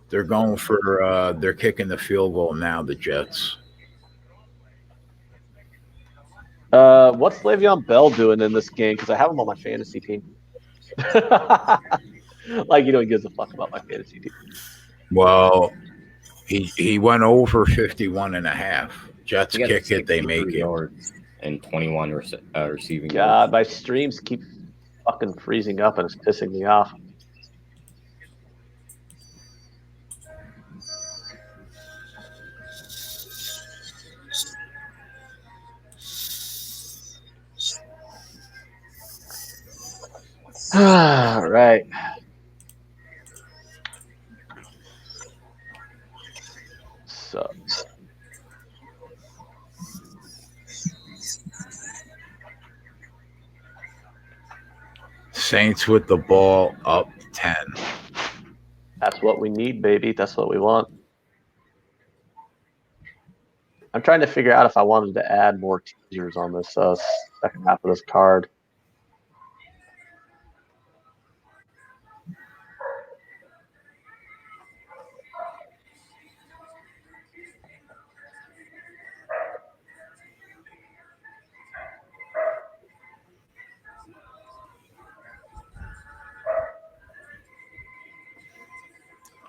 They're going for they're kicking the field goal now, the Jets. What's Le'Veon Bell doing in this game? Because I have him on my fantasy team. Like, he gives a fuck about my fantasy team. Well, he went over 51.5. Jets He got kick it, they 63 make it. yards and 21 receiving God, yards. my streams keep fucking freezing up and it's pissing me off. All right. So Saints with the ball up 10. that's what we need, baby. That's what we want. I'm trying to figure out if I wanted to add more teasers on this second half of this card.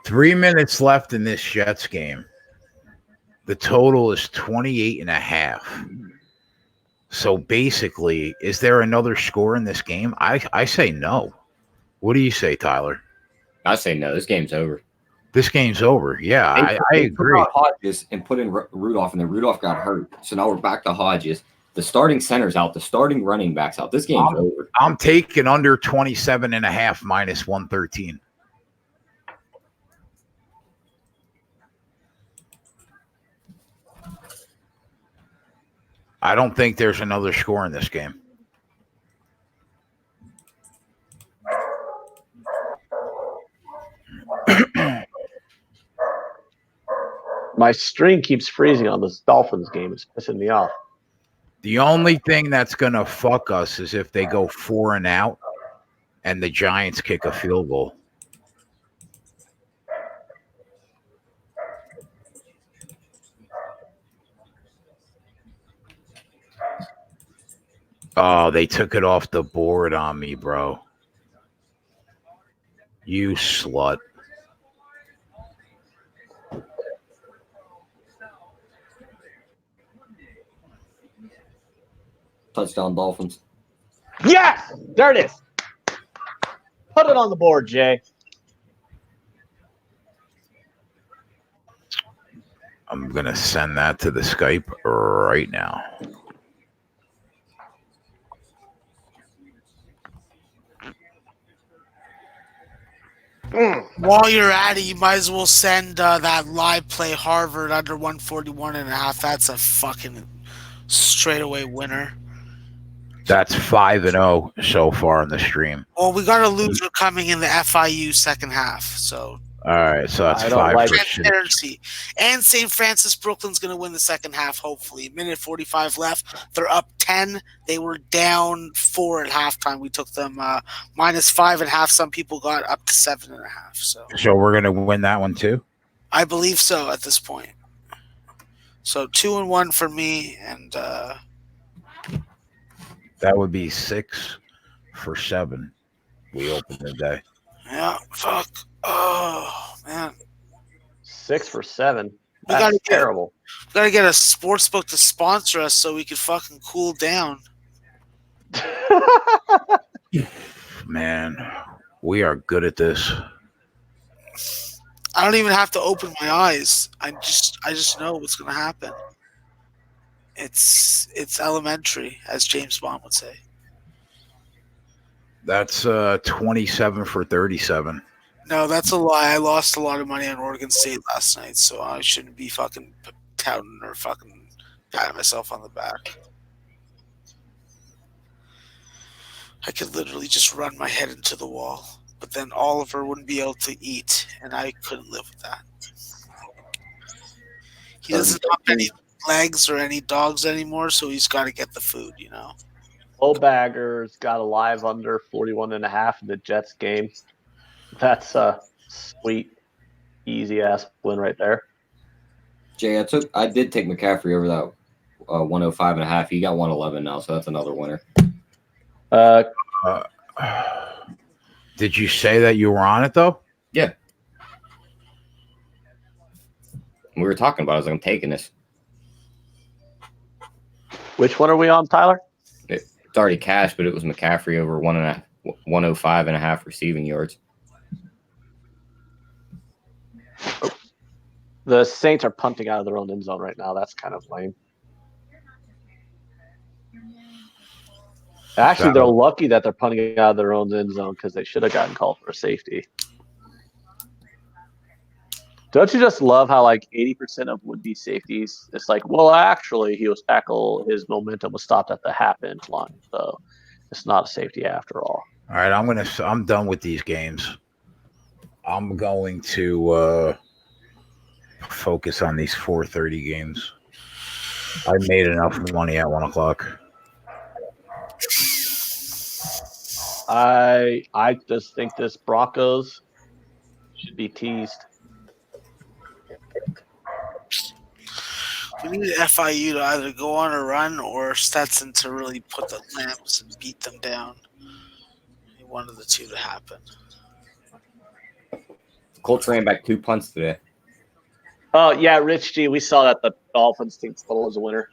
Three minutes left in this Jets game. The total is 28.5. So basically, is there another score in this game? I say no. What do you say, Tyler? I say no. This game's over. This game's over. Yeah, I They agree. took out Hodges and put in Rudolph, and then Rudolph got hurt. So now we're back to Hodges. The starting center's out. The starting running back's out. This game's over. I'm taking under 27.5 minus 113. I don't think there's another score in this game. My string keeps freezing on this Dolphins game. It's pissing me off. The only thing that's going to fuck us is if they go 4 and out and the Giants kick a field goal. Oh, they took it off the board on me, bro. You slut. Touchdown Dolphins. Yes! There it is. Put it on the board, Jay. I'm going to send that to the Skype right now. While you're at it, you might as well send that live play Harvard under 141.5. That's a fucking straightaway winner. That's 5-0 so far in the stream. Well, we got a loser coming in the FIU second half, so All right, so that's I don't 5 like for transparency. And St. Francis Brooklyn's going to win the second half, hopefully. Minute 45 left. They're up 10. They were down 4 at halftime. We took them -5.5. Some people got up to 7.5. So we're going to win that one too? I believe so at this point. So 2-1 for me, and That would be 6 for 7. We opened the day. Yeah, fuck. Oh man, 6 for 7. We gotta That's get- terrible. gotta get a sports book to sponsor us so we can fucking cool down. Man, we are good at this. I don't even have to open my eyes. I just know what's gonna happen. It's elementary, as James Bond would say. That's 27 for 37. No, that's a lie. I lost a lot of money on Oregon State last night, so I shouldn't be fucking touting or fucking patting myself on the back. I could literally just run my head into the wall, but then Oliver wouldn't be able to eat, and I couldn't live with that. He doesn't have any legs or any dogs anymore, so he's got to get the food, you know. Bull Baggers got a live under 41.5 in the Jets game. That's a sweet, easy ass win right there. Jay, I did take McCaffrey over that 105.5. He got 111 now, so that's another winner. Did you say that you were on it though? Yeah. We were talking about it. I was like, I'm taking this. Which one are we on, Tyler? It's already cashed, but it was McCaffrey over 105.5 receiving yards. The Saints are punting out of their own end zone right now. That's kind of lame. Actually, they're lucky that they're punting out of their own end zone because they should have gotten called for a safety. Don't you just love how like 80% of would-be safeties, it's like, well, actually, he was tackled. His momentum was stopped at the half-inch line, so it's not a safety after all. All right, I'm done with these games. I'm going to focus on these 4:30 games. I made enough money at 1 o'clock. I just think this Broncos should be teased. We need FIU to either go on a run or Stetson to really put the lamps and beat them down. We need one of the two to happen. Colts ran back 2 punts today. Oh, yeah, Rich G, we saw that the Dolphins think total was a winner.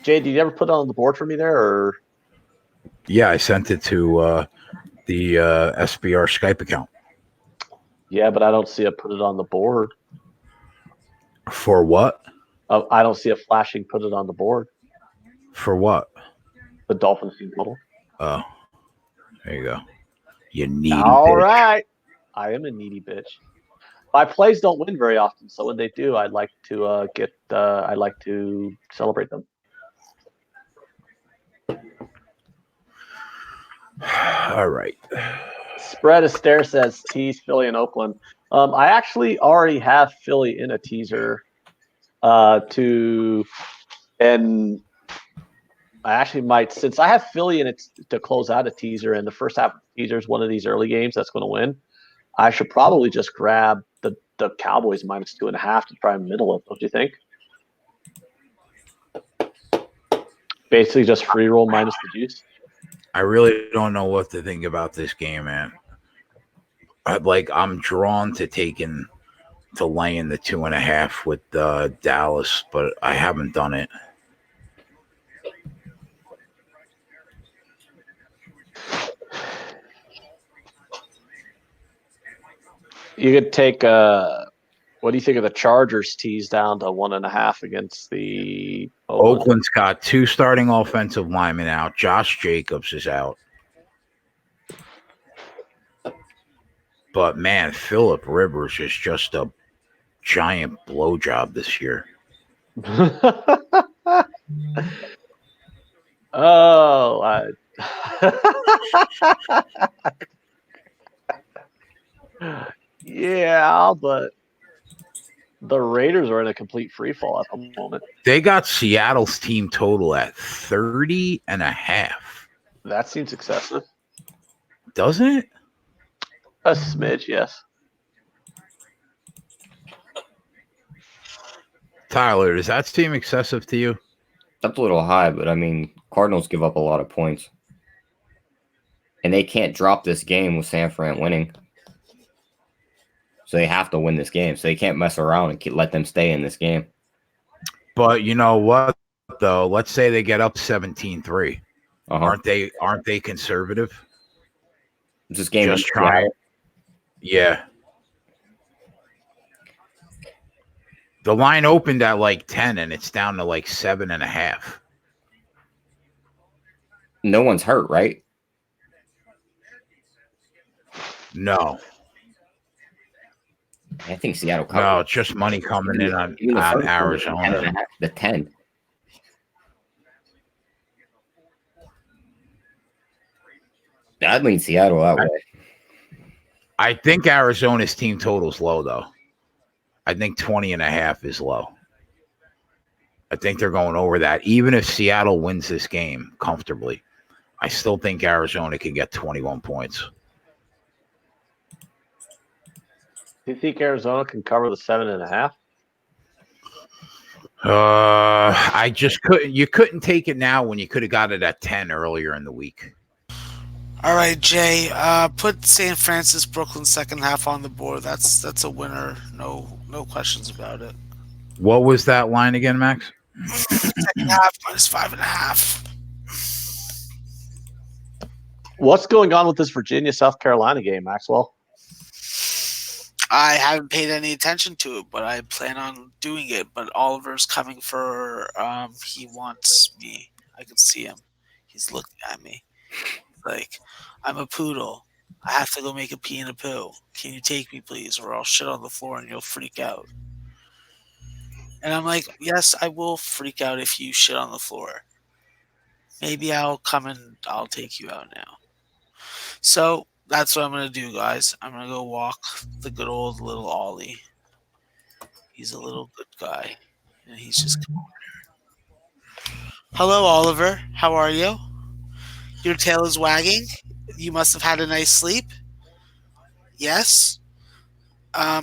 Jay, did you ever put it on the board for me there? Or Yeah, I sent it to the SBR Skype account. Yeah, but I don't see it put it on the board. For what? I don't see it flashing put it on the board. For what? The Dolphins team total. Oh, there you go. You needy All bitch. right. I am a needy bitch. My plays don't win very often, so when they do, I'd like to I'd like to celebrate them. All right. Spread Astaire says tease Philly and Oakland. I actually already have Philly in a teaser and I actually might, since I have Philly in it to close out a teaser, and the first half of the teaser is one of these early games that's going to win. I should probably just grab the Cowboys -2.5 to try and middle it. Don't you think? Basically, just free roll minus the juice. I really don't know what to think about this game, man. I'm drawn to laying the 2.5 with Dallas, but I haven't done it. You could take what do you think of the Chargers tease down to 1.5 against the Oakland? Oakland's got 2 starting offensive linemen out. Josh Jacobs is out. But man, Phillip Rivers is just a giant blowjob this year. Oh, yeah, but the Raiders are in a complete free fall at the moment. They got Seattle's team total at 30.5. That seems excessive. Doesn't it? A smidge, yes. Tyler, does that seem excessive to you? That's a little high, but I mean, Cardinals give up a lot of points. and they can't drop this game with San Fran winning. So they have to win this game. So they can't mess around and let them stay in this game. But you know what, though? Let's say they get up 17-3. Uh-huh. Aren't they conservative? This game Just trying. Yeah. The line opened at like 10 and it's down to like 7.5. No one's hurt, right? No. I think Seattle No, covered. it's just money coming in on Even the first one was Arizona. 10.5 to 10. That leans Seattle that way. I think Arizona's team total's low, though. I think 20.5 is low. I think they're going over that. Even if Seattle wins this game comfortably, I still think Arizona can get 21 points. Do you think Arizona can cover the 7.5? I just couldn't. You couldn't take it now when you could have got it at 10 earlier in the week. All right, Jay. Put St. Francis Brooklyn second half on the board. That's a winner. No questions about it. What was that line again, Max? Second half minus 5.5. What's going on with this Virginia South Carolina game, Maxwell? I haven't paid any attention to it, but I plan on doing it. But Oliver's coming for. He wants me. I can see him. He's looking at me like I'm a poodle. I have to go make a pee and a poo. Can you take me, please, or I'll shit on the floor and you'll freak out. And I'm like, yes, I will freak out if you shit on the floor. Maybe I'll come and I'll take you out now. So that's what I'm going to do, guys. I'm going to go walk the good old little Ollie. He's a little good guy. And he's just come over here. Hello, Oliver. How are you? Your tail is wagging. You must have had a nice sleep. Yes.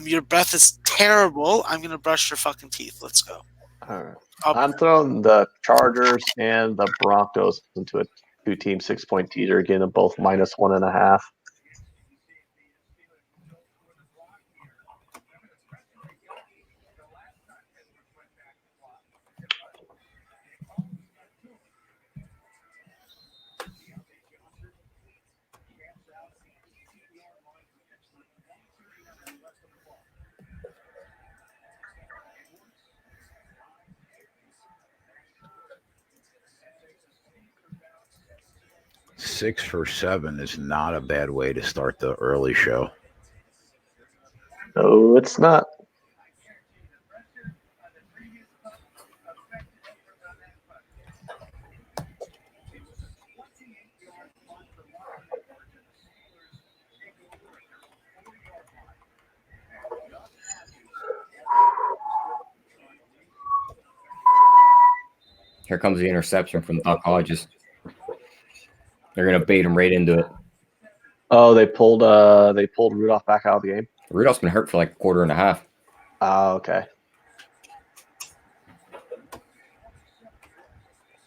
Your breath is terrible. I'm going to brush your fucking teeth. Let's go. All right. I'm throwing the Chargers and the Broncos into a 2-team 6-point teaser again, of both minus 1.5. Six for 7 is not a bad way to start the early show. No, it's not. Here comes the interception from Doc Hodges. They're going to bait him right into it. Oh, they pulled Rudolph back out of the game. Rudolph's been hurt for like a quarter and a half. Oh, okay.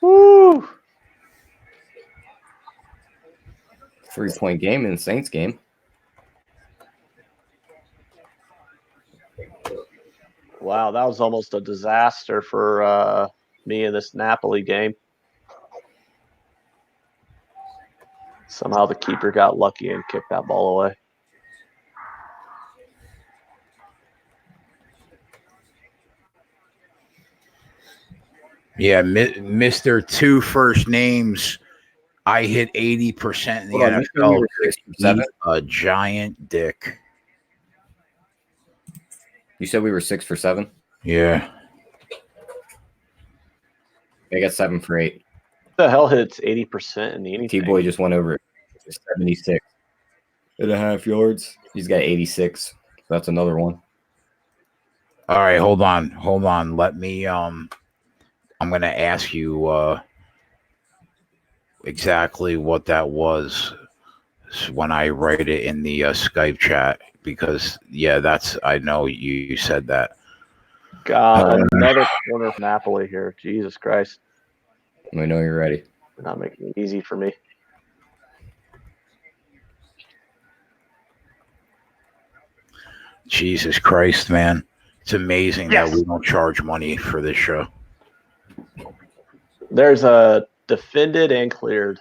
Woo! 3-point game in the Saints game. Wow, that was almost a disaster for me in this Napoli game. Somehow the keeper got lucky and kicked that ball away. Yeah, Mr. Two First Names. I hit 80% in the Hold on, you said we NFL. were 6 for 7? Eat a giant dick. You said we were 6 for 7? Yeah. I got 7 for 8. What the hell hits 80% in the anything? T-Boy just went over it. 76.5 yards. He's got 86. That's another one. All right, hold on. Let me I'm going to ask you exactly what that was when I write it in the Skype chat, because I know you said that. God, another corner for Napoli here. Jesus Christ. Let me know you're ready. They're not making it easy for me. Jesus Christ, man. It's amazing Yes. that we don't charge money for this show. There's a defended and cleared.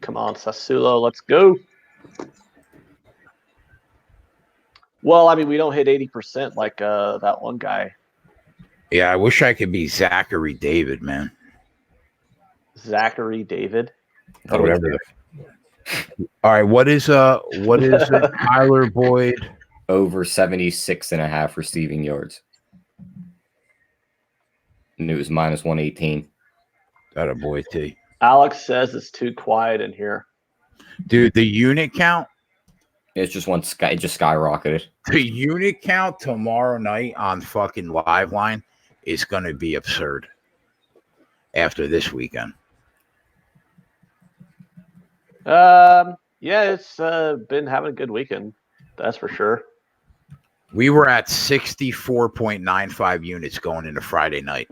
Come on, Sassuolo, let's go. Well, I mean, we don't hit 80% like that one guy, Yeah, I wish I could be Zachary David, man. Zachary David. Or whatever. All right, what is it? Tyler Boyd Over 76.5 receiving yards. And it was minus 118. Got a boy T. Alex says it's too quiet in here. Dude, the unit count. It's just it just skyrocketed. The unit count tomorrow night on fucking Liveline is going to be absurd after this weekend. Yeah, it's been having a good weekend. That's for sure. We were at 64.95 units going into Friday night.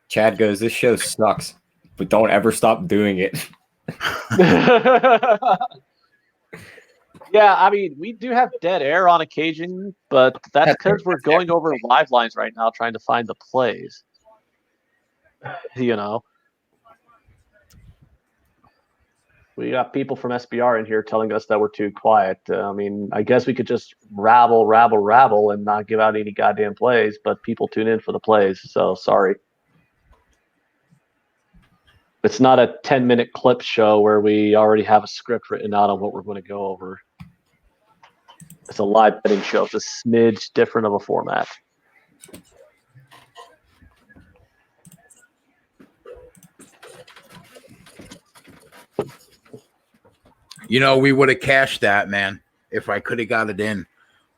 Chad goes, this show sucks, but don't ever stop doing it. Yeah, I mean, we do have dead air on occasion, but that's because we're going over live lines right now trying to find the plays. You know. We got people from SBR in here telling us that we're too quiet. I mean, I guess we could just rabble and not give out any goddamn plays, but people tune in for the plays, so sorry. It's not a 10-minute clip show where we already have a script written out on what we're going to go over. It's a live betting show. It's a smidge different of a format. You know, we would have cashed that, man, if I could have got it in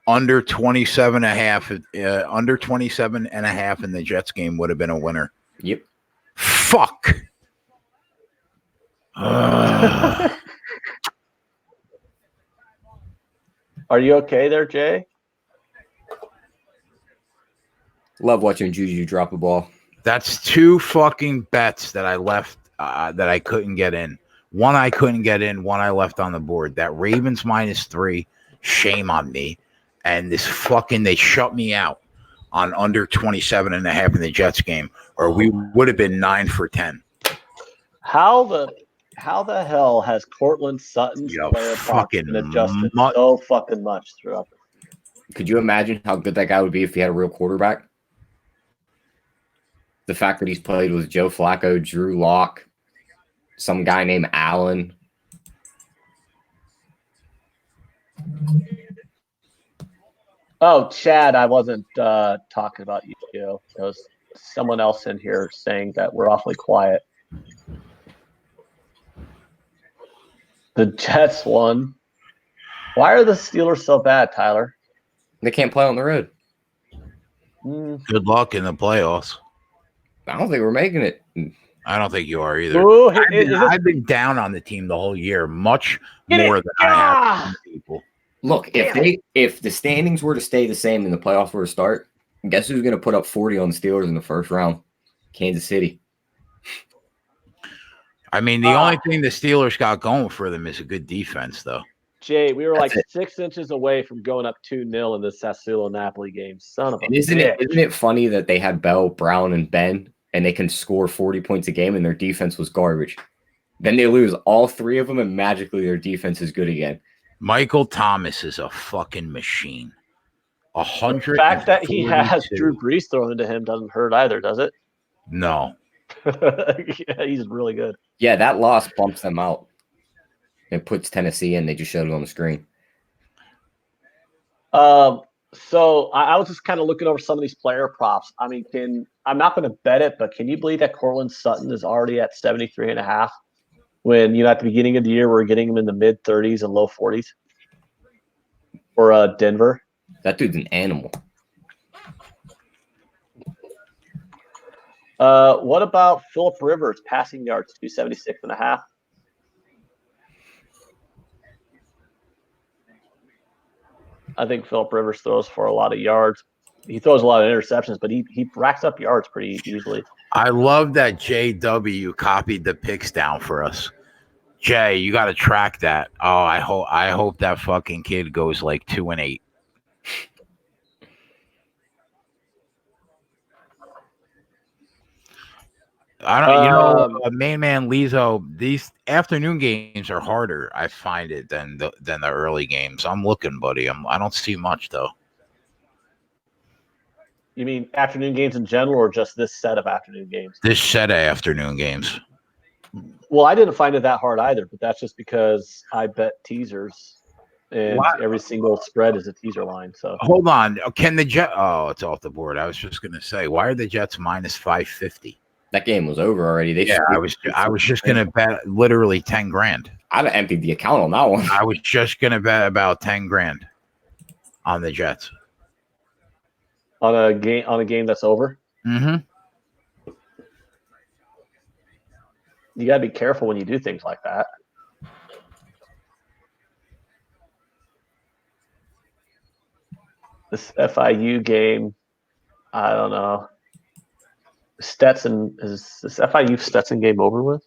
under 27 and a half. Under 27 and a half in the Jets game would have been a winner. Yep. Fuck. Are you okay there, Jay? Love watching Juju drop a ball. That's two fucking bets that I left that I couldn't get in. One I couldn't get in, one I left on the board. That Ravens -3, shame on me. And this fucking, they shut me out on under 27 and a half in the Jets game, or we would have been 9 for 10. How the hell has Cortland Sutton's player fucking been adjusted so fucking much throughout? Could you imagine how good that guy would be if he had a real quarterback? The fact that he's played with Joe Flacco, Drew Lock, some guy named Allen. Oh, Chad, I wasn't talking about you. There was someone else in here saying that we're awfully quiet. The Jets won. Why are the Steelers so bad, Tyler? They can't play on the road. Good luck in the playoffs. I don't think we're making it. I don't think you are either. Ooh, I've been down on the team the whole year, much more than I have some people. Look, if the standings were to stay the same and the playoffs were to start, guess who's going to put up 40 on the Steelers in the first round? Kansas City. I mean, the only thing the Steelers got going for them is a good defense, though. Jay, we were That's like 6 inches away from going up 2-0 in the Sassuolo-Napoli game. Son of a Isn't it funny that they had Bell, Brown, and Ben, and they can score 40 points a game, and their defense was garbage? Then they lose all three of them, and magically their defense is good again. Michael Thomas is a fucking machine. 100. The fact that he has Drew Brees thrown into him doesn't hurt either, does it? No. Yeah, he's really good. Yeah, that loss bumps them out. It puts Tennessee in. They just showed it on the screen. So I was just kind of looking over some of these player props. I mean, I'm not going to bet it, but can you believe that Cortland Sutton is already at 73.5 when, at the beginning of the year, we're getting him in the mid 30s and low 40s for Denver? That dude's an animal. What about Phillip Rivers passing yards, 276.5? I think Phillip Rivers throws for a lot of yards. He throws a lot of interceptions, but he racks up yards pretty easily. I love that JW copied the picks down for us. Jay, you got to track that. Oh, I hope that fucking kid goes like 2-8. I don't, main man Lizzo. These afternoon games are harder. I find it than the early games. I'm looking, buddy. I don't see much though. You mean afternoon games in general, or just this set of afternoon games? This set of afternoon games. Well, I didn't find it that hard either, but that's just because I bet teasers, and every single spread is a teaser line. So hold on, can the Jet? Oh, it's off the board. I was just gonna say, why are the Jets minus 550? That game was over already. I was just gonna bet literally 10 grand. I'd have emptied the account on that one. I was just gonna bet about 10 grand on the Jets on a game that's over. Mm-hmm. You gotta be careful when you do things like that. This FIU game, I don't know. Stetson, is this FIU Stetson game over with?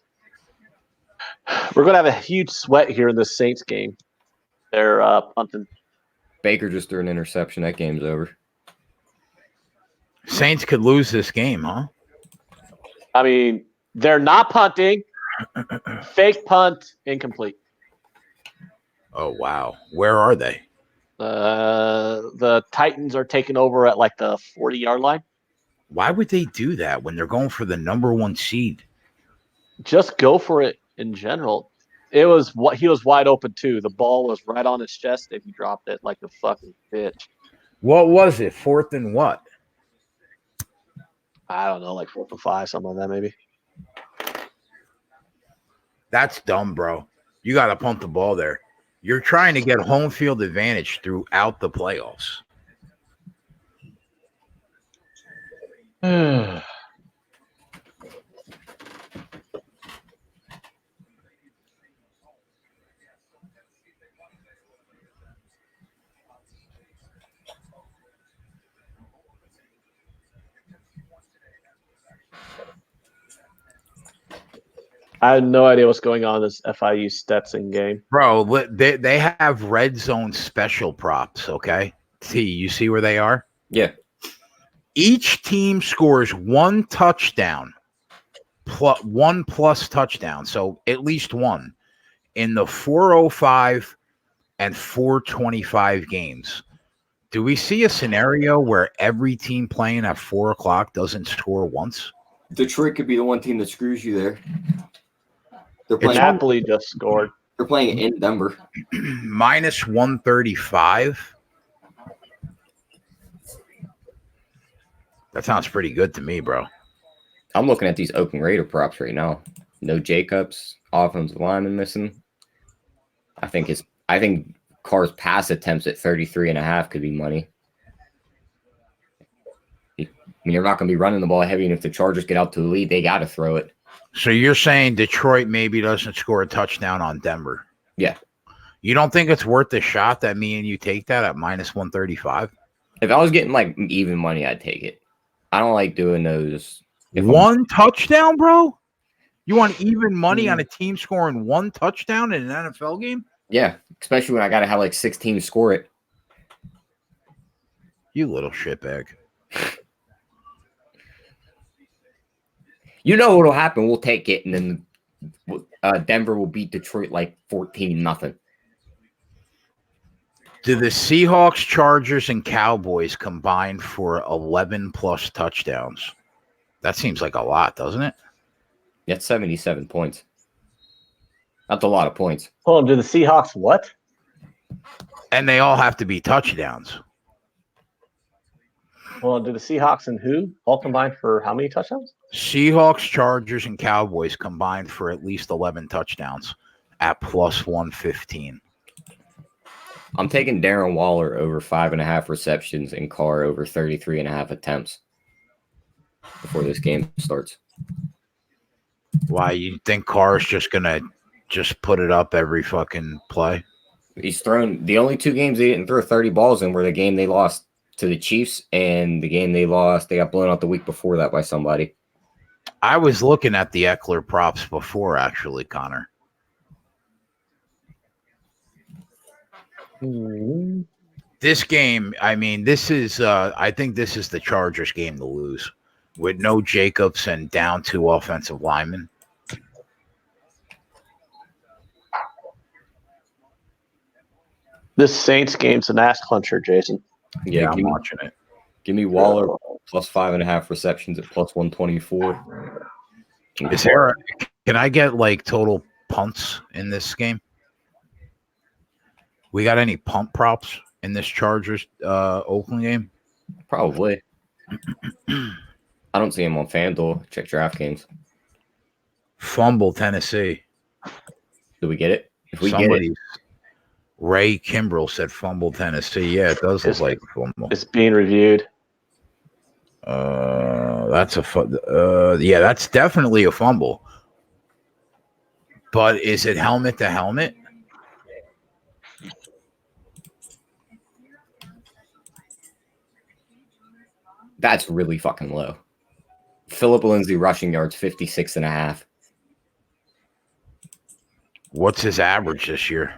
We're gonna have a huge sweat here in the Saints game. They're punting. Baker just threw an interception. That game's over. Saints could lose this game, huh? I mean, they're not punting. Fake punt, incomplete. Oh wow, where are they? The Titans are taking over at like the 40-yard line. Why would they do that when they're going for the number 1 seed? Just go for it in general. He was wide open too. The ball was right on his chest if he dropped it like a fucking bitch. What was it? 4th and what? I don't know, like 4th and 5, something like that maybe. That's dumb, bro. You got to pump the ball there. You're trying to get home field advantage throughout the playoffs. I had no idea what's going on in this FIU Stetson game. Bro, they have red zone special props, okay? You see where they are? Yeah. Each team scores 1 touchdown, one plus touchdown, so at least 1 in the 405 and 425 games. Do we see a scenario where every team playing at 4 o'clock doesn't score once? Detroit could be the one team that screws you there. They're playing. Napoli just scored. They're playing in Denver. Minus 135. That sounds pretty good to me, bro. I'm looking at these Oakland Raider props right now. No Jacobs, offensive lineman missing. I think Carr's pass attempts at 33.5 could be money. I mean, you're not going to be running the ball heavy, and if the Chargers get out to the lead, they got to throw it. So you're saying Detroit maybe doesn't score a touchdown on Denver? Yeah. You don't think it's worth the shot that me and you take that at minus 135? If I was getting like even money, I'd take it. I don't like doing those. One touchdown, bro? You want even money on a team scoring 1 touchdown in an NFL game? Yeah, especially when I got to have like 6 teams score it. You little shitbag. You know what'll happen. We'll take it, and then Denver will beat Detroit like 14-0. Do the Seahawks, Chargers, and Cowboys combine for 11 plus touchdowns? That seems like a lot, doesn't it? That's 77 points. That's a lot of points. Hold on, do the Seahawks what? And they all have to be touchdowns. Well, do the Seahawks and who all combined for how many touchdowns? Seahawks, Chargers, and Cowboys combined for at least 11 touchdowns at plus 115. I'm taking Darren Waller over 5.5 receptions and Carr over 33.5 attempts before this game starts. Why, you think Carr's just going to just put it up every fucking play? He's thrown the only 2 games they didn't throw 30 balls in were the game they lost to the Chiefs and the game they got blown out the week before that by somebody. I was looking at the Eckler props before, actually, Connor. This game, I mean, this is I think this is the Chargers game to lose. With no Jacobs and down 2 offensive linemen. This Saints game's an ass clincher, Jason. Yeah, I'm watching it. give me Waller plus 5.5 receptions at plus 124. Is there can I get like total punts in this game? We got any punt props in this Chargers Oakland game? Probably. I don't see him on FanDuel. Check DraftKings. Fumble Tennessee. Do we get it? If we Somebody, get it, Ray Kimbrell said fumble Tennessee. Yeah, it does look like a fumble. It's being reviewed. That's a yeah, that's definitely a fumble. But is it helmet to helmet? that's really fucking low. Phillip Lindsay rushing yards 56.5. What's his average this year?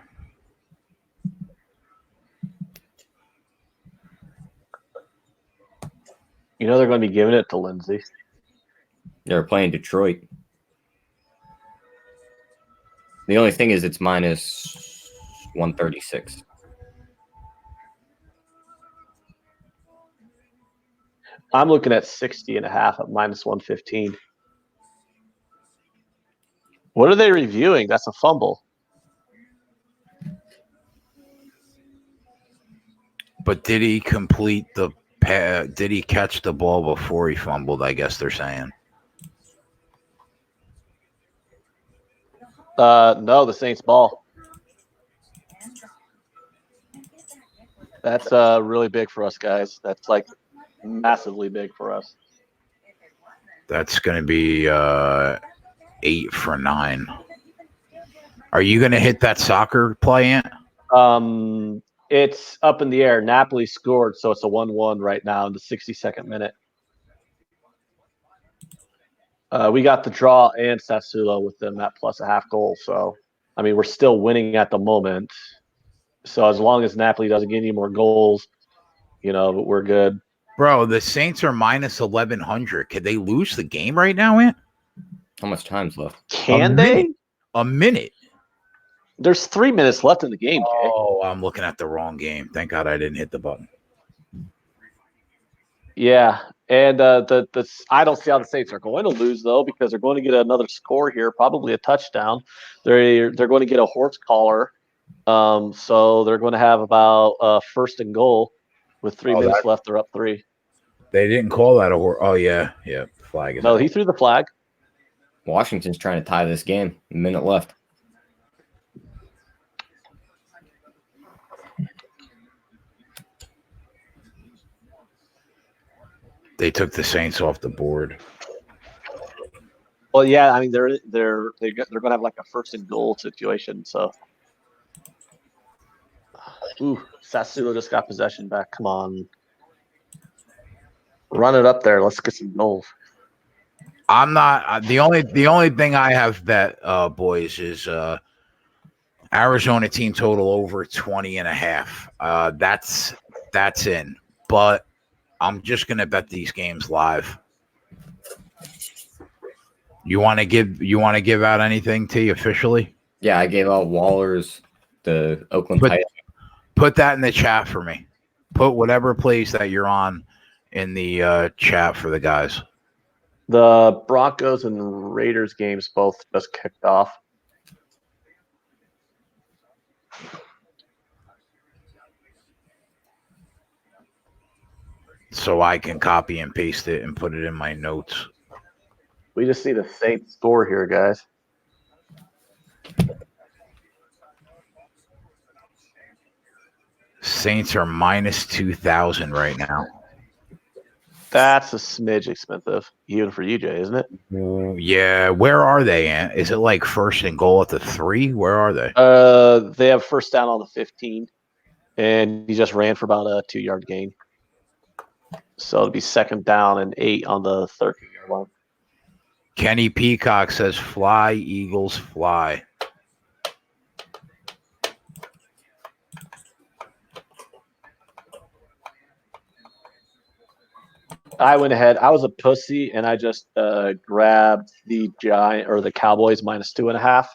You know they're going to be giving it to Lindsay. They're playing Detroit. The only thing is it's minus 136. I'm looking at 60.5 at minus 115. What are they reviewing? That's a fumble. But did he complete the did he catch the ball before he fumbled? I guess they're saying. No, the Saints ball. That's really big for us, guys. That's like massively big for us. That's going to be 8 for 9. Are you going to hit that soccer play, Ant? It's up in the air. Napoli scored, so it's a 1-1 right now in the 62nd minute. We got the draw and Sassuolo with them at plus a half goal. So, I mean, we're still winning at the moment. So as long as Napoli doesn't get any more goals, you know, we're good. Bro, the Saints are minus 1,100. Could they lose the game right now, Ant? How much time's left? Can they? A minute. There's 3 minutes left in the game, Jay. Oh, I'm looking at the wrong game. Thank God I didn't hit the button. Yeah, and I don't see how the Saints are going to lose though, because they're going to get another score here, probably a touchdown. They're going to get a horse collar, so they're going to have about first and goal with 3 minutes left. They're up 3. They didn't call that a horse. Oh yeah, flag is No, out. he threw the flag. Washington's trying to tie this game. A minute left. They took the Saints off the board. Well, yeah, I mean they're going to have like a first and goal situation. So, Sassuolo just got possession back. Come on, run it up there. Let's get some goals. I'm not the only thing I have bet, boys, is Arizona team total over 20.5. That's in, but I'm just gonna bet these games live. You want to give out anything, T, officially? Yeah, I gave out Waller's the Oakland Titans. Put that in the chat for me. Put whatever plays that you're on in the chat for the guys. The Broncos and Raiders games both just kicked off. So I can copy and paste it and put it in my notes. We just see the Saints score here, guys. Saints are minus 2,000 right now. That's a smidge expensive, even for you, Jay, isn't it? Yeah, where are they, Ant? Is it like first and goal at the 3? Where are they? They have first down on the 15, and he just ran for about a 2-yard gain. So it'll be second down and 8 on the 13-yard line. Kenny Peacock says, "Fly, Eagles, fly." I went ahead. I was a pussy, and I just grabbed the Cowboys -2.5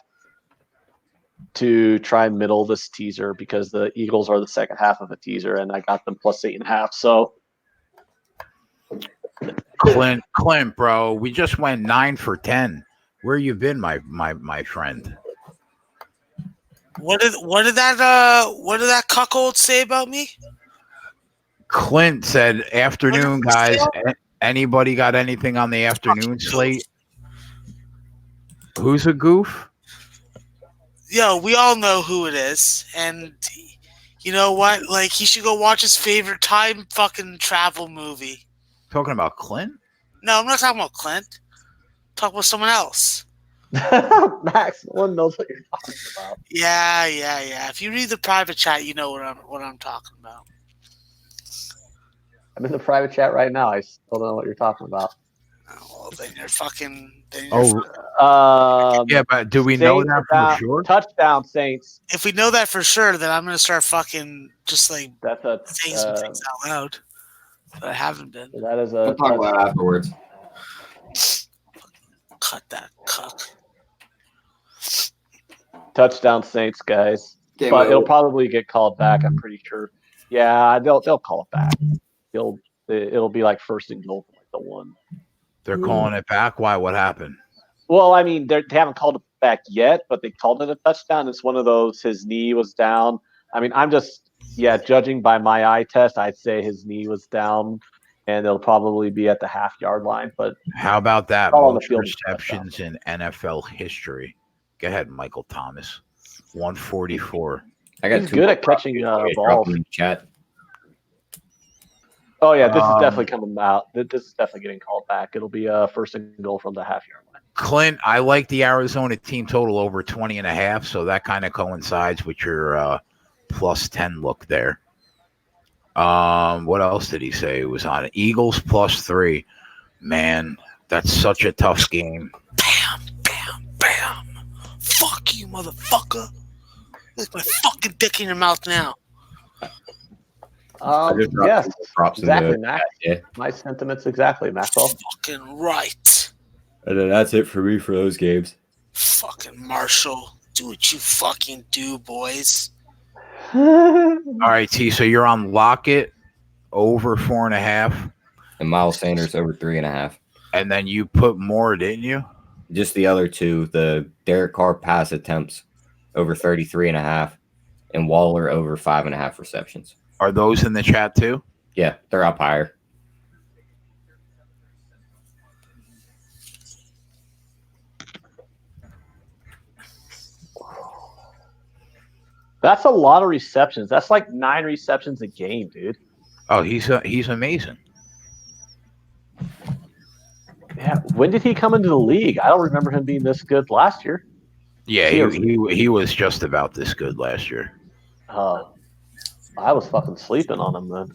to try and middle this teaser because the Eagles are the second half of a teaser, and I got them +8.5. So Clint, bro, we just went 9 for 10. Where you been, my friend? What did that cuckold say about me? Clint said, "Afternoon, guys. Anybody got anything on the afternoon slate?" Who's a goof? Yo, we all know who it is, and you know what? Like, he should go watch his favorite time fucking travel movie. Talking about Clint? No, I'm not talking about Clint. I'm talking about someone else. Max, no one knows what you're talking about. Yeah. If you read the private chat, you know what I'm talking about. I'm in the private chat right now. I still don't know what you're talking about. Oh, well, then you're fucking. Yeah, but do we know that for sure? Touchdown, Saints. If we know that for sure, then I'm gonna start fucking just like That's saying some things out loud. But I haven't been. That is We'll talk about it afterwards. Cut that cuck. Touchdown, Saints, guys. Game But over. it'll probably get called back. I'm pretty sure. Yeah, they'll call it back. It'll be like first and goal for like the one. They're calling it back. Why? What happened? Well, I mean, they haven't called it back yet, but they called it a touchdown. It's one of those. His knee was down. I mean, I'm just judging by my eye test, I'd say his knee was down, and it'll probably be at the half-yard line. But how about that? all on the Most field receptions in NFL history. Go ahead, Michael Thomas. 144. I got He's good at catching balls. in the chat. Oh yeah, this is definitely coming out. This is definitely getting called back. It'll be first and goal from the half-yard line. Clint, I like the Arizona team total over 20.5, so that kind of coincides with your +10 look there. What else did he say? It was on Eagles +3. Man, that's such a tough game. Bam, bam, bam. Fuck you, motherfucker. Look my fucking dick in your mouth now. Yes, Props exactly, Max. Yeah. My sentiments exactly, Maxwell. Fucking right. And then that's it for me for those games. Fucking Marshall. Do what you fucking do, boys. All right, T. So you're on Lockett over 4.5, And Miles Sanders over 3.5. and then you put more, didn't you? Just the other two, the Derek Carr pass attempts over 33.5, and Waller over 5.5 receptions. Are those in the chat too? Yeah, they're up higher. That's a lot of receptions. That's like 9 receptions a game, dude. Oh, he's amazing. Yeah. When did he come into the league? I don't remember him being this good last year. Yeah, he was just about this good last year. I was fucking sleeping on him then.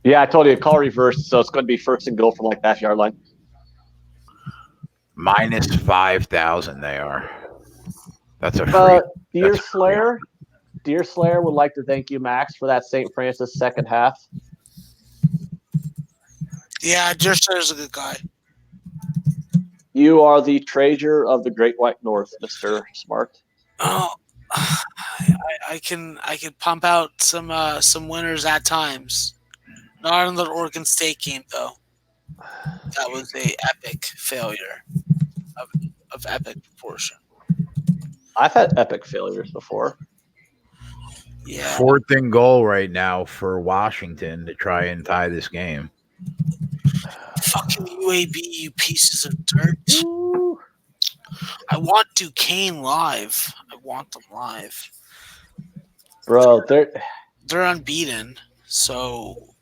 Yeah, I told you, call reversed, so it's going to be first and goal from like that yard line. -5,000 they are. That's a free. Deer Slayer would like to thank you, Max, for that St. Francis second half. Yeah, Jerster's a good guy. You are the treasure of the Great White North, Mr. Smart. Oh, I can pump out some winners at times. Not in the Oregon State game though. That was a epic failure of epic proportion. I've had epic failures before. Yeah. 4th and goal right now for Washington to try and tie this game. Fucking UAB, you pieces of dirt. Ooh. I want Duquesne live. I want them live. Bro, They're unbeaten, so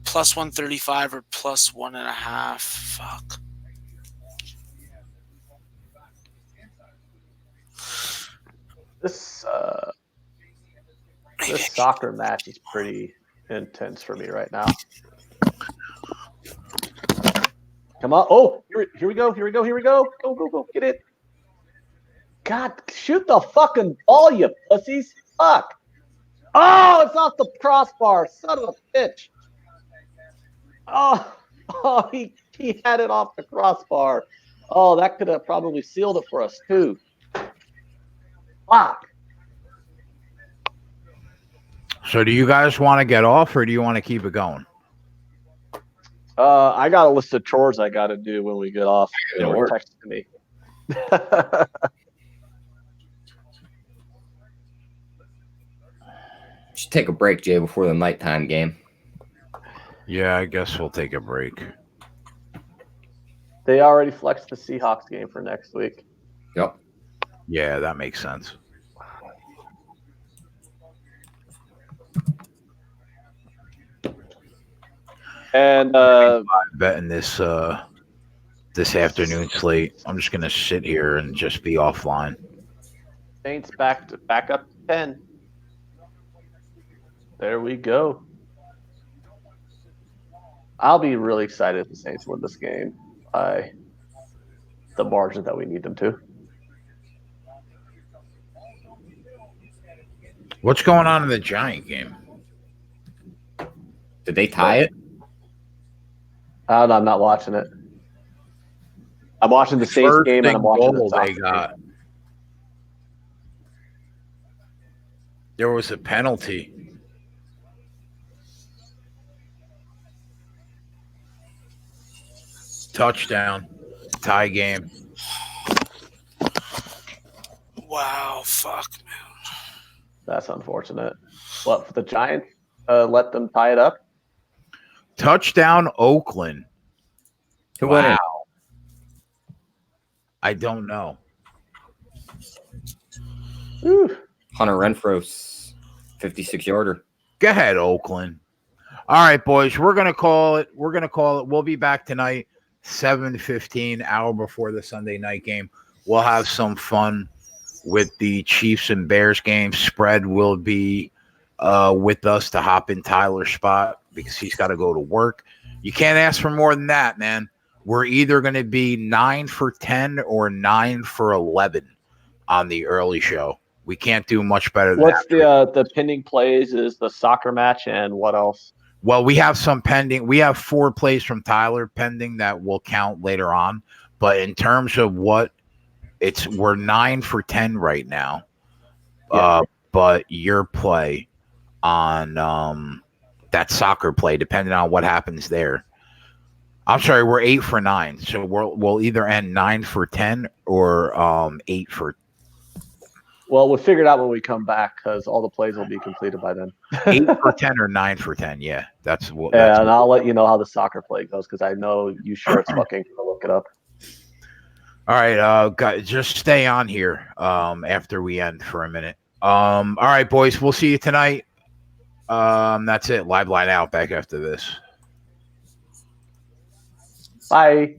+135 or +1.5. Fuck. this soccer match is pretty intense for me right now. Come on. Oh, here we go. Go. Get it. God, shoot the fucking ball, you pussies. Fuck. Oh, it's off the crossbar. Son of a bitch. Oh, he had it off the crossbar. Oh, that could have probably sealed it for us too. Fuck. So do you guys want to get off or do you want to keep it going? I got a list of chores I got to do when we get off. It'll They were work. texting me. Should take a break, Jay, before the nighttime game. Yeah, I guess we'll take a break. They already flexed the Seahawks game for next week. Yep. Yeah, that makes sense. And Betting this this afternoon slate. I'm just gonna sit here and just be offline. Saints back up to 10. There we go. I'll be really excited if the Saints win this game by the margin that we need them to. What's going on in the Giant game? Did they tie it? I'm not watching it. I'm watching the Saints First game and I'm watching the goal Sox they game. got. There was a penalty. Touchdown. Tie game. Wow, fuck, man. That's unfortunate. What, for the Giants let them tie it up? Touchdown Oakland. Who won it? I don't know. Whew. Hunter Renfro's 56-yarder. Go ahead, Oakland. All right, boys. We're gonna call it. We'll be back tonight, 7:15, hour before the Sunday night game. We'll have some fun with the Chiefs and Bears game. Spread will be with us to hop in Tyler's spot because he's got to go to work. You can't ask for more than that, man. We're either going to be 9 for 10 or 9 for 11 on the early show. We can't do much better than What's that. the pending plays is the soccer match and what else? Well, we have some pending. We have 4 plays from Tyler pending that will count later on. But in terms of what we're 9 for 10 right now. Yeah. But your play on that soccer play, depending on what happens there. I'm sorry, we're 8 for 9. So we'll either end 9 for 10 or 8 for Well, we'll figure it out when we come back because all the plays will be completed by then. 8 for 10 or 9 for 10. Yeah, that's what. Yeah, That's and I'll let you know how the soccer play goes because I know you sure it's fucking gonna look it up. All right, guys, just stay on here after we end for a minute. All right, boys, we'll see you tonight. That's it. Live line out back after this. Bye.